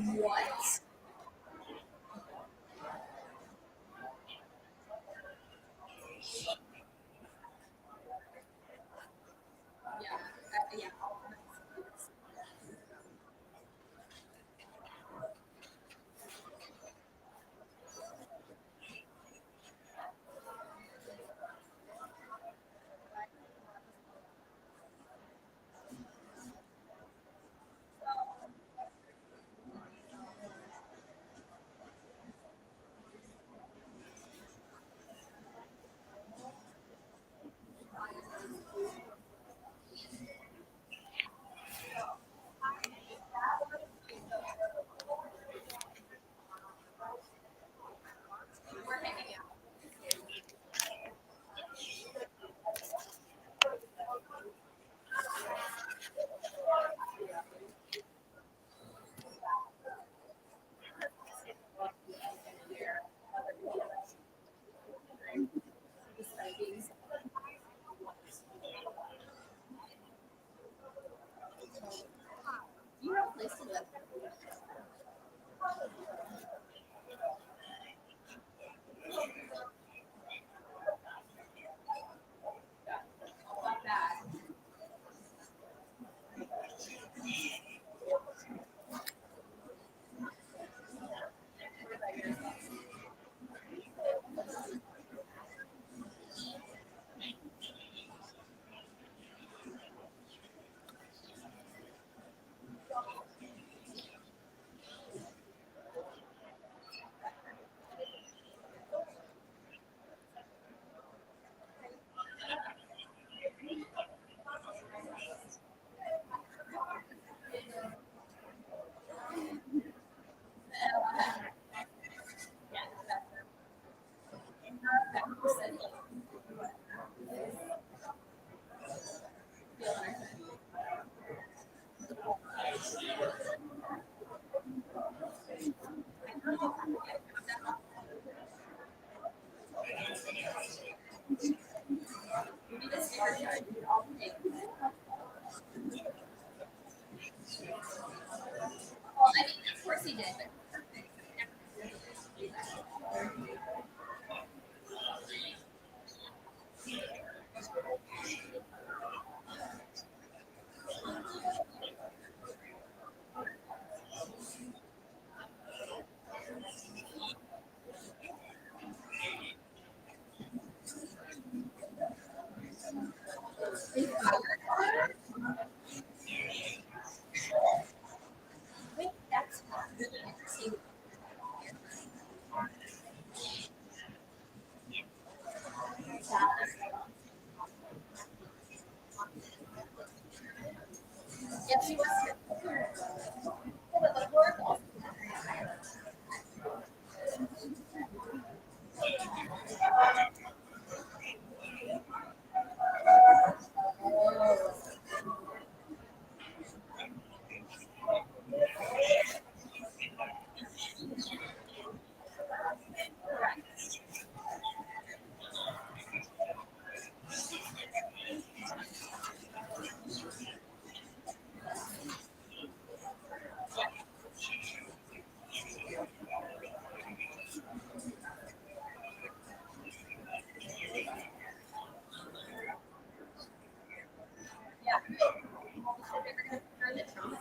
What? Yeah. Yeah. We're hanging out. You have a place to live. Not bad. You need a sticker chart. I'll take. Well, I mean, of course he did, but wait, that's really interesting. Yep, she was. But the word also. Yeah. So they're gonna turn the trauma.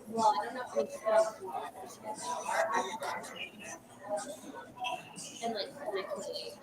Well, I don't know if it's and like connecting.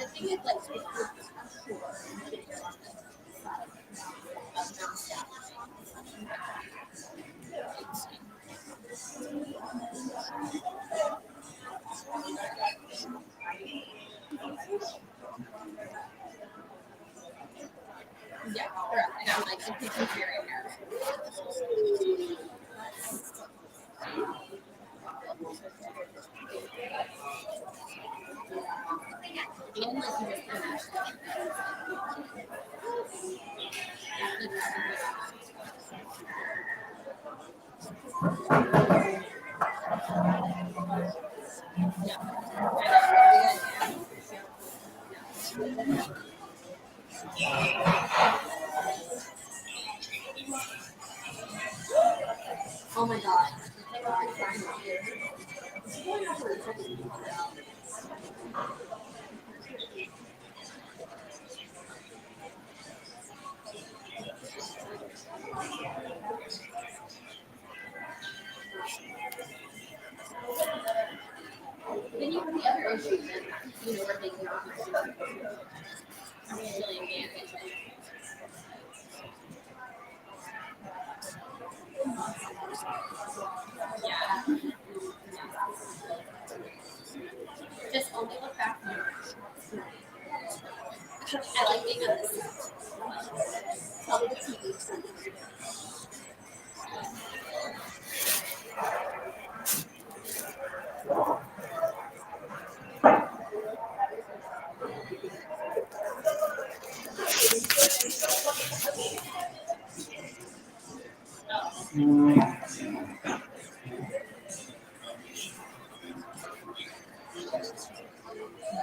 I think it's like yeah, correct. And I'm like, it takes me very nervous. And like you just kind oh my god. Then you have the other issue that where they can really manage. Yeah. Just only look back. I like being on this. Probably the TV.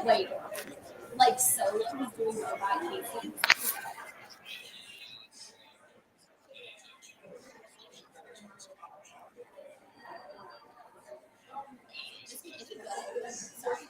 Wait, like Solo was doing robot cases. Sorry.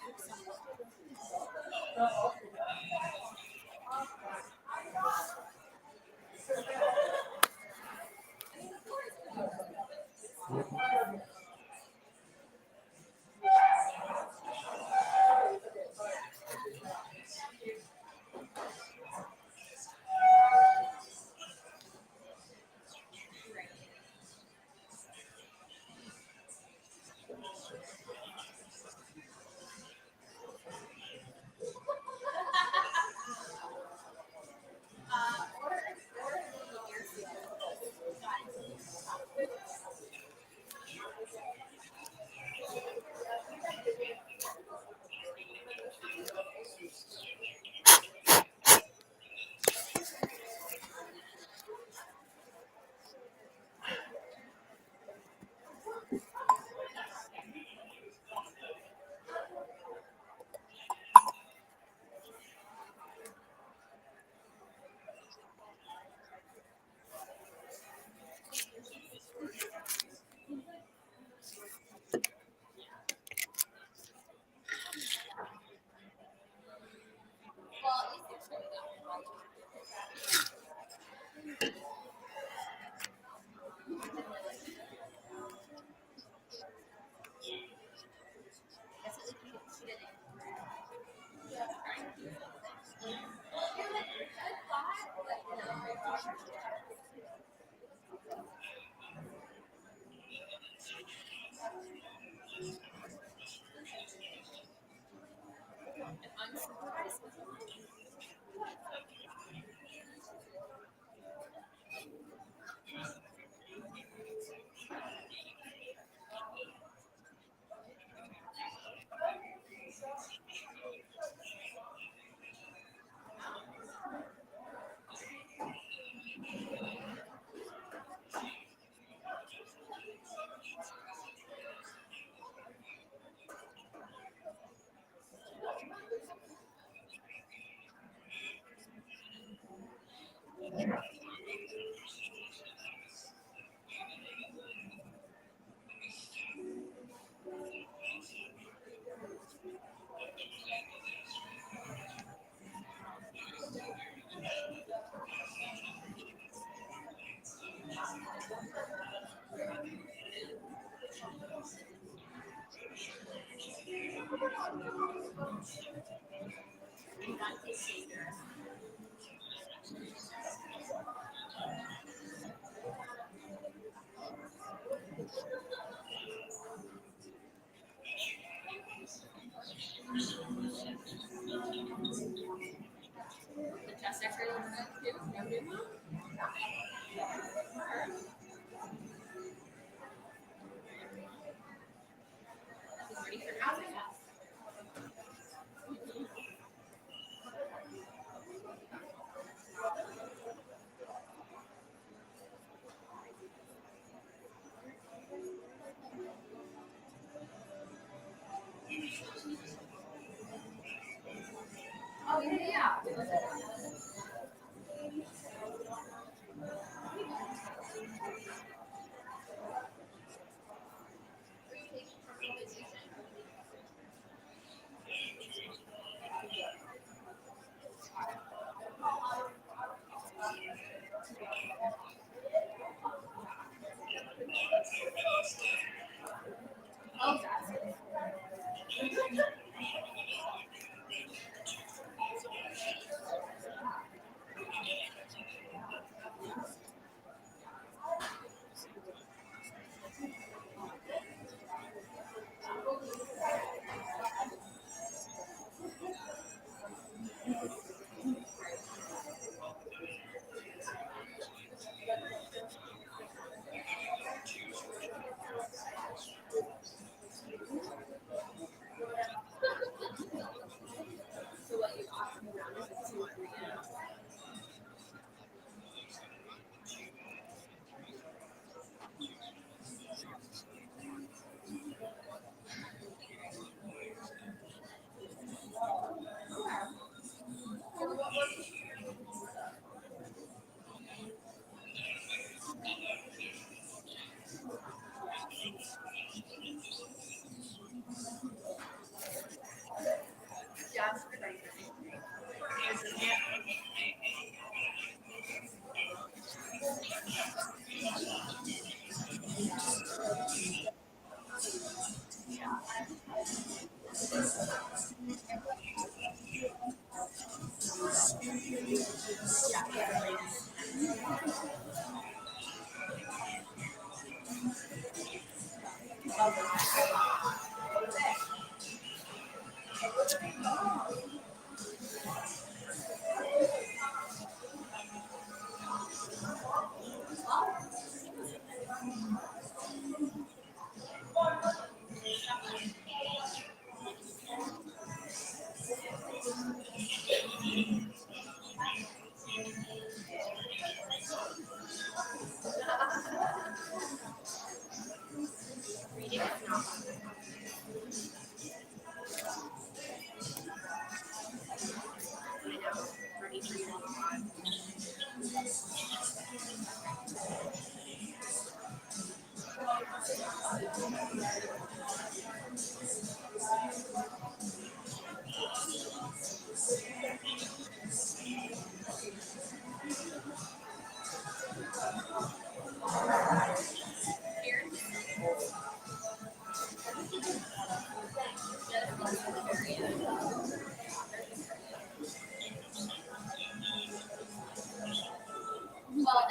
Well,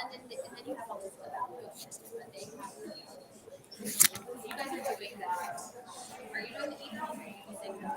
and then you have all this other potions, but they have you guys are doing that. Are you doing the emails or are you using no?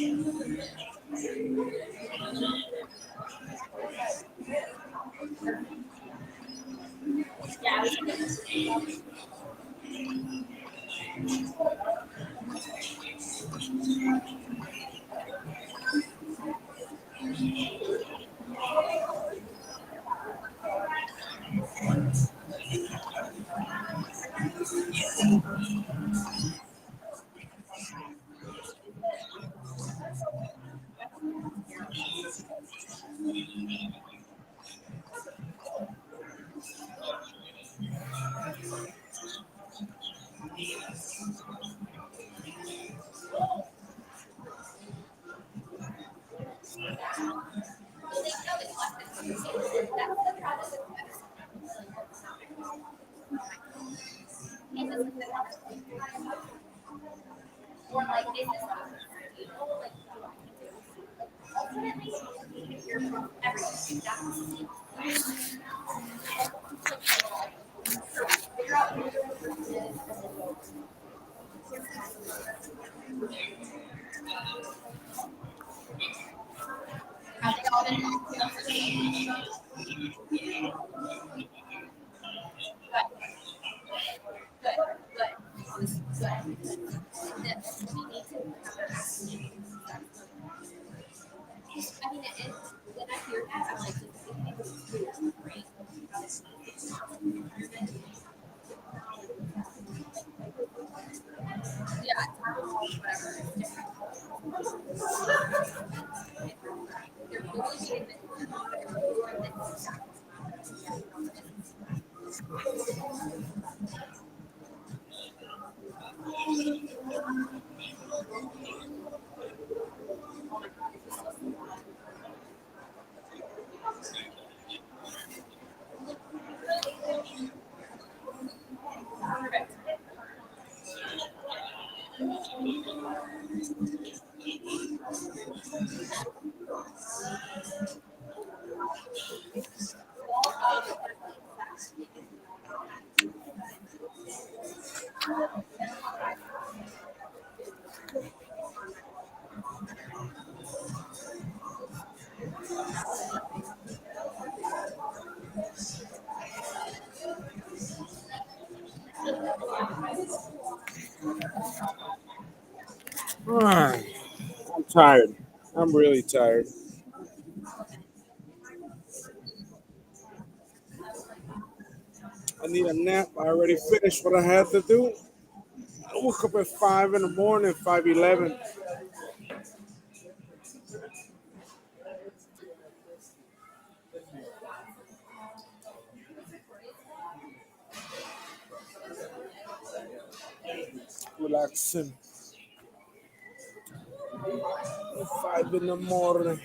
Well, they know it's less than conversation. That's the problem with medicine. It doesn't fit or like, is this you know, like, ultimately, you can hear from everything. That's figure out who your person is. Have they all been good, good. This, we need to have their action. I mean, when I hear that, I'm like, it's great. Yeah, whatever. They're really getting perfect. 'em. I'm tired. I'm really tired. I need a nap. I already finished what I had to do. I woke up at 5 in the morning, 5:11. Relaxing. 5 in the morning.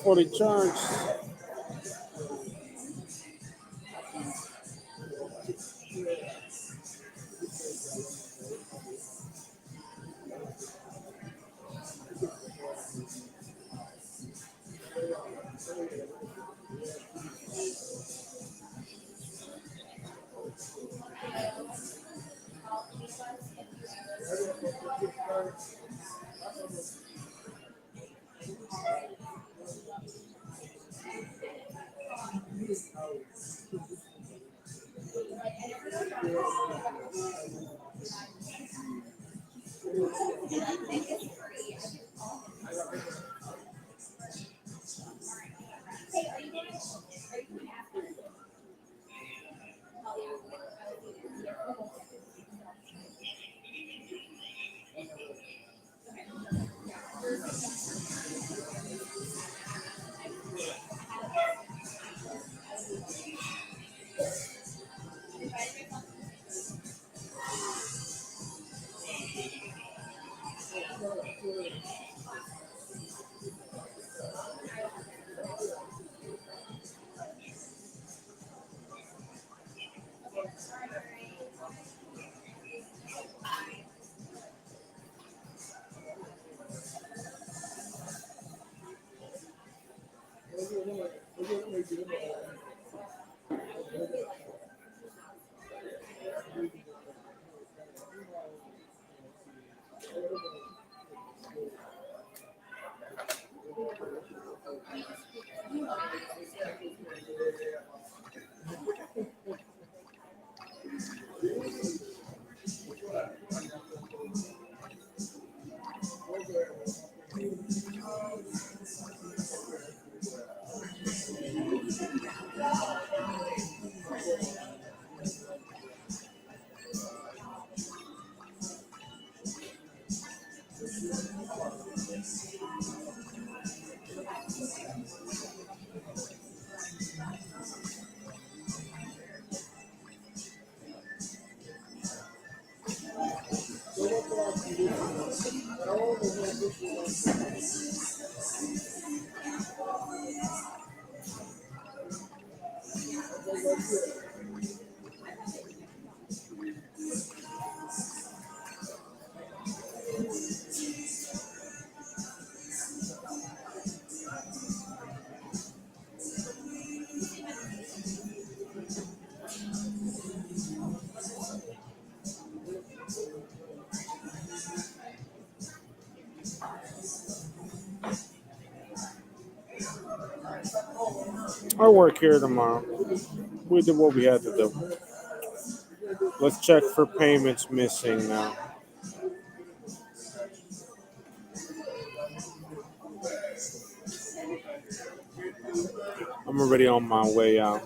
Fully charged. I work here tomorrow. We did what we had to do. Let's check for payments missing now. I'm already on my way out.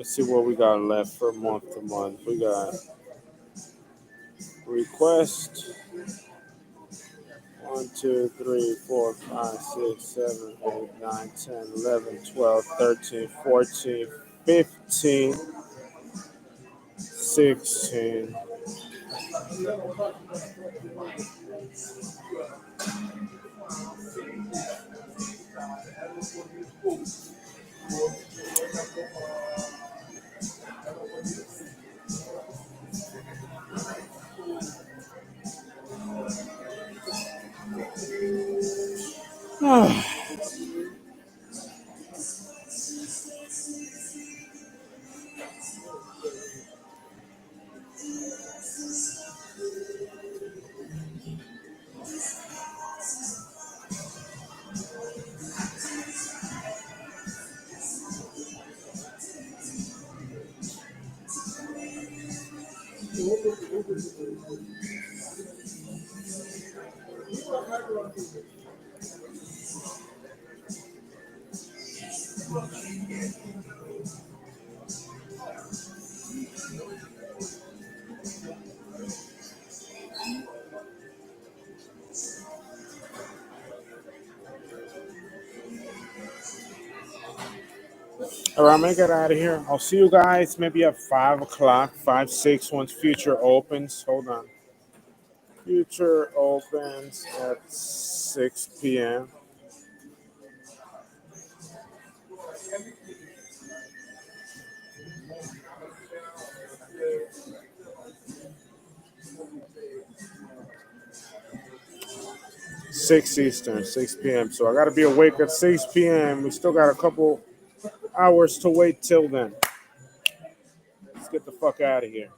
Let's see what we got left for month to month. We got request 1, 2, 3, 4, 5, 6, 7, 8, 9, 10, 11, 12, 13, 14, 15, 16. All right, I'm gonna get out of here. I'll see you guys maybe at 5 o'clock, 5, 6, once Future opens. Hold on. Future opens at 6 p.m. Six Eastern, 6 p.m. So I gotta be awake at 6 p.m. We still got a couple hours to wait till then. Let's get the fuck out of here.